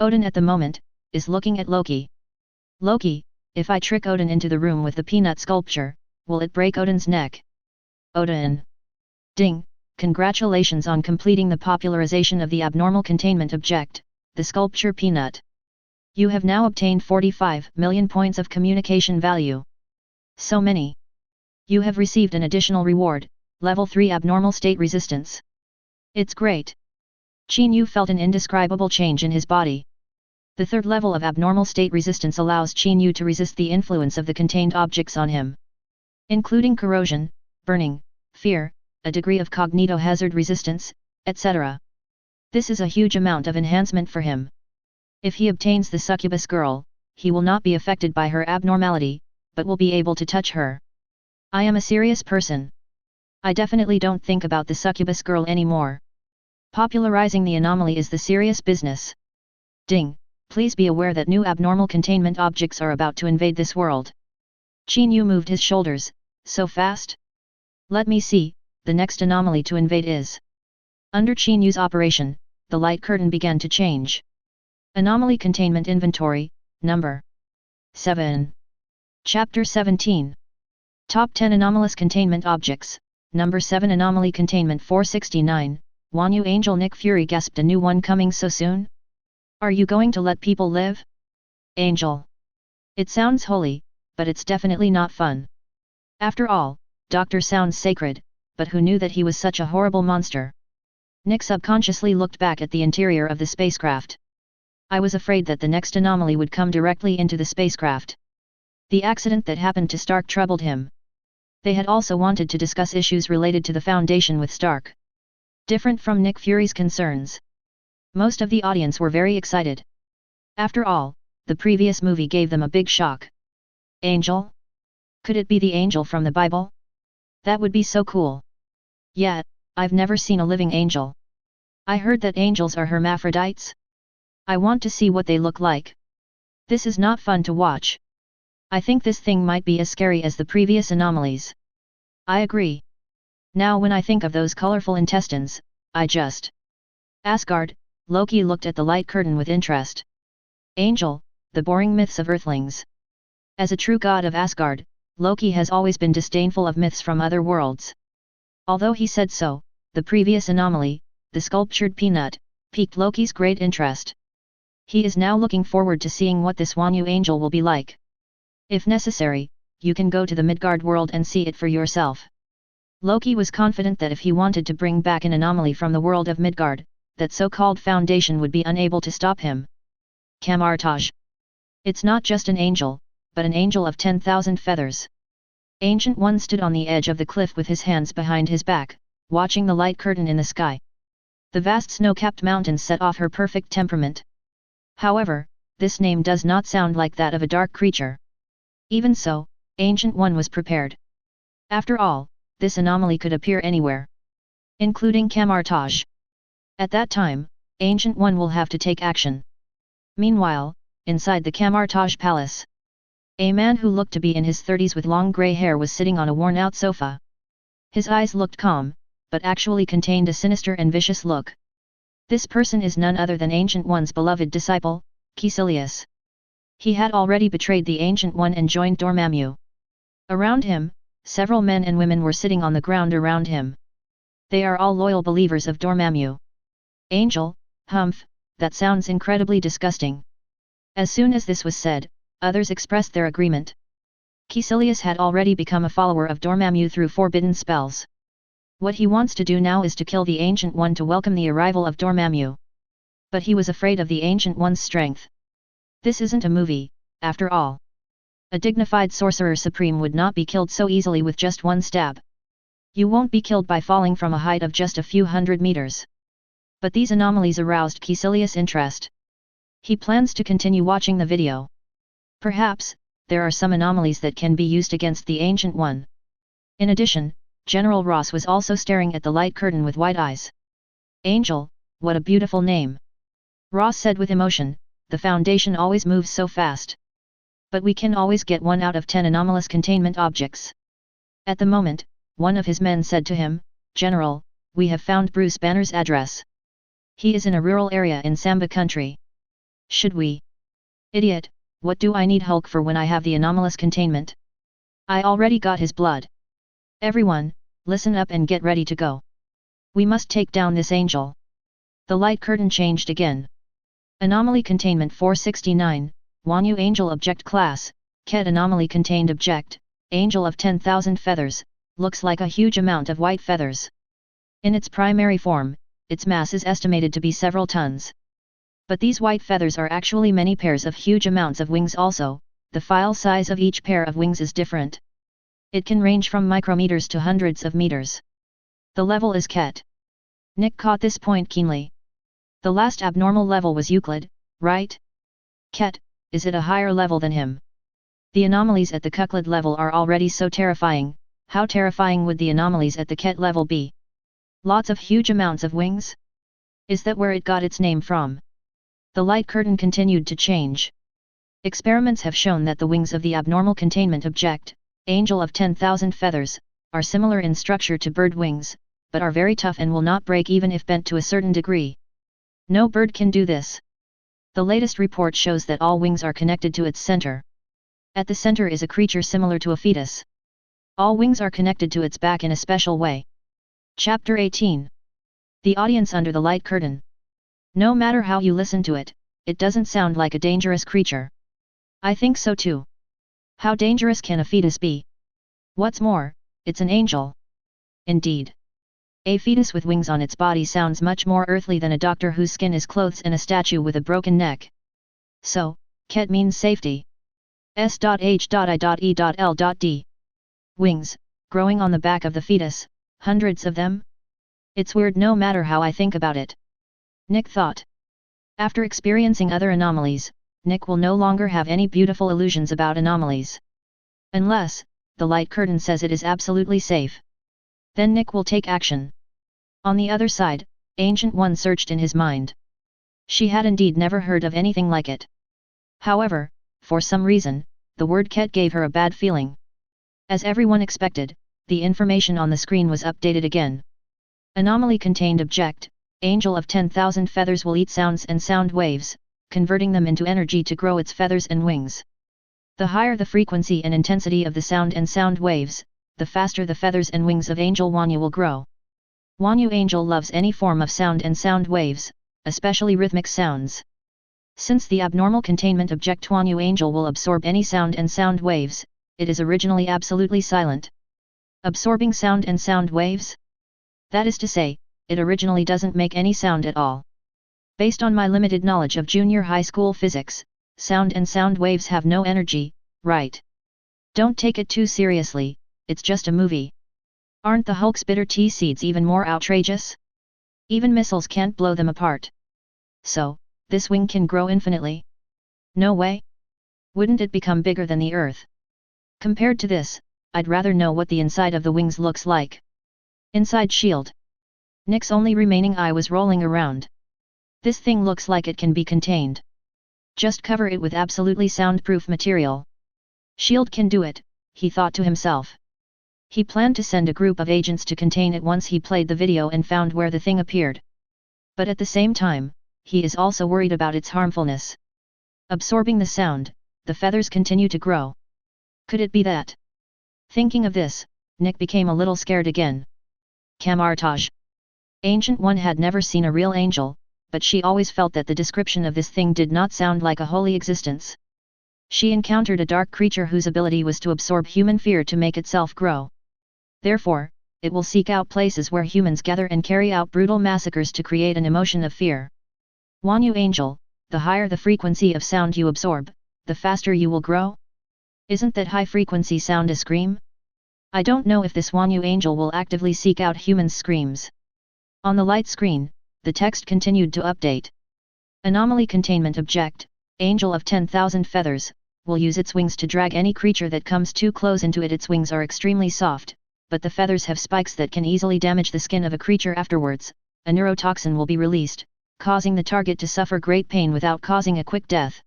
Odin at the moment is looking at Loki. "Loki, if I trick Odin into the room with the peanut sculpture, will it break Odin's neck?" "Odin. Ding, congratulations on completing the popularization of the abnormal containment object, the sculpture peanut. You have now obtained 45 million points of communication value. So many. You have received an additional reward, level 3 abnormal state resistance. It's great." Qin Yu felt an indescribable change in his body. The third level of abnormal state resistance allows Qin Yu to resist the influence of the contained objects on him, including corrosion, burning, fear, a degree of cognitohazard resistance, etc. This is a huge amount of enhancement for him. If he obtains the succubus girl, he will not be affected by her abnormality, but will be able to touch her. "I am a serious person. I definitely don't think about the succubus girl anymore. Popularizing the anomaly is the serious business. Ding, please be aware that new abnormal containment objects are about to invade this world." Qin Yu moved his shoulders. "So fast? Let me see, the next anomaly to invade is..." Under Qin Yu's operation, the light curtain began to change. Anomaly Containment Inventory, Number 7. Chapter 17. Top 10 Anomalous Containment Objects, Number 7 Anomaly Containment 469, Wanyu Angel. Nick Fury gasped, "A new one coming so soon? Are you going to let people live?" "Angel. It sounds holy, but it's definitely not fun. After all, Doctor sounds sacred, but who knew that he was such a horrible monster?" Nick subconsciously looked back at the interior of the spacecraft. "I was afraid that the next anomaly would come directly into the spacecraft." The accident that happened to Stark troubled him. They had also wanted to discuss issues related to the Foundation with Stark. Different from Nick Fury's concerns. Most of the audience were very excited. After all, the previous movie gave them a big shock. Angel? Could it be the angel from the Bible? That would be so cool. Yet, I've never seen a living angel. I heard that angels are hermaphrodites. I want to see what they look like. This is not fun to watch. I think this thing might be as scary as the previous anomalies. I agree. Now when I think of those colorful intestines, I just... Asgard. Loki looked at the light curtain with interest. Angel, the boring myths of Earthlings. As a true god of Asgard, Loki has always been disdainful of myths from other worlds. Although he said so, the previous anomaly, the sculptured peanut, piqued Loki's great interest. He is now looking forward to seeing what this Wanyu angel will be like. If necessary, you can go to the Midgard world and see it for yourself. Loki was confident that if he wanted to bring back an anomaly from the world of Midgard, that so-called Foundation would be unable to stop him. Camartage. It's not just an angel, but an angel of 10,000 feathers. Ancient One stood on the edge of the cliff with his hands behind his back, watching the light curtain in the sky. The vast snow-capped mountains set off her perfect temperament. However, this name does not sound like that of a dark creature. Even so, Ancient One was prepared. After all, this anomaly could appear anywhere, including Camartage. At that time, Ancient One will have to take action. Meanwhile, inside the Kamartaj Palace, a man who looked to be in his 30s with long grey hair was sitting on a worn-out sofa. His eyes looked calm, but actually contained a sinister and vicious look. This person is none other than Ancient One's beloved disciple, Qin. He had already betrayed the Ancient One and joined Dormammu. Around him, several men and women were sitting on the ground around him. They are all loyal believers of Dormammu. Angel, humph, that sounds incredibly disgusting. As soon as this was said, others expressed their agreement. Qin had already become a follower of Dormammu through forbidden spells. What he wants to do now is to kill the Ancient One to welcome the arrival of Dormammu. But he was afraid of the Ancient One's strength. This isn't a movie, after all. A dignified sorcerer supreme would not be killed so easily with just one stab. You won't be killed by falling from a height of just a few hundred meters. But these anomalies aroused Qin's interest. He plans to continue watching the video. Perhaps, there are some anomalies that can be used against the Ancient One. In addition, General Ross was also staring at the light curtain with wide eyes. Angel, what a beautiful name. Ross said with emotion, the Foundation always moves so fast. But we can always get 1 out of 10 anomalous containment objects. At the moment, one of his men said to him, General, we have found Bruce Banner's address. He is in a rural area in Samba country. Should we? Idiot, what do I need Hulk for when I have the anomalous containment? I already got his blood. Everyone, listen up and get ready to go. We must take down this angel. The light curtain changed again. Anomaly Containment 469, Wanyu Angel Object Class, Ket Anomaly Contained Object, Angel of 10,000 Feathers, looks like a huge amount of white feathers. In its primary form, its mass is estimated to be several tons. But these white feathers are actually many pairs of huge amounts of wings also, the file size of each pair of wings is different. It can range from micrometers to hundreds of meters. The level is Ket. Nick caught this point keenly. The last abnormal level was Euclid, right? Ket, is it a higher level than him? The anomalies at the Euclid level are already so terrifying, how terrifying would the anomalies at the Ket level be? Lots of huge amounts of wings? Is that where it got its name from? The light curtain continued to change. Experiments have shown that the wings of the abnormal containment object, Angel of 10,000 Feathers, are similar in structure to bird wings, but are very tough and will not break even if bent to a certain degree. No bird can do this. The latest report shows that all wings are connected to its center. At the center is a creature similar to a fetus. All wings are connected to its back in a special way. Chapter 18. The audience under the light curtain. No matter how you listen to it, it doesn't sound like a dangerous creature. I think so too. How dangerous can a fetus be? What's more, it's an angel. Indeed. A fetus with wings on its body sounds much more earthly than a doctor whose skin is clothes and a statue with a broken neck. So, Ket means safety. S.H.I.E.L.D. Wings, growing on the back of the fetus, hundreds of them? It's weird no matter how I think about it. Nick thought. After experiencing other anomalies, Nick will no longer have any beautiful illusions about anomalies. Unless, the light curtain says it is absolutely safe. Then Nick will take action. On the other side, Ancient One searched in his mind. She had indeed never heard of anything like it. However, for some reason, the word Ket gave her a bad feeling. As everyone expected, the information on the screen was updated again. Anomaly Contained Object, Angel of 10,000 Feathers will eat sounds and sound waves, converting them into energy to grow its feathers and wings. The higher the frequency and intensity of the sound and sound waves, the faster the feathers and wings of Angel Wanyu will grow. Wanyu Angel loves any form of sound and sound waves, especially rhythmic sounds. Since the abnormal containment object Wanyu Angel will absorb any sound and sound waves, it is originally absolutely silent. Absorbing sound and sound waves? That is to say, it originally doesn't make any sound at all. Based on my limited knowledge of junior high school physics, sound and sound waves have no energy, right? Don't take it too seriously, it's just a movie. Aren't the Hulk's bitter tea seeds even more outrageous? Even missiles can't blow them apart. So, this wing can grow infinitely? No way? Wouldn't it become bigger than the Earth? Compared to this, I'd rather know what the inside of the wings looks like. Inside shield. Nick's only remaining eye was rolling around. This thing looks like it can be contained. Just cover it with absolutely soundproof material. Shield can do it, he thought to himself. He planned to send a group of agents to contain it once he played the video and found where the thing appeared. But at the same time, he is also worried about its harmfulness. Absorbing the sound, the feathers continue to grow. Could it be that? Thinking of this, Nick became a little scared again. Camartage. Ancient One had never seen a real angel, but she always felt that the description of this thing did not sound like a holy existence. She encountered a dark creature whose ability was to absorb human fear to make itself grow. Therefore, it will seek out places where humans gather and carry out brutal massacres to create an emotion of fear. Wanyu Angel, the higher the frequency of sound you absorb, the faster you will grow? Isn't that high-frequency sound a scream? I don't know if this Wanyu Angel will actively seek out humans' screams. On the light screen, the text continued to update. Anomaly Containment Object, Angel of 10,000 Feathers, will use its wings to drag any creature that comes too close into it. Its wings are extremely soft, but the feathers have spikes that can easily damage the skin of a creature afterwards. A neurotoxin will be released, causing the target to suffer great pain without causing a quick death.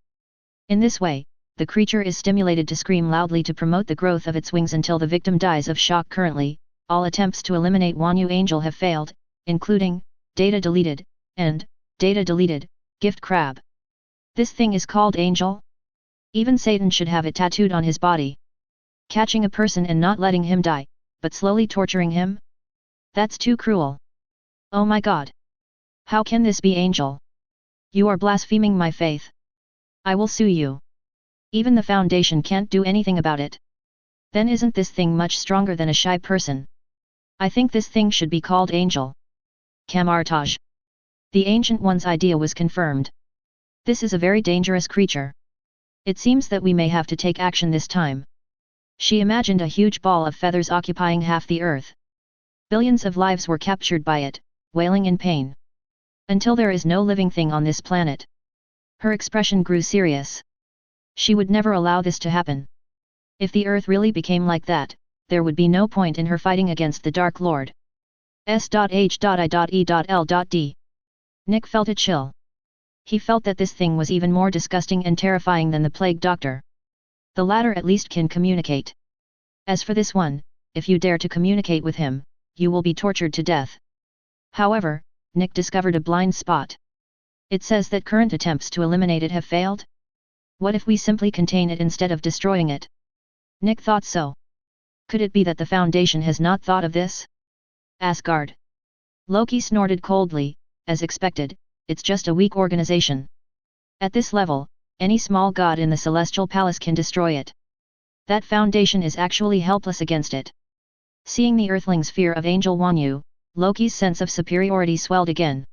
In this way, the creature is stimulated to scream loudly to promote the growth of its wings until the victim dies of shock. Currently, all attempts to eliminate Wanyu Angel have failed, including data deleted and data deleted gift crab. This thing is called Angel? Even Satan should have it tattooed on his body. Catching a person and not letting him die, but slowly torturing him? That's too cruel. Oh my God! How can this be Angel? You are blaspheming my faith. I will sue you. Even the Foundation can't do anything about it. Then isn't this thing much stronger than a shy person? I think this thing should be called Angel. Camartage. The Ancient One's idea was confirmed. This is a very dangerous creature. It seems that we may have to take action this time. She imagined a huge ball of feathers occupying half the earth. Billions of lives were captured by it, wailing in pain. Until there is no living thing on this planet. Her expression grew serious. She would never allow this to happen. If the earth really became like that, there would be no point in her fighting against the Dark Lord. S.H.I.E.L.D. Nick felt a chill. He felt that this thing was even more disgusting and terrifying than the Plague Doctor. The latter at least can communicate. As for this one, if you dare to communicate with him, you will be tortured to death. However, Nick discovered a blind spot. It says that current attempts to eliminate it have failed? What if we simply contain it instead of destroying it? Nick thought so. Could it be that the Foundation has not thought of this? Asgard. Loki snorted coldly, as expected, it's just a weak organization. At this level, any small god in the Celestial Palace can destroy it. That Foundation is actually helpless against it. Seeing the Earthlings' fear of Angel Wanyu, Loki's sense of superiority swelled again.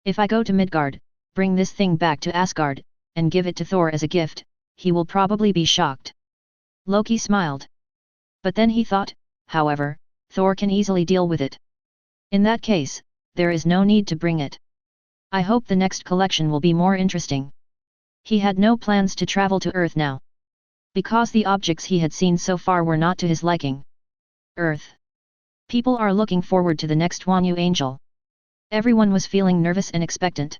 If I go to Midgard, bring this thing back to Asgard, and give it to Thor as a gift, he will probably be shocked. Loki smiled. But then he thought, however, Thor can easily deal with it. In that case, there is no need to bring it. I hope the next collection will be more interesting. He had no plans to travel to Earth now. Because the objects he had seen so far were not to his liking. Earth. People are looking forward to the next Wanyu Angel. Everyone was feeling nervous and expectant.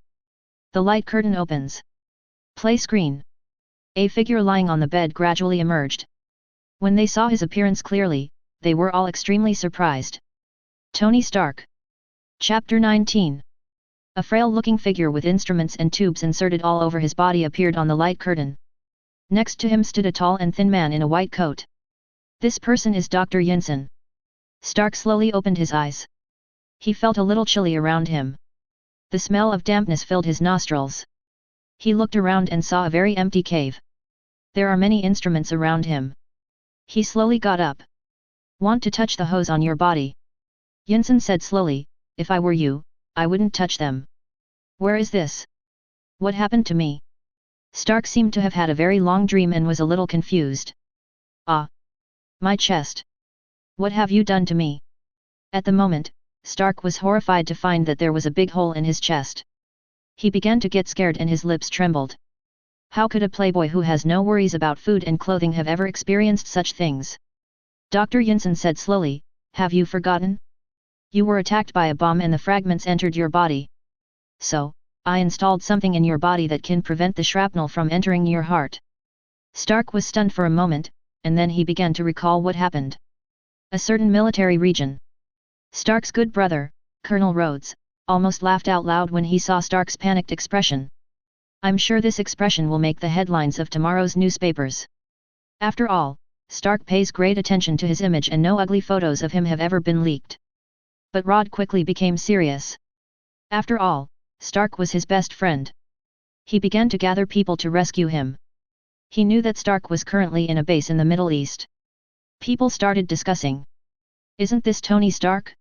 The light curtain opens. Play screen. A figure lying on the bed gradually emerged. When they saw his appearance clearly, they were all extremely surprised. Tony Stark. Chapter 19. A frail-looking figure with instruments and tubes inserted all over his body appeared on the light curtain. Next to him stood a tall and thin man in a white coat. This person is Dr. Yinsen. Stark slowly opened his eyes. He felt a little chilly around him. The smell of dampness filled his nostrils. He looked around and saw a very empty cave. There are many instruments around him. He slowly got up. Want to touch the hose on your body? Yinsen said slowly, if I were you, I wouldn't touch them. Where is this? What happened to me? Stark seemed to have had a very long dream and was a little confused. Ah! My chest! What have you done to me? At the moment, Stark was horrified to find that there was a big hole in his chest. He began to get scared and his lips trembled. How could a playboy who has no worries about food and clothing have ever experienced such things? Dr. Yinsen said slowly, have you forgotten? You were attacked by a bomb and the fragments entered your body. So, I installed something in your body that can prevent the shrapnel from entering your heart. Stark was stunned for a moment, and then he began to recall what happened. A certain military region. Stark's good brother, Colonel Rhodes, almost laughed out loud when he saw Stark's panicked expression. I'm sure this expression will make the headlines of tomorrow's newspapers. After all, Stark pays great attention to his image and no ugly photos of him have ever been leaked. But Rod quickly became serious. After all, Stark was his best friend. He began to gather people to rescue him. He knew that Stark was currently in a base in the Middle East. People started discussing. Isn't this Tony Stark?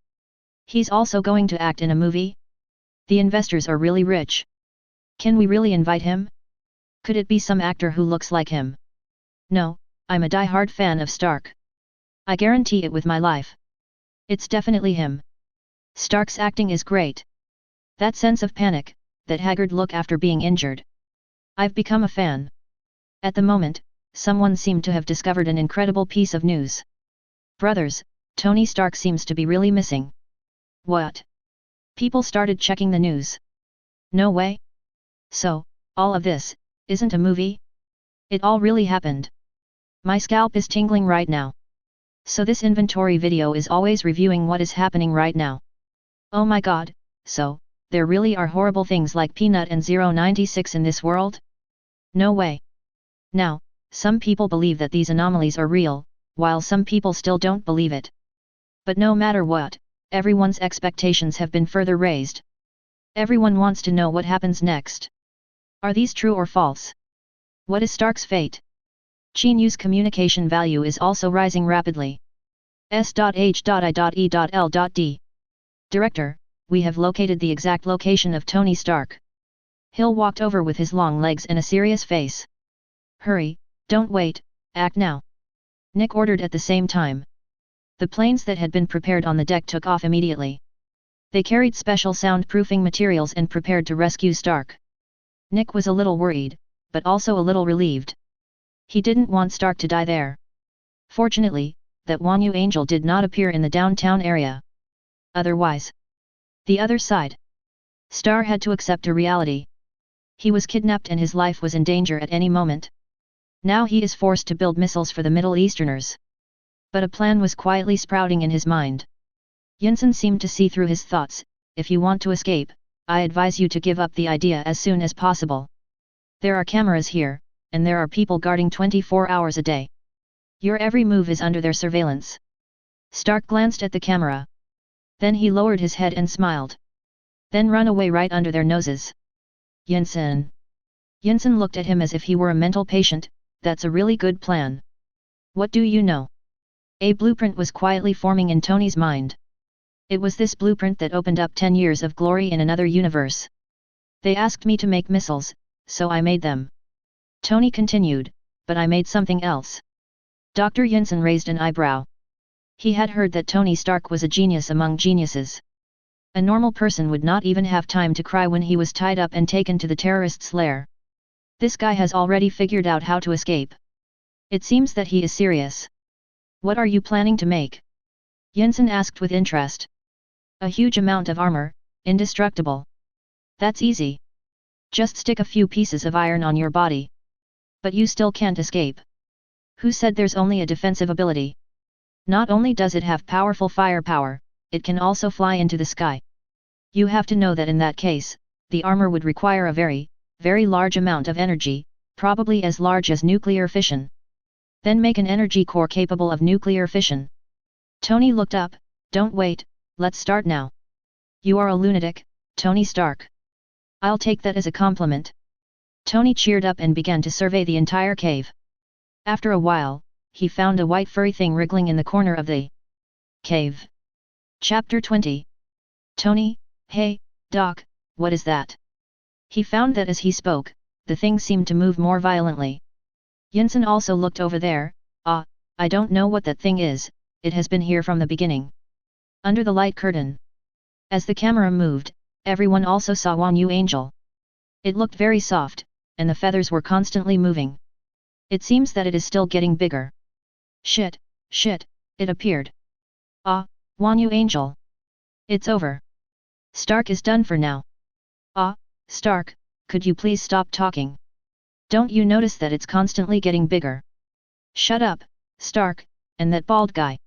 He's also going to act in a movie? The investors are really rich. Can we really invite him? Could it be some actor who looks like him? No, I'm a die-hard fan of Stark. I guarantee it with my life. It's definitely him. Stark's acting is great. That sense of panic, that haggard look after being injured. I've become a fan. At the moment, someone seemed to have discovered an incredible piece of news. Brothers, Tony Stark seems to be really missing. What? People started checking the news. No way. So, all of this, isn't a movie? It all really happened. My scalp is tingling right now. So this inventory video is always reviewing what is happening right now. Oh my god, so, there really are horrible things like Peanut and 096 in this world? No way. Now, some people believe that these anomalies are real, while some people still don't believe it. But no matter what, everyone's expectations have been further raised. Everyone wants to know what happens next. Are these true or false? What is Stark's fate? Qin Yu's communication value is also rising rapidly. S.H.I.E.L.D. Director, we have located the exact location of Tony Stark. Hill walked over with his long legs and a serious face. Hurry, don't wait, act now. Nick ordered at the same time. The planes that had been prepared on the deck took off immediately. They carried special soundproofing materials and prepared to rescue Stark. Nick was a little worried, but also a little relieved. He didn't want Stark to die there. Fortunately, that Wanyu angel did not appear in the downtown area. Otherwise, the other side. Star had to accept a reality. He was kidnapped and his life was in danger at any moment. Now he is forced to build missiles for the Middle Easterners. But a plan was quietly sprouting in his mind. Yinsen seemed to see through his thoughts. If you want to escape, I advise you to give up the idea as soon as possible. There are cameras here, and there are people guarding 24 hours a day. Your every move is under their surveillance. Stark glanced at the camera. Then he lowered his head and smiled. Then run away right under their noses. Yinsen. Yinsen looked at him as if he were a mental patient. That's a really good plan. What do you know? A blueprint was quietly forming in Tony's mind. It was this blueprint that opened up 10 years of glory in another universe. They asked me to make missiles, so I made them. Tony continued, but I made something else. Dr. Yinsen raised an eyebrow. He had heard that Tony Stark was a genius among geniuses. A normal person would not even have time to cry when he was tied up and taken to the terrorist's lair. This guy has already figured out how to escape. It seems that he is serious. What are you planning to make? Yinsen asked with interest. A huge amount of armor, indestructible. That's easy. Just stick a few pieces of iron on your body. But you still can't escape. Who said there's only a defensive ability? Not only does it have powerful firepower, it can also fly into the sky. You have to know that in that case, the armor would require a very large amount of energy, probably as large as nuclear fission. Then make an energy core capable of nuclear fission. Tony looked up. Don't wait, let's start now. You are a lunatic, Tony Stark. I'll take that as a compliment. Tony cheered up and began to survey the entire cave. After a while, he found a white furry thing wriggling in the corner of the cave. Chapter 20. Tony, hey, Doc, what is that? He found that as he spoke, the thing seemed to move more violently. Yinsen also looked over there. I don't know what that thing is, it has been here from the beginning. Under the light curtain. As the camera moved, everyone also saw Wanyu Angel. It looked very soft, and the feathers were constantly moving. It seems that it is still getting bigger. Shit, it appeared. Wanyu Angel. It's over. Stark is done for now. Stark, could you please stop talking? Don't you notice that it's constantly getting bigger? Shut up, Stark, and that bald guy.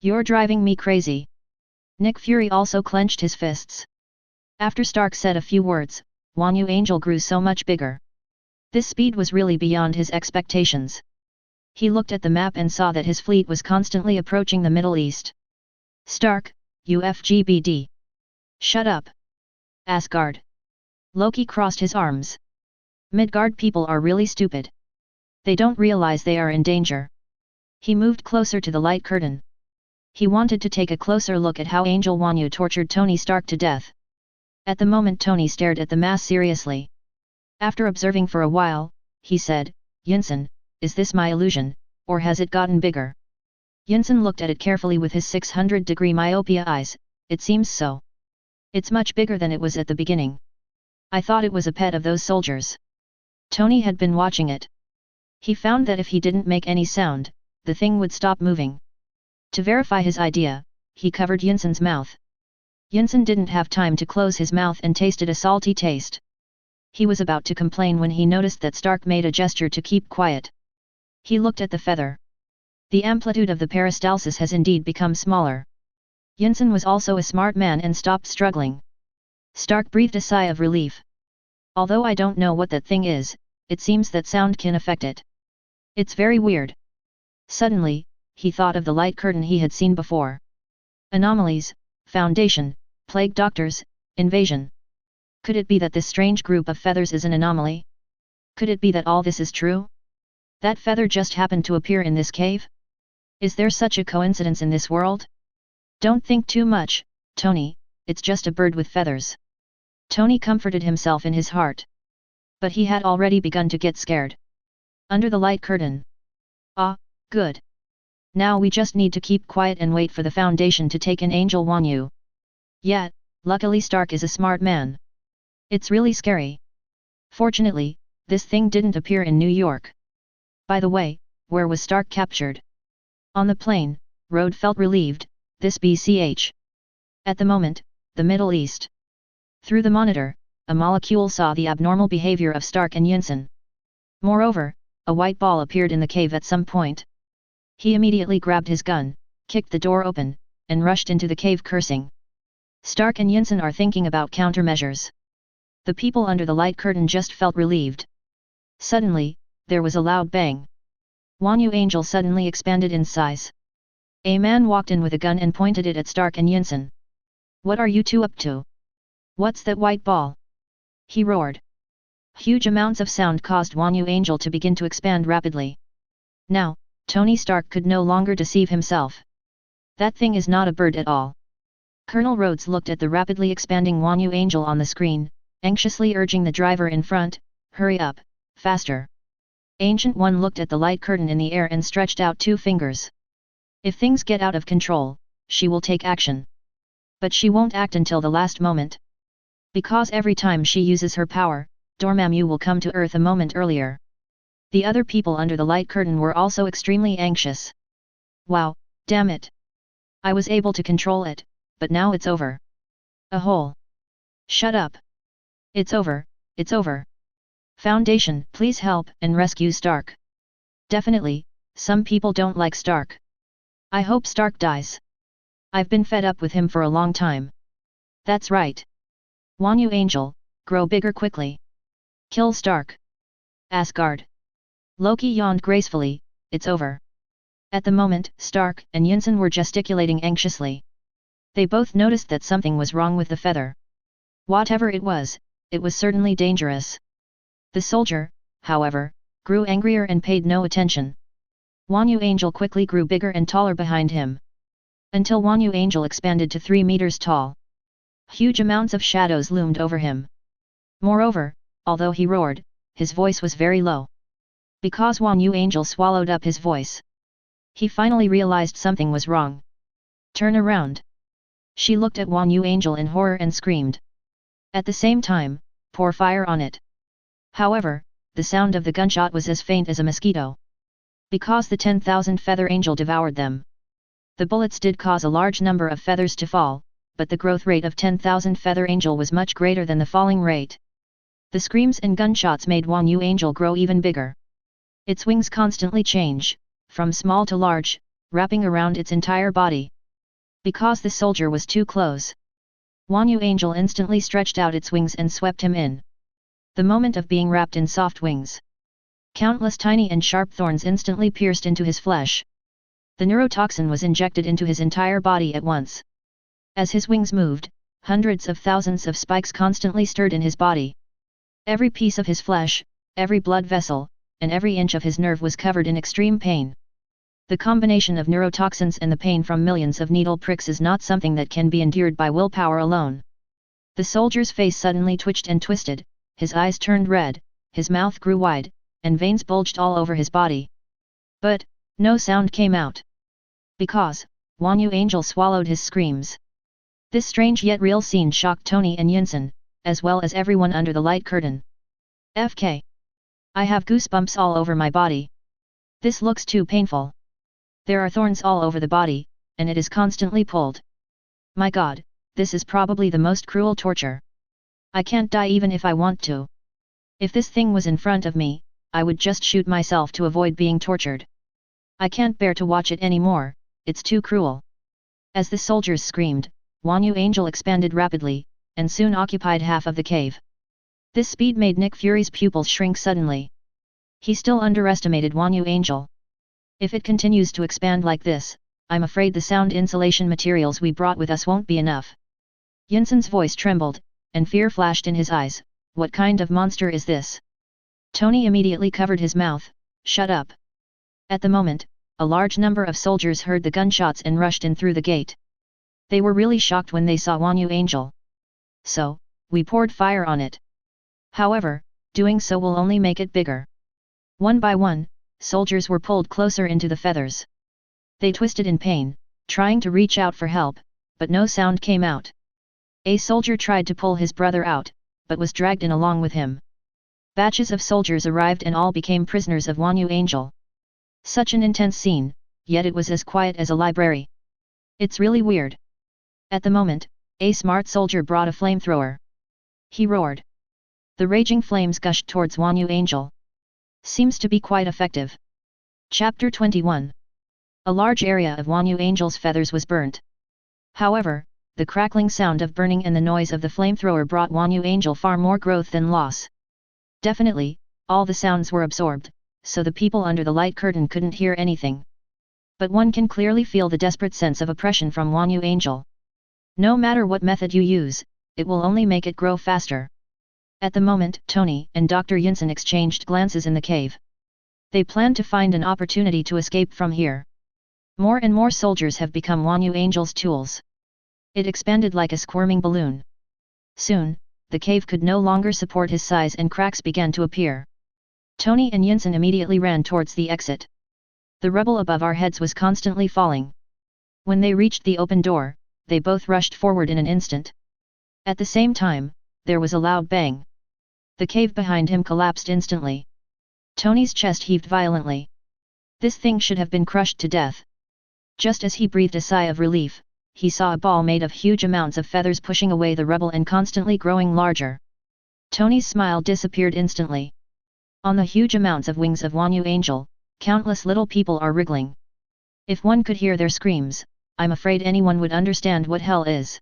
You're driving me crazy. Nick Fury also clenched his fists. After Stark said a few words, Wanyu Angel grew so much bigger. This speed was really beyond his expectations. He looked at the map and saw that his fleet was constantly approaching the Middle East. Stark, UFGBD. Shut up. Asgard. Loki crossed his arms. Midgard people are really stupid. They don't realize they are in danger. He moved closer to the light curtain. He wanted to take a closer look at how Angel Wanyu tortured Tony Stark to death. At the moment Tony stared at the mass seriously. After observing for a while, he said, Yinsen, is this my illusion, or has it gotten bigger? Yinsen looked at it carefully with his 600-degree myopia eyes. It seems so. It's much bigger than it was at the beginning. I thought it was a pet of those soldiers. Tony had been watching it. He found that if he didn't make any sound, the thing would stop moving. To verify his idea, he covered Yinsen's mouth. Yinsen didn't have time to close his mouth and tasted a salty taste. He was about to complain when he noticed that Stark made a gesture to keep quiet. He looked at the feather. The amplitude of the peristalsis has indeed become smaller. Yinsen was also a smart man and stopped struggling. Stark breathed a sigh of relief. Although I don't know what that thing is, it seems that sound can affect it. It's very weird. Suddenly, he thought of the light curtain he had seen before. Anomalies, Foundation, Plague Doctors, Invasion. Could it be that this strange group of feathers is an anomaly? Could it be that all this is true? That feather just happened to appear in this cave? Is there such a coincidence in this world? Don't think too much, Tony, it's just a bird with feathers. Tony comforted himself in his heart. But he had already begun to get scared. Under the light curtain. Ah, good. Now we just need to keep quiet and wait for the Foundation to take in Angel Wanyu. Yet, luckily Stark is a smart man. It's really scary. Fortunately, this thing didn't appear in New York. By the way, where was Stark captured? On the plane, Rhodes felt relieved, this BCH. At the moment, the Middle East. Through the monitor, a molecule saw the abnormal behavior of Stark and Yinsen. Moreover, a white ball appeared in the cave at some point. He immediately grabbed his gun, kicked the door open, and rushed into the cave cursing. Stark and Yinsen are thinking about countermeasures. The people under the light curtain just felt relieved. Suddenly, there was a loud bang. Wanyu Angel suddenly expanded in size. A man walked in with a gun and pointed it at Stark and Yinsen. What are you two up to? What's that white ball? He roared. Huge amounts of sound caused Wanyu Angel to begin to expand rapidly. Now, Tony Stark could no longer deceive himself. That thing is not a bird at all. Colonel Rhodes looked at the rapidly expanding Wanyu Angel on the screen, anxiously urging the driver in front, hurry up, faster. Ancient One looked at the light curtain in the air and stretched out 2 fingers. If things get out of control, she will take action. But she won't act until the last moment. Because every time she uses her power, Dormammu will come to Earth a moment earlier. The other people under the light curtain were also extremely anxious. Wow, damn it. I was able to control it, but now it's over. A hole. Shut up. It's over, it's over. Foundation, please help and rescue Stark. Definitely, some people don't like Stark. I hope Stark dies. I've been fed up with him for a long time. That's right. Wanyu Angel, grow bigger quickly. Kill Stark. Asgard. Loki yawned gracefully, it's over. At the moment, Stark and Yinsen were gesticulating anxiously. They both noticed that something was wrong with the feather. Whatever it was certainly dangerous. The soldier, however, grew angrier and paid no attention. Wanyu Angel quickly grew bigger and taller behind him. Until Wanyu Angel expanded to 3 meters tall. Huge amounts of shadows loomed over him. Moreover, although he roared, his voice was very low. Because Wanyu Angel swallowed up his voice. He finally realized something was wrong. Turn around. She looked at Wanyu Angel in horror and screamed. At the same time, pour fire on it. However, the sound of the gunshot was as faint as a mosquito. Because the 10,000 feather angel devoured them. The bullets did cause a large number of feathers to fall, but the growth rate of 10,000 feather angel was much greater than the falling rate. The screams and gunshots made Wang Yu Angel grow even bigger. Its wings constantly change, from small to large, wrapping around its entire body. Because the soldier was too close, Wang Yu Angel instantly stretched out its wings and swept him in. The moment of being wrapped in soft wings, countless tiny and sharp thorns instantly pierced into his flesh. The neurotoxin was injected into his entire body at once. As his wings moved, hundreds of thousands of spikes constantly stirred in his body. Every piece of his flesh, every blood vessel, and every inch of his nerve was covered in extreme pain. The combination of neurotoxins and the pain from millions of needle pricks is not something that can be endured by willpower alone. The soldier's face suddenly twitched and twisted, his eyes turned red, his mouth grew wide, and veins bulged all over his body. But no sound came out. Because Wang Yu Angel swallowed his screams. This strange yet real scene shocked Tony and Yinsen, as well as everyone under the light curtain. FK. I have goosebumps all over my body. This looks too painful. There are thorns all over the body, and it is constantly pulled. My God, this is probably the most cruel torture. I can't die even if I want to. If this thing was in front of me, I would just shoot myself to avoid being tortured. I can't bear to watch it anymore, it's too cruel. As the soldiers screamed, Wang Yu Angel expanded rapidly, and soon occupied half of the cave. This speed made Nick Fury's pupils shrink suddenly. He still underestimated Wang Yu Angel. If it continues to expand like this, I'm afraid the sound insulation materials we brought with us won't be enough. Yinsen's voice trembled, and fear flashed in his eyes. What kind of monster is this? Tony immediately covered his mouth. Shut up. At the moment, a large number of soldiers heard the gunshots and rushed in through the gate. They were really shocked when they saw Wang Yu Angel. So, we poured fire on it. However, doing so will only make it bigger. One by one, soldiers were pulled closer into the feathers. They twisted in pain, trying to reach out for help, but no sound came out. A soldier tried to pull his brother out, but was dragged in along with him. Batches of soldiers arrived and all became prisoners of Wang Yu Angel. Such an intense scene, yet it was as quiet as a library. It's really weird. At the moment, a smart soldier brought a flamethrower. He roared. The raging flames gushed towards Wang Yu Angel. Seems to be quite effective. Chapter 21. A large area of Wang Yu Angel's feathers was burnt. However, the crackling sound of burning and the noise of the flamethrower brought Wang Yu Angel far more growth than loss. Definitely, all the sounds were absorbed, so the people under the light curtain couldn't hear anything. But one can clearly feel the desperate sense of oppression from Wang Yu Angel. No matter what method you use, it will only make it grow faster. At the moment, Tony and Dr. Yinsen exchanged glances in the cave. They planned to find an opportunity to escape from here. More and more soldiers have become Wang Yu Angel's tools. It expanded like a squirming balloon. Soon, the cave could no longer support his size and cracks began to appear. Tony and Yinsen immediately ran towards the exit. The rubble above our heads was constantly falling. When they reached the open door, they both rushed forward in an instant. At the same time, there was a loud bang. The cave behind him collapsed instantly. Tony's chest heaved violently. This thing should have been crushed to death. Just as he breathed a sigh of relief, he saw a ball made of huge amounts of feathers pushing away the rubble and constantly growing larger. Tony's smile disappeared instantly. On the huge amounts of wings of Wang Yu Angel, countless little people are wriggling. If one could hear their screams, I'm afraid anyone would understand what hell is.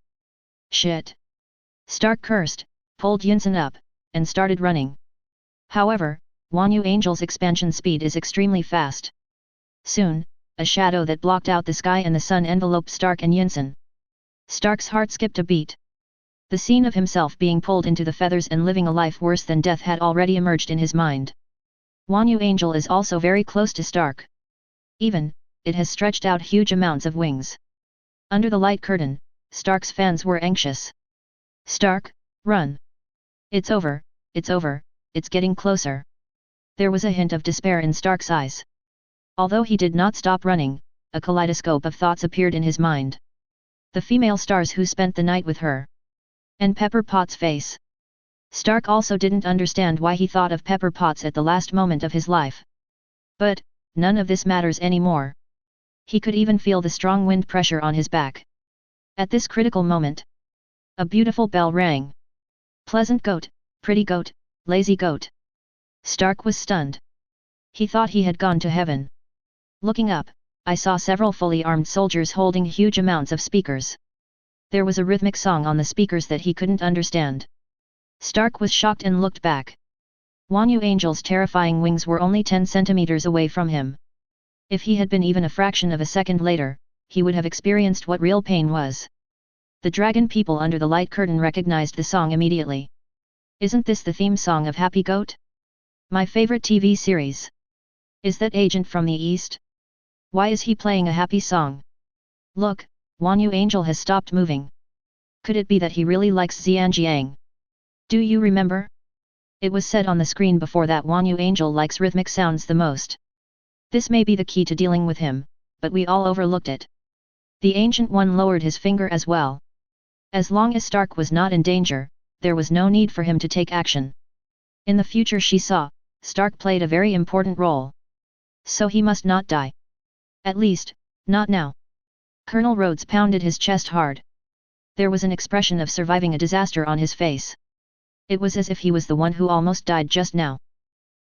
Shit! Stark cursed, pulled Yinsen up, and started running. However, Wang Yu Angel's expansion speed is extremely fast. Soon, a shadow that blocked out the sky and the sun enveloped Stark and Yinsen. Stark's heart skipped a beat. The scene of himself being pulled into the feathers and living a life worse than death had already emerged in his mind. Wang Yu Angel is also very close to Stark. Even, it has stretched out huge amounts of wings. Under the light curtain, Stark's fans were anxious. Stark, run! It's over, it's getting closer. There was a hint of despair in Stark's eyes. Although he did not stop running, a kaleidoscope of thoughts appeared in his mind. The female stars who spent the night with her. And Pepper Potts' face. Stark also didn't understand why he thought of Pepper Potts at the last moment of his life. But, none of this matters anymore. He could even feel the strong wind pressure on his back. At this critical moment, a beautiful bell rang. Pleasant goat, pretty goat, Lazy goat. Stark was stunned. He thought he had gone to heaven. Looking up, I saw several fully armed soldiers holding huge amounts of speakers. There was a rhythmic song on the speakers that he couldn't understand. Stark was shocked and looked back. Wanyu Angel's terrifying wings were only 10 centimeters away from him. If he had been even a fraction of a second later, he would have experienced what real pain was. The dragon people under the light curtain recognized the song immediately. Isn't this the theme song of Happy Goat? My favorite TV series. Is that agent from the East? Why is he playing a happy song? Look, Wanyu Angel has stopped moving. Could it be that he really likes Xianjiang? Do you remember? It was said on the screen before that Wanyu Angel likes rhythmic sounds the most. This may be the key to dealing with him, but we all overlooked it. The Ancient One lowered his finger as well. As long as Stark was not in danger, there was no need for him to take action. In the future she saw, Stark played a very important role. So he must not die. At least, not now. Colonel Rhodes pounded his chest hard. There was an expression of surviving a disaster on his face. It was as if he was the one who almost died just now.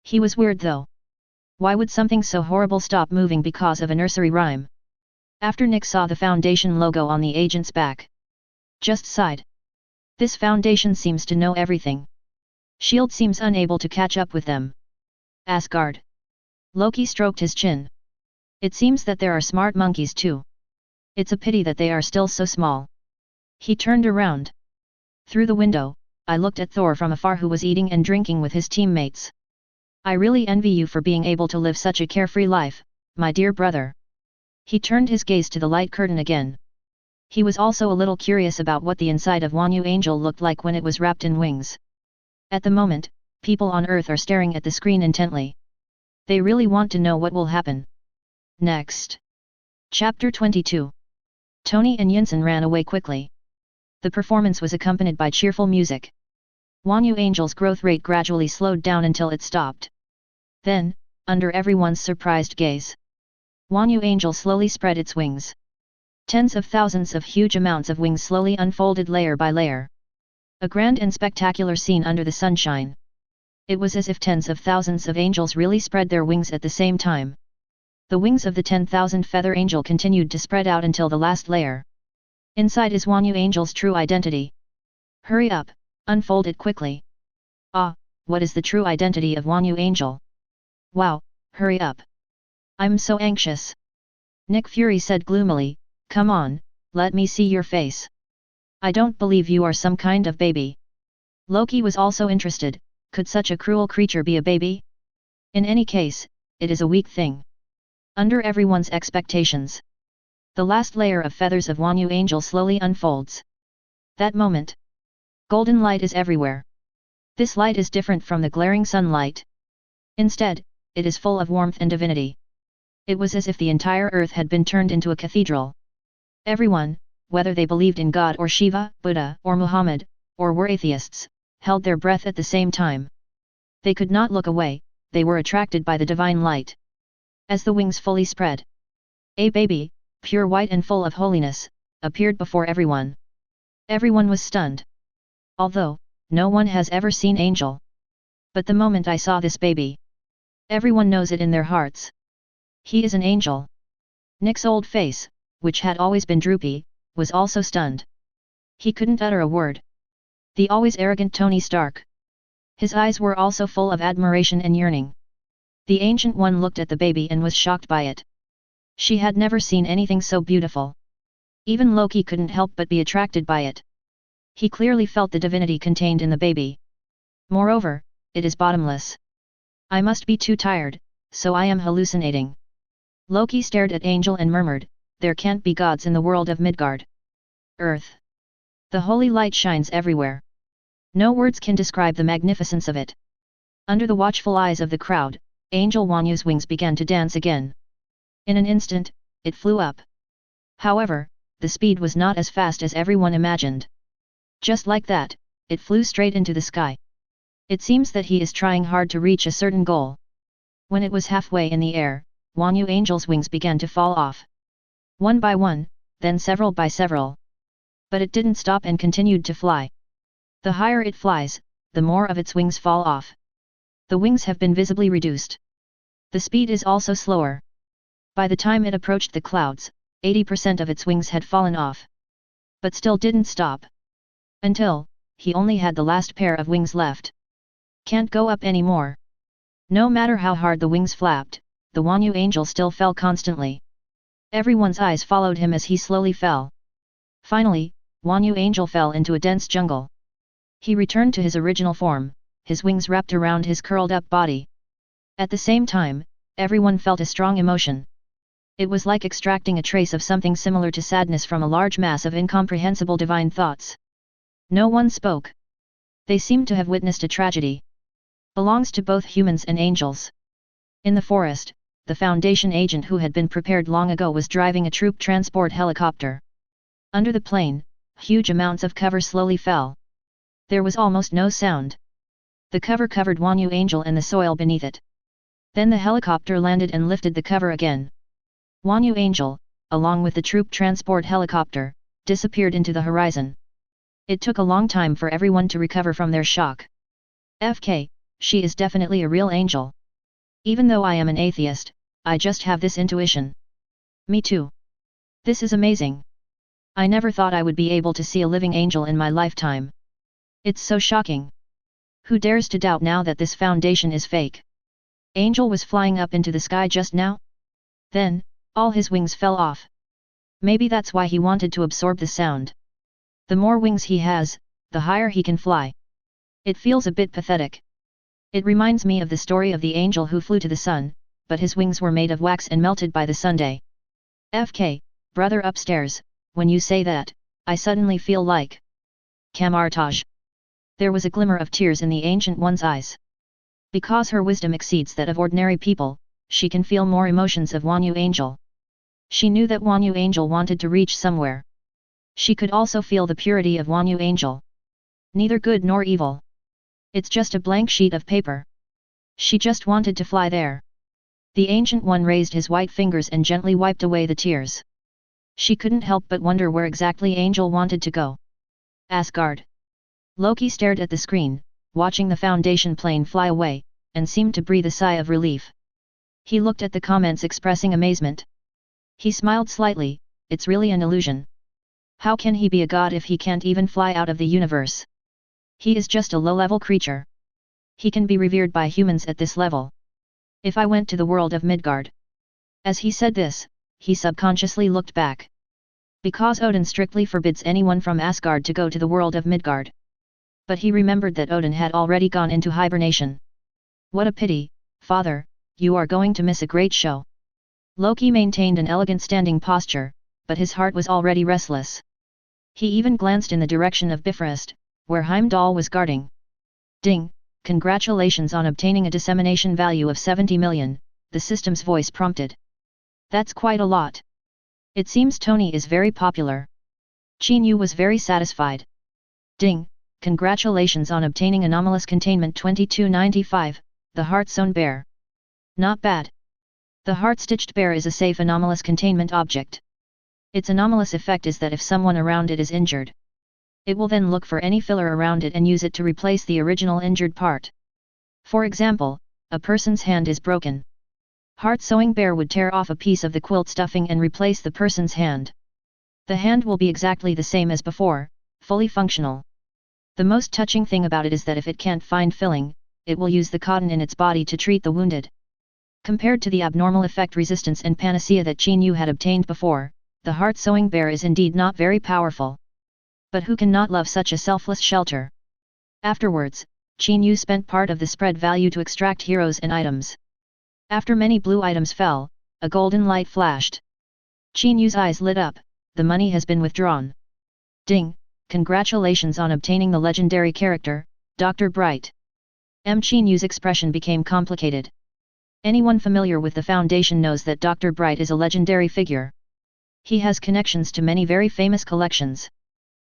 He was weird though. Why would something so horrible stop moving because of a nursery rhyme? After Nick saw the Foundation logo on the agent's back, just sighed. This Foundation seems to know everything. S.H.I.E.L.D. seems unable to catch up with them. Asgard. Loki stroked his chin. It seems that there are smart monkeys too. It's a pity that they are still so small. He turned around. Through the window, I looked at Thor from afar, who was eating and drinking with his teammates. I really envy you for being able to live such a carefree life, my dear brother. He turned his gaze to the light curtain again. He was also a little curious about what the inside of Wanyu Angel looked like when it was wrapped in wings. At the moment, people on Earth are staring at the screen intently. They really want to know what will happen. Next. Chapter 22. Tony and Yinsen ran away quickly. The performance was accompanied by cheerful music. Wanyu Angel's growth rate gradually slowed down until it stopped. Then, under everyone's surprised gaze, Wanyu Angel slowly spread its wings. Tens of thousands of huge amounts of wings slowly unfolded layer by layer. A grand and spectacular scene under the sunshine. It was as if tens of thousands of angels really spread their wings at the same time. The wings of the 10,000 feather angel continued to spread out until the last layer. Inside is Wanyu Angel's true identity. Hurry up, unfold it quickly. Ah, what is the true identity of Wanyu Angel? Wow, hurry up. I'm so anxious. Nick Fury said gloomily, come on, let me see your face. I don't believe you are some kind of baby. Loki was also interested, could such a cruel creature be a baby? In any case, it is a weak thing. Under everyone's expectations, the last layer of feathers of Wanyu Angel slowly unfolds. That moment, golden light is everywhere. This light is different from the glaring sunlight. Instead, it is full of warmth and divinity. It was as if the entire earth had been turned into a cathedral. Everyone, whether they believed in God or Shiva, Buddha or Muhammad, or were atheists, held their breath at the same time. They could not look away, they were attracted by the divine light. As the wings fully spread, a baby, pure white and full of holiness, appeared before everyone. Everyone was stunned. Although, no one has ever seen Angel. But the moment I saw this baby, everyone knows it in their hearts. He is an angel. Nick's old face, which had always been droopy, was also stunned. He couldn't utter a word. The always arrogant Tony Stark. His eyes were also full of admiration and yearning. The Ancient One looked at the baby and was shocked by it. She had never seen anything so beautiful. Even Loki couldn't help but be attracted by it. He clearly felt the divinity contained in the baby. Moreover, it is bottomless. I must be too tired, so I am hallucinating. Loki stared at Angel and murmured, there can't be gods in the world of Midgard. Earth. The holy light shines everywhere. No words can describe the magnificence of it. Under the watchful eyes of the crowd, Angel Wanyu's wings began to dance again. In an instant, it flew up. However, the speed was not as fast as everyone imagined. Just like that, it flew straight into the sky. It seems that he is trying hard to reach a certain goal. When it was halfway in the air, Wanyu Angel's wings began to fall off. One by one, then several by several. But it didn't stop and continued to fly. The higher it flies, the more of its wings fall off. The wings have been visibly reduced. The speed is also slower. By the time it approached the clouds, 80% of its wings had fallen off. But still didn't stop. Until, he only had the last pair of wings left. Can't go up anymore. No matter how hard the wings flapped, the Wanyu angel still fell constantly. Everyone's eyes followed him as he slowly fell. Finally, Wanyu angel fell into a dense jungle. He returned to his original form, his wings wrapped around his curled-up body. At the same time, everyone felt a strong emotion. It was like extracting a trace of something similar to sadness from a large mass of incomprehensible divine thoughts. No one spoke. They seemed to have witnessed a tragedy. Belongs to both humans and angels. In the forest, the Foundation agent who had been prepared long ago was driving a troop transport helicopter. Under the plane, huge amounts of cover slowly fell. There was almost no sound. The cover covered Wanyu angel and the soil beneath it. Then the helicopter landed and lifted the cover again. Wanyu angel, along with the troop transport helicopter, disappeared into the horizon. It took a long time for everyone to recover from their shock. FK, she is definitely a real angel. Even though I am an atheist, I just have this intuition. Me too. This is amazing. I never thought I would be able to see a living angel in my lifetime. It's so shocking. Who dares to doubt now that this foundation is fake? Angel was flying up into the sky just now? Then, all his wings fell off. Maybe that's why he wanted to absorb the sound. The more wings he has, the higher he can fly. It feels a bit pathetic. It reminds me of the story of the angel who flew to the sun, but his wings were made of wax and melted by the Sunday. FK, brother upstairs, when you say that, I suddenly feel like Kamartaj. There was a glimmer of tears in the Ancient One's eyes. Because her wisdom exceeds that of ordinary people, she can feel more emotions of Wanyu angel. She knew that Wanyu angel wanted to reach somewhere. She could also feel the purity of Wanyu angel. Neither good nor evil. It's just a blank sheet of paper. She just wanted to fly there. The Ancient One raised his white fingers and gently wiped away the tears. She couldn't help but wonder where exactly Angel wanted to go. Asgard. Loki stared at the screen, watching the Foundation plane fly away, and seemed to breathe a sigh of relief. He looked at the comments expressing amazement. He smiled slightly. It's really an illusion. How can he be a god if he can't even fly out of the universe? He is just a low-level creature. He can be revered by humans at this level. If I went to the world of Midgard. As he said this, he subconsciously looked back. Because Odin strictly forbids anyone from Asgard to go to the world of Midgard. But he remembered that Odin had already gone into hibernation. What a pity, father, you are going to miss a great show. Loki maintained an elegant standing posture, but his heart was already restless. He even glanced in the direction of Bifrost, where Heimdall was guarding. Ding, congratulations on obtaining a dissemination value of 70 million, the system's voice prompted. That's quite a lot. It seems Tony is very popular. Qin Yu was very satisfied. Ding, congratulations on obtaining anomalous containment 2295, the heart-sewn bear. Not bad. The heart-stitched bear is a safe anomalous containment object. Its anomalous effect is that if someone around it is injured, it will then look for any filler around it and use it to replace the original injured part. For example, a person's hand is broken. Heart-sewing bear would tear off a piece of the quilt stuffing and replace the person's hand. The hand will be exactly the same as before, fully functional. The most touching thing about it is that if it can't find filling, it will use the cotton in its body to treat the wounded. Compared to the abnormal effect resistance and panacea that Qin Yu had obtained before, the heart-sewing bear is indeed not very powerful. But who can not love such a selfless shelter? Afterwards, Qin Yu spent part of the spread value to extract heroes and items. After many blue items fell, a golden light flashed. Qin Yu's eyes lit up, the money has been withdrawn. Ding, congratulations on obtaining the legendary character, Dr. Bright. Qin Yu's expression became complicated. Anyone familiar with the Foundation knows that Dr. Bright is a legendary figure. He has connections to many very famous collections.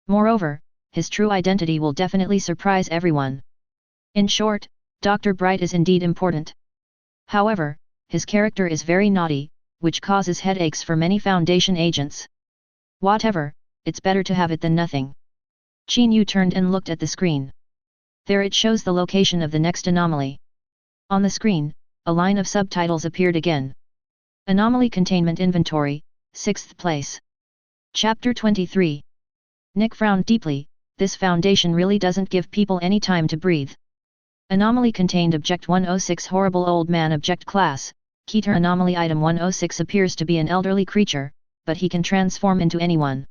Moreover, his true identity will definitely surprise everyone. In short, Dr. Bright is indeed important. However, his character is very naughty, which causes headaches for many Foundation agents. Whatever, it's better to have it than nothing. Qin Yu turned and looked at the screen. There it shows the location of the next anomaly. On the screen, a line of subtitles appeared again. Anomaly Containment Inventory, 6th place. Chapter 23. Nick frowned deeply. This Foundation really doesn't give people any time to breathe. Anomaly contained Object 106 Horrible Old Man Object Class, Keter Anomaly Item 106 appears to be an elderly creature, but he can transform into anyone.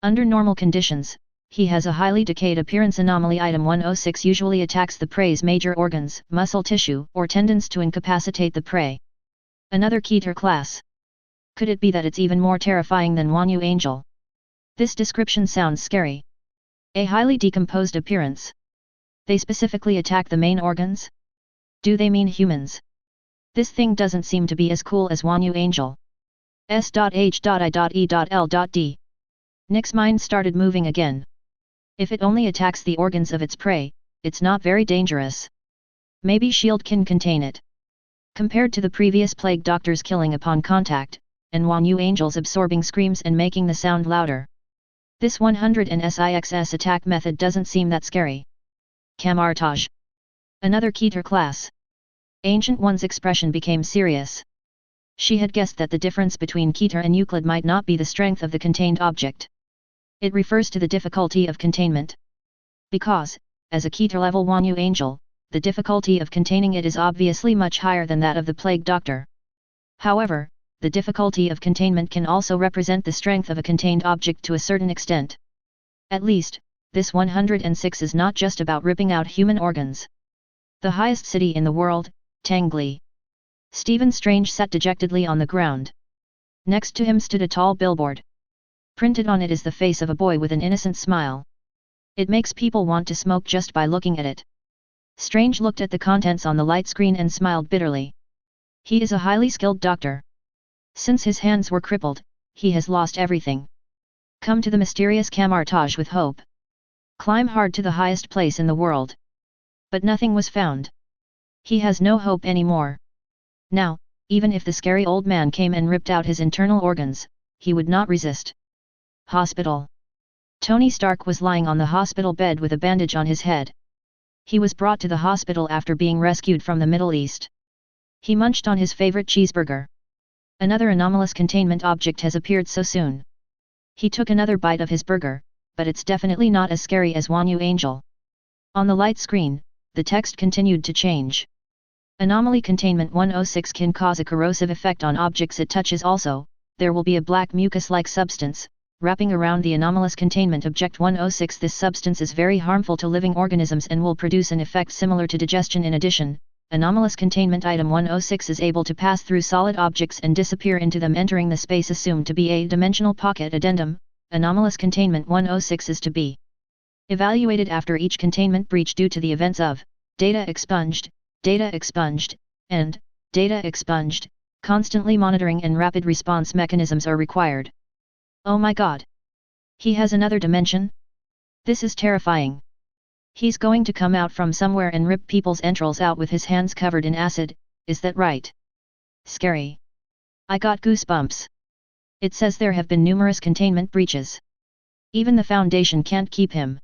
Under normal conditions, he has a highly decayed appearance. Anomaly Item 106 usually attacks the prey's major organs, muscle tissue, or tendons to incapacitate the prey. Another Keter class. Could it be that it's even more terrifying than Qin Yu Angel? This description sounds scary. A highly decomposed appearance. They specifically attack the main organs? Do they mean humans? This thing doesn't seem to be as cool as Qin Yu Angel. S.H.I.E.L.D. Nick's mind started moving again. If it only attacks the organs of its prey, it's not very dangerous. Maybe shield can contain it. Compared to the previous plague doctor's killing upon contact, and Qin Yu Angel's absorbing screams and making the sound louder, this 106 attack method doesn't seem that scary. Camartage. Another Keter class. Ancient One's expression became serious. She had guessed that the difference between Keter and Euclid might not be the strength of the contained object. It refers to the difficulty of containment. Because, as a Keter level Qin Yu Angel, the difficulty of containing it is obviously much higher than that of the Plague Doctor. However, the difficulty of containment can also represent the strength of a contained object to a certain extent. At least, this 106 is not just about ripping out human organs. The highest city in the world, Tangli. Stephen Strange sat dejectedly on the ground. Next to him stood a tall billboard. Printed on it is the face of a boy with an innocent smile. It makes people want to smoke just by looking at it. Strange looked at the contents on the light screen and smiled bitterly. He is a highly skilled doctor. Since his hands were crippled, he has lost everything. Come to the mysterious Camartage with hope. Climb hard to the highest place in the world. But nothing was found. He has no hope anymore. Now, even if the scary old man came and ripped out his internal organs, he would not resist. Hospital. Tony Stark was lying on the hospital bed with a bandage on his head. He was brought to the hospital after being rescued from the Middle East. He munched on his favorite cheeseburger. Another anomalous containment object has appeared so soon. He took another bite of his burger, but it's definitely not as scary as Qin Yu Angel. On the light screen, the text continued to change. Anomaly Containment 106 can cause a corrosive effect on objects it touches. Also, there will be a black mucus-like substance wrapping around the anomalous containment object 106. This substance is very harmful to living organisms and will produce an effect similar to digestion. In addition, anomalous containment item 106 is able to pass through solid objects and disappear into them, entering the space assumed to be a dimensional pocket. Addendum: anomalous containment 106 is to be evaluated after each containment breach due to the events of data expunged, and data expunged. Constantly monitoring and rapid response mechanisms are required. Oh my god! He has another dimension? This is terrifying. He's going to come out from somewhere and rip people's entrails out with his hands covered in acid, is that right? Scary. I got goosebumps. It says there have been numerous containment breaches. Even the Foundation can't keep him.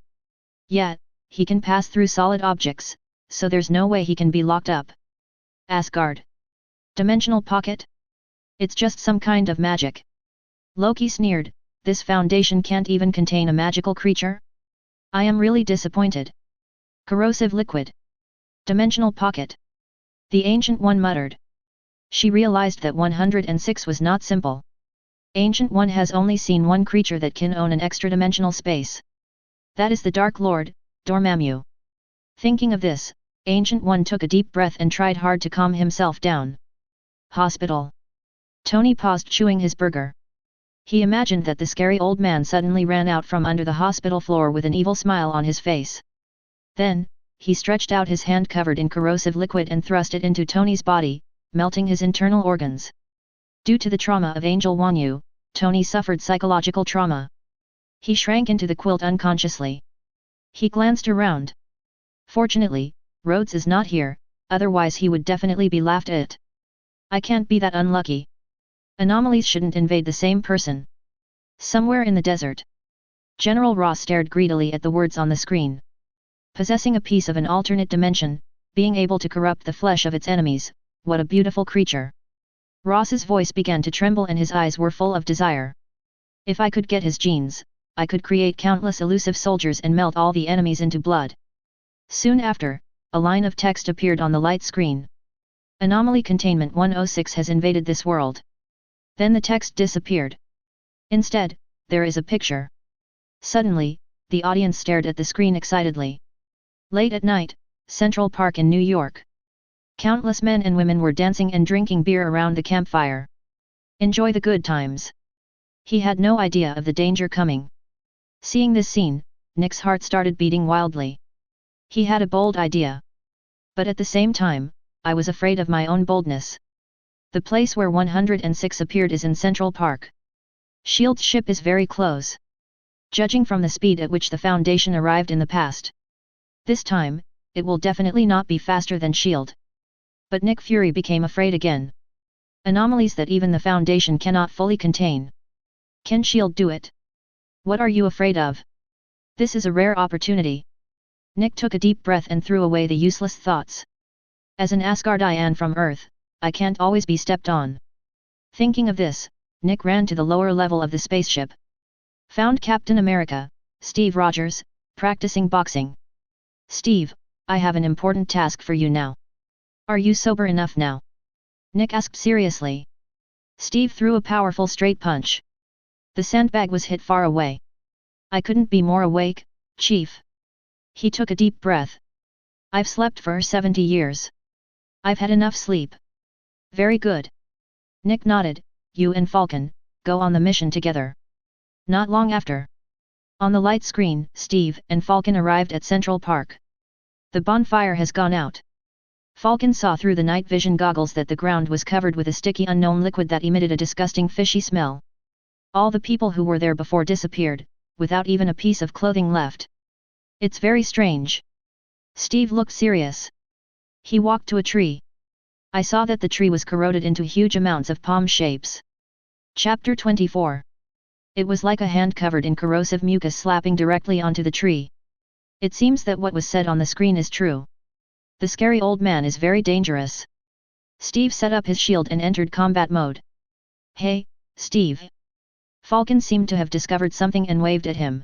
Yet, he can pass through solid objects, so there's no way he can be locked up. Asgard. Dimensional pocket? It's just some kind of magic. Loki sneered, this Foundation can't even contain a magical creature? I am really disappointed. Corrosive liquid. Dimensional pocket. The Ancient One muttered. She realized that 106 was not simple. Ancient One has only seen one creature that can own an extra-dimensional space. That is the Dark Lord, Dormammu. Thinking of this, Ancient One took a deep breath and tried hard to calm himself down. Hospital. Tony paused chewing his burger. He imagined that the scary old man suddenly ran out from under the hospital floor with an evil smile on his face. Then, he stretched out his hand covered in corrosive liquid and thrust it into Tony's body, melting his internal organs. Due to the trauma of Angel Qin Yu, Tony suffered psychological trauma. He shrank into the quilt unconsciously. He glanced around. Fortunately, Rhodes is not here, otherwise he would definitely be laughed at. I can't be that unlucky. Anomalies shouldn't invade the same person. Somewhere in the desert. General Ross stared greedily at the words on the screen. Possessing a piece of an alternate dimension, being able to corrupt the flesh of its enemies, what a beautiful creature. Ross's voice began to tremble and his eyes were full of desire. If I could get his genes, I could create countless elusive soldiers and melt all the enemies into blood. Soon after, a line of text appeared on the light screen. Anomaly Containment 106 has invaded this world. Then the text disappeared. Instead, there is a picture. Suddenly, the audience stared at the screen excitedly. Late at night, Central Park in New York. Countless men and women were dancing and drinking beer around the campfire. Enjoy the good times. He had no idea of the danger coming. Seeing this scene, Nick's heart started beating wildly. He had a bold idea. But at the same time, I was afraid of my own boldness. The place where 106 appeared is in Central Park. S.H.I.E.L.D's ship is very close. Judging from the speed at which the Foundation arrived in the past. This time, it will definitely not be faster than S.H.I.E.L.D. But Nick Fury became afraid again. Anomalies that even the Foundation cannot fully contain. Can S.H.I.E.L.D. do it? What are you afraid of? This is a rare opportunity. Nick took a deep breath and threw away the useless thoughts. As an Asgardian from Earth, I can't always be stepped on. Thinking of this, Nick ran to the lower level of the spaceship. Found Captain America, Steve Rogers, practicing boxing. Steve, I have an important task for you now. Are you sober enough now? Nick asked seriously. Steve threw a powerful straight punch. The sandbag was hit far away. I couldn't be more awake, Chief. He took a deep breath. I've slept for 70 years. I've had enough sleep. Very good. Nick nodded. You and Falcon, go on the mission together. Not long after. On the light screen, Steve and Falcon arrived at Central Park. The bonfire has gone out. Falcon saw through the night vision goggles that the ground was covered with a sticky unknown liquid that emitted a disgusting fishy smell. All the people who were there before disappeared, without even a piece of clothing left. It's very strange. Steve looked serious. He walked to a tree. I saw that the tree was corroded into huge amounts of palm shapes. Chapter 24. It was like a hand covered in corrosive mucus slapping directly onto the tree. It seems that what was said on the screen is true. The scary old man is very dangerous. Steve set up his shield and entered combat mode. Hey, Steve. Falcon seemed to have discovered something and waved at him.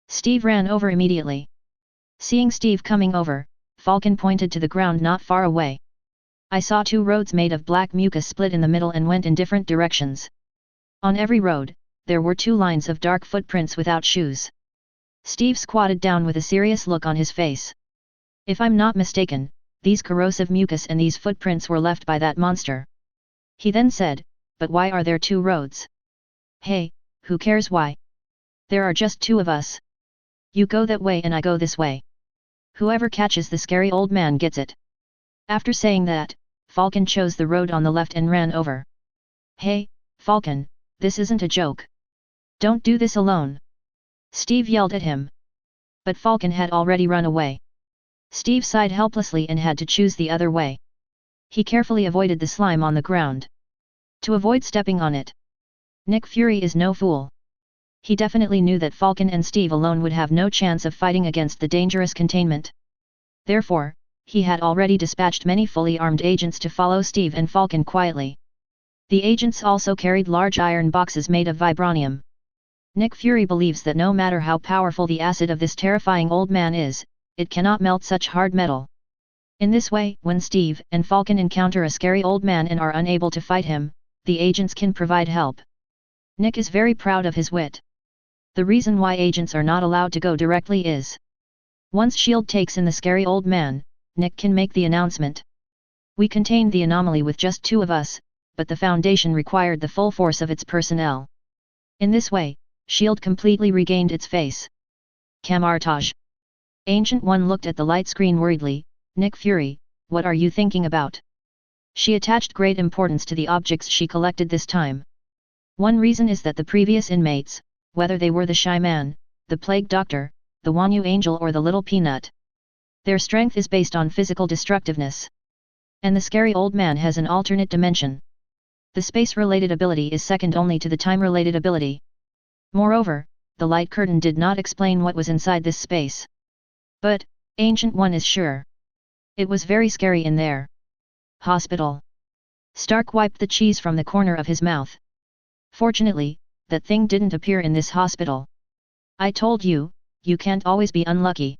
Steve ran over immediately. Seeing Steve coming over, Falcon pointed to the ground not far away. I saw two roads made of black mucus split in the middle and went in different directions. On every road, there were two lines of dark footprints without shoes. Steve squatted down with a serious look on his face. If I'm not mistaken, these corrosive mucus and these footprints were left by that monster. He then said, but why are there two roads? Hey, who cares why? There are just two of us. You go that way and I go this way. Whoever catches the scary old man gets it. After saying that, Falcon chose the road on the left and ran over. Hey, Falcon, this isn't a joke. Don't do this alone. Steve yelled at him. But Falcon had already run away. Steve sighed helplessly and had to choose the other way. He carefully avoided the slime on the ground. To avoid stepping on it. Nick Fury is no fool. He definitely knew that Falcon and Steve alone would have no chance of fighting against the dangerous containment. Therefore, he had already dispatched many fully armed agents to follow Steve and Falcon quietly. The agents also carried large iron boxes made of vibranium. Nick Fury believes that no matter how powerful the acid of this terrifying old man is, it cannot melt such hard metal. In this way, when Steve and Falcon encounter a scary old man and are unable to fight him, the agents can provide help. Nick is very proud of his wit. The reason why agents are not allowed to go directly is, once S.H.I.E.L.D. takes in the scary old man, Nick can make the announcement. We contained the anomaly with just two of us, but the Foundation required the full force of its personnel. In this way, S.H.I.E.L.D. completely regained its face. Camartage. Ancient One looked at the light screen worriedly. Nick Fury, what are you thinking about? She attached great importance to the objects she collected this time. One reason is that the previous inmates, whether they were the Shy Man, the Plague Doctor, the Wanyu Angel or the Little Peanut, their strength is based on physical destructiveness. And the scary old man has an alternate dimension. The space-related ability is second only to the time-related ability. Moreover, the light curtain did not explain what was inside this space. But, Ancient One is sure. It was very scary in there. Hospital. Stark wiped the cheese from the corner of his mouth. Fortunately, that thing didn't appear in this hospital. I told you, you can't always be unlucky.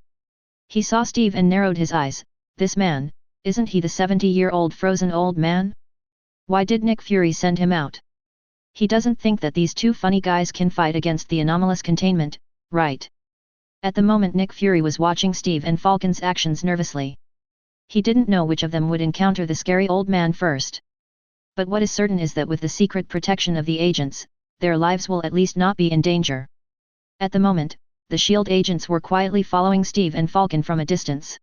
He saw Steve and narrowed his eyes. This man, isn't he the 70-year-old frozen old man? Why did Nick Fury send him out? He doesn't think that these two funny guys can fight against the anomalous containment, right? At the moment Nick Fury was watching Steve and Falcon's actions nervously. He didn't know which of them would encounter the scary old man first. But what is certain is that with the secret protection of the agents, their lives will at least not be in danger. At the moment, the SHIELD agents were quietly following Steve and Falcon from a distance.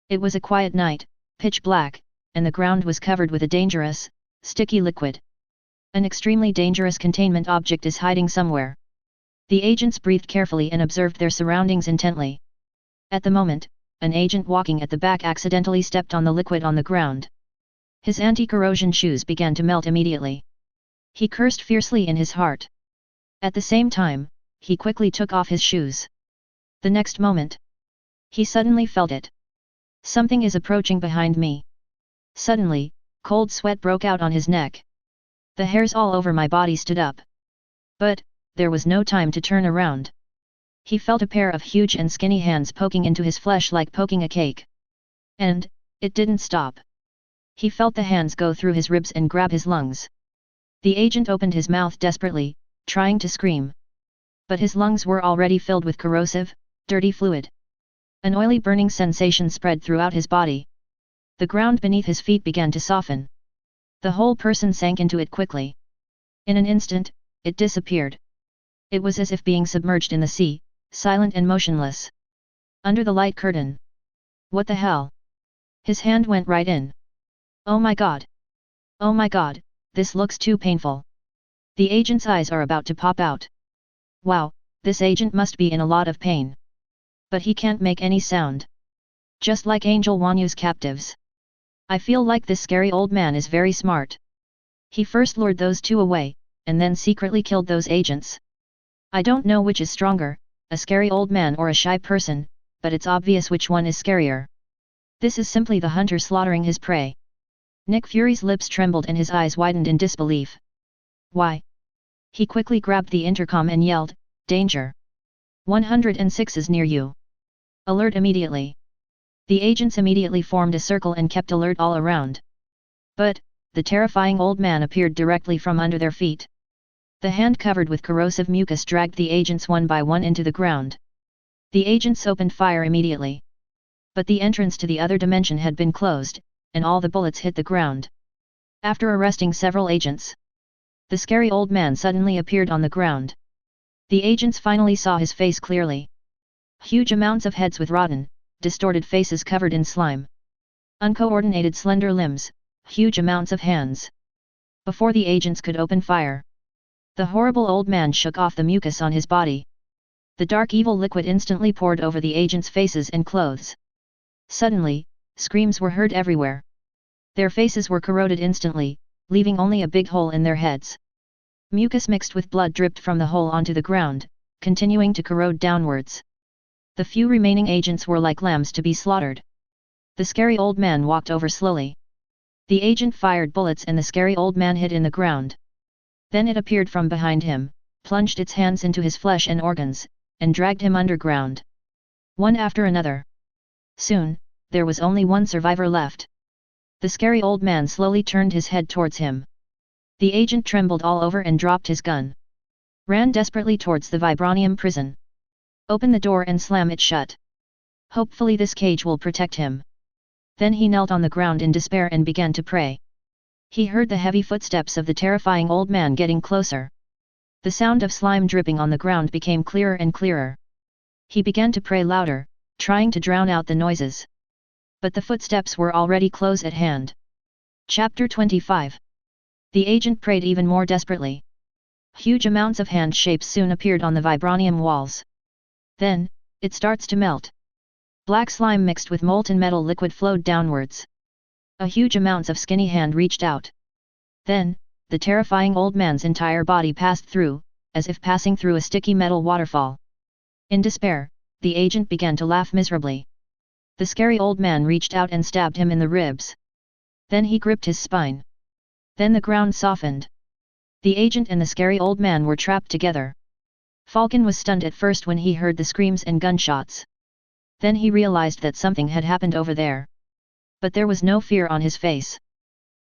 It was a quiet night, pitch black, and the ground was covered with a dangerous, sticky liquid. An extremely dangerous containment object is hiding somewhere. The agents breathed carefully and observed their surroundings intently. At the moment, an agent walking at the back accidentally stepped on the liquid on the ground. His anti-corrosion shoes began to melt immediately. He cursed fiercely in his heart. At the same time, he quickly took off his shoes. The next moment, he suddenly felt it. Something is approaching behind me. Suddenly, cold sweat broke out on his neck. The hairs all over my body stood up. But, there was no time to turn around. He felt a pair of huge and skinny hands poking into his flesh like poking a cake. And, it didn't stop. He felt the hands go through his ribs and grab his lungs. The agent opened his mouth desperately, trying to scream. But his lungs were already filled with corrosive, dirty fluid. An oily burning sensation spread throughout his body. The ground beneath his feet began to soften. The whole person sank into it quickly. In an instant, it disappeared. It was as if being submerged in the sea, silent and motionless. Under the light curtain. What the hell? His hand went right in. Oh my god! Oh my god, this looks too painful. The agent's eyes are about to pop out. Wow, this agent must be in a lot of pain. But he can't make any sound. Just like Angel Wanyu's captives. I feel like this scary old man is very smart. He first lured those two away, and then secretly killed those agents. I don't know which is stronger, a scary old man or a shy person, but it's obvious which one is scarier. This is simply the hunter slaughtering his prey. Nick Fury's lips trembled and his eyes widened in disbelief. Why? He quickly grabbed the intercom and yelled, "Danger! 106 is near you. Alert immediately." The agents immediately formed a circle and kept alert all around. But, the terrifying old man appeared directly from under their feet. The hand covered with corrosive mucus dragged the agents one by one into the ground. The agents opened fire immediately. But the entrance to the other dimension had been closed, and all the bullets hit the ground. After arresting several agents, the scary old man suddenly appeared on the ground. The agents finally saw his face clearly. Huge amounts of heads with rotten, distorted faces covered in slime. Uncoordinated slender limbs, huge amounts of hands. Before the agents could open fire, the horrible old man shook off the mucus on his body. The dark evil liquid instantly poured over the agents' faces and clothes. Suddenly, screams were heard everywhere. Their faces were corroded instantly, leaving only a big hole in their heads. Mucus mixed with blood dripped from the hole onto the ground, continuing to corrode downwards. The few remaining agents were like lambs to be slaughtered. The scary old man walked over slowly. The agent fired bullets and the scary old man hid in the ground. Then it appeared from behind him, plunged its hands into his flesh and organs, and dragged him underground. One after another. Soon, there was only one survivor left. The scary old man slowly turned his head towards him. The agent trembled all over and dropped his gun. Ran desperately towards the vibranium prison. Open the door and slam it shut. Hopefully this cage will protect him. Then he knelt on the ground in despair and began to pray. He heard the heavy footsteps of the terrifying old man getting closer. The sound of slime dripping on the ground became clearer and clearer. He began to pray louder, trying to drown out the noises. But the footsteps were already close at hand. Chapter 25. The agent prayed even more desperately. Huge amounts of hand shapes soon appeared on the vibranium walls. Then, it starts to melt. Black slime mixed with molten metal liquid flowed downwards. A huge amounts of skinny hand reached out. Then, the terrifying old man's entire body passed through, as if passing through a sticky metal waterfall. In despair, the agent began to laugh miserably. The scary old man reached out and stabbed him in the ribs. Then he gripped his spine. Then the ground softened. The agent and the scary old man were trapped together. Falcon was stunned at first when he heard the screams and gunshots. Then he realized that something had happened over there. But there was no fear on his face.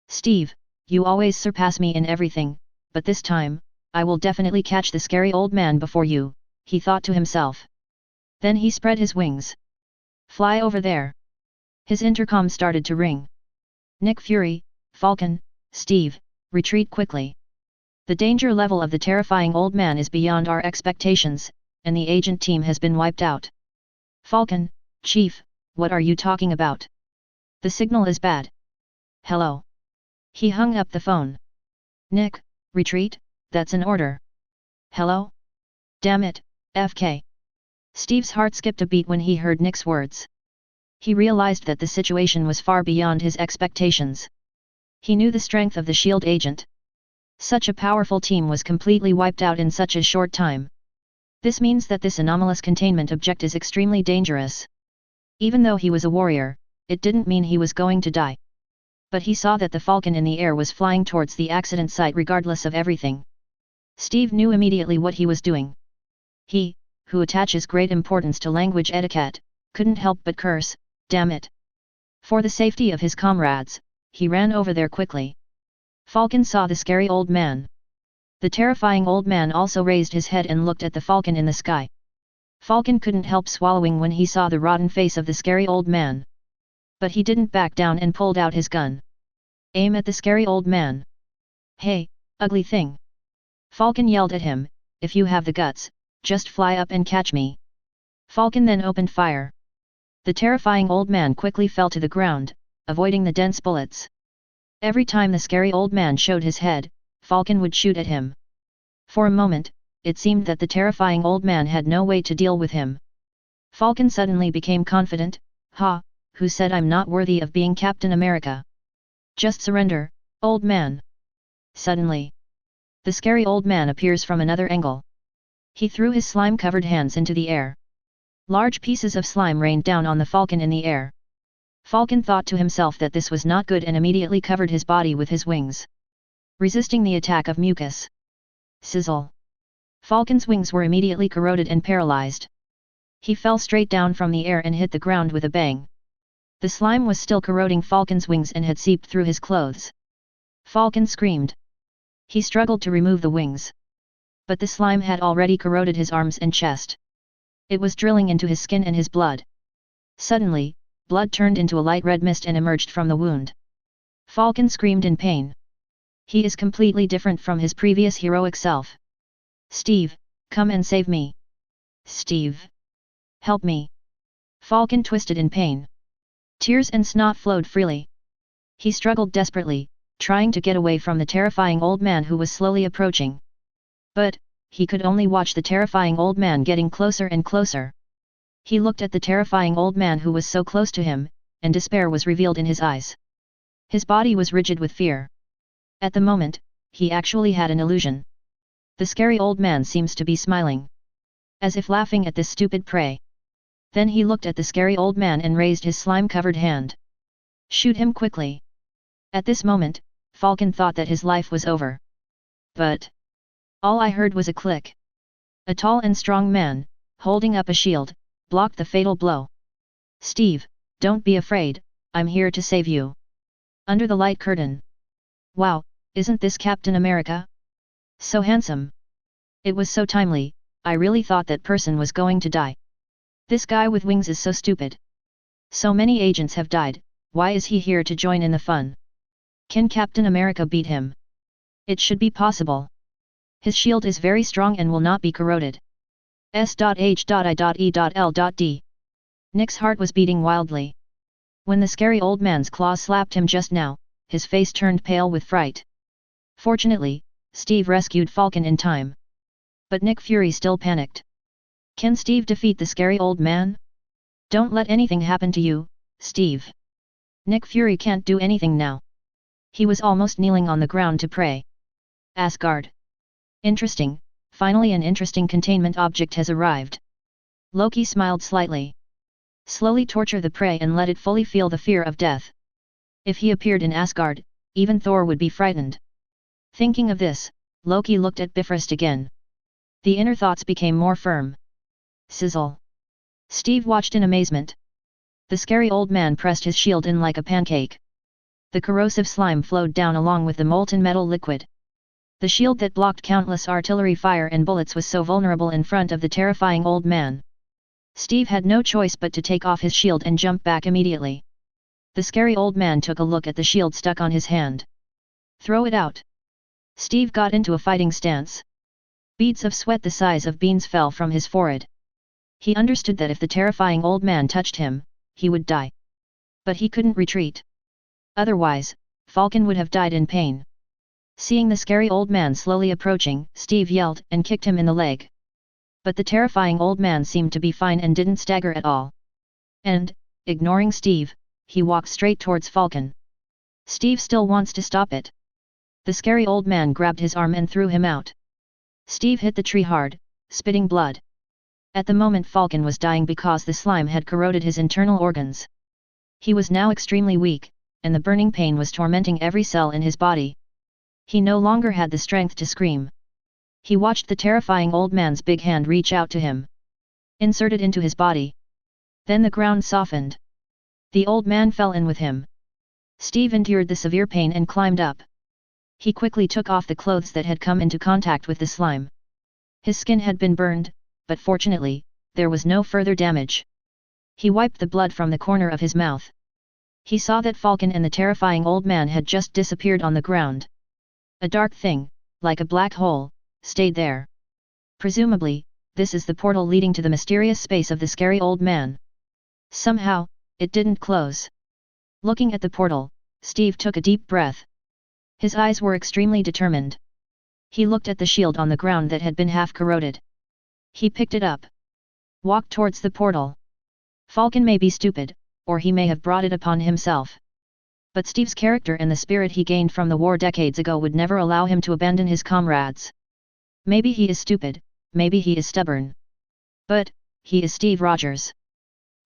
"Steve, you always surpass me in everything, but this time, I will definitely catch the scary old man before you," he thought to himself. Then he spread his wings. "Fly over there." His intercom started to ring. "Nick Fury, Falcon, Steve, retreat quickly. The danger level of the terrifying old man is beyond our expectations, and the agent team has been wiped out." "Falcon, Chief, what are you talking about? The signal is bad." "Hello." He hung up the phone. "Nick, retreat, that's an order." "Hello? Damn it, FK." Steve's heart skipped a beat when he heard Nick's words. He realized that the situation was far beyond his expectations. He knew the strength of the SHIELD agent. Such a powerful team was completely wiped out in such a short time. This means that this anomalous containment object is extremely dangerous. Even though he was a warrior, it didn't mean he was going to die. But he saw that the Falcon in the air was flying towards the accident site regardless of everything. Steve knew immediately what he was doing. He, who attaches great importance to language etiquette, couldn't help but curse, "Damn it." For the safety of his comrades, he ran over there quickly. Falcon saw the scary old man. The terrifying old man also raised his head and looked at the Falcon in the sky. Falcon couldn't help swallowing when he saw the rotten face of the scary old man. But he didn't back down and pulled out his gun. "Aim at the scary old man." "Hey, ugly thing." Falcon yelled at him, "If you have the guts, just fly up and catch me." Falcon then opened fire. The terrifying old man quickly fell to the ground, avoiding the dense bullets. Every time the scary old man showed his head, Falcon would shoot at him. For a moment, it seemed that the terrifying old man had no way to deal with him. Falcon suddenly became confident, "Ha, who said I'm not worthy of being Captain America? Just surrender, old man." Suddenly, the scary old man appears from another angle. He threw his slime-covered hands into the air. Large pieces of slime rained down on the Falcon in the air. Falcon thought to himself that this was not good and immediately covered his body with his wings, resisting the attack of mucus. Sizzle! Falcon's wings were immediately corroded and paralyzed. He fell straight down from the air and hit the ground with a bang. The slime was still corroding Falcon's wings and had seeped through his clothes. Falcon screamed. He struggled to remove the wings. But the slime had already corroded his arms and chest. It was drilling into his skin and his blood. Suddenly, blood turned into a light red mist and emerged from the wound. Falcon screamed in pain. He is completely different from his previous heroic self. "Steve, come and save me. Steve. Help me." Falcon twisted in pain. Tears and snot flowed freely. He struggled desperately, trying to get away from the terrifying old man who was slowly approaching. But, he could only watch the terrifying old man getting closer and closer. He looked at the terrifying old man who was so close to him, and despair was revealed in his eyes. His body was rigid with fear. At the moment, he actually had an illusion. The scary old man seems to be smiling, as if laughing at this stupid prey. Then he looked at the scary old man and raised his slime-covered hand. "Shoot him quickly." At this moment, Falcon thought that his life was over. But all I heard was a click. A tall and strong man, holding up a shield, blocked the fatal blow. "Steve, don't be afraid, I'm here to save you." Under the light curtain. "Wow, isn't this Captain America? So handsome." It was so timely, I really thought that person was going to die. This guy with wings is so stupid. So many agents have died, why is he here to join in the fun? Can Captain America beat him? It should be possible. His shield is very strong and will not be corroded. S.H.I.E.L.D. Nick's heart was beating wildly. When the scary old man's claws slapped him just now, his face turned pale with fright. Fortunately, Steve rescued Falcon in time. But Nick Fury still panicked. Can Steve defeat the scary old man? Don't let anything happen to you, Steve. Nick Fury can't do anything now. He was almost kneeling on the ground to pray. Asgard. Interesting, finally an interesting containment object has arrived. Loki smiled slightly. Slowly torture the prey and let it fully feel the fear of death. If he appeared in Asgard, even Thor would be frightened. Thinking of this, Loki looked at Bifrost again. The inner thoughts became more firm. Sizzle. Steve watched in amazement. The scary old man pressed his shield in like a pancake. The corrosive slime flowed down along with the molten metal liquid. The shield that blocked countless artillery fire and bullets was so vulnerable in front of the terrifying old man. Steve had no choice but to take off his shield and jump back immediately. The scary old man took a look at the shield stuck on his hand. Throw it out. Steve got into a fighting stance. Beads of sweat the size of beans fell from his forehead. He understood that if the terrifying old man touched him, he would die. But he couldn't retreat. Otherwise, Falcon would have died in pain. Seeing the scary old man slowly approaching, Steve yelled and kicked him in the leg. But the terrifying old man seemed to be fine and didn't stagger at all. And, ignoring Steve, he walked straight towards Falcon. Steve still wants to stop it. The scary old man grabbed his arm and threw him out. Steve hit the tree hard, spitting blood. At the moment Falcon was dying because the slime had corroded his internal organs. He was now extremely weak, and the burning pain was tormenting every cell in his body. He no longer had the strength to scream. He watched the terrifying old man's big hand reach out to him. Inserted into his body. Then the ground softened. The old man fell in with him. Steve endured the severe pain and climbed up. He quickly took off the clothes that had come into contact with the slime. His skin had been burned, but fortunately, there was no further damage. He wiped the blood from the corner of his mouth. He saw that Falcon and the terrifying old man had just disappeared on the ground. A dark thing, like a black hole, stayed there. Presumably, this is the portal leading to the mysterious space of the scary old man. Somehow, it didn't close. Looking at the portal, Steve took a deep breath. His eyes were extremely determined. He looked at the shield on the ground that had been half corroded. He picked it up. Walked towards the portal. Falcon may be stupid, or he may have brought it upon himself. But Steve's character and the spirit he gained from the war decades ago would never allow him to abandon his comrades. Maybe he is stupid, maybe he is stubborn. But, he is Steve Rogers.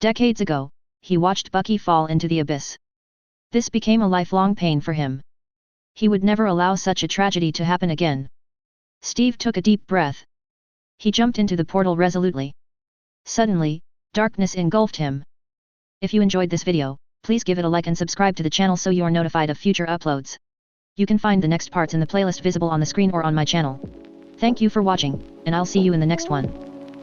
Decades ago, he watched Bucky fall into the abyss. This became a lifelong pain for him. He would never allow such a tragedy to happen again. Steve took a deep breath. He jumped into the portal resolutely. Suddenly, darkness engulfed him. If you enjoyed this video, please give it a like and subscribe to the channel so you are notified of future uploads. You can find the next parts in the playlist visible on the screen or on my channel. Thank you for watching, and I'll see you in the next one.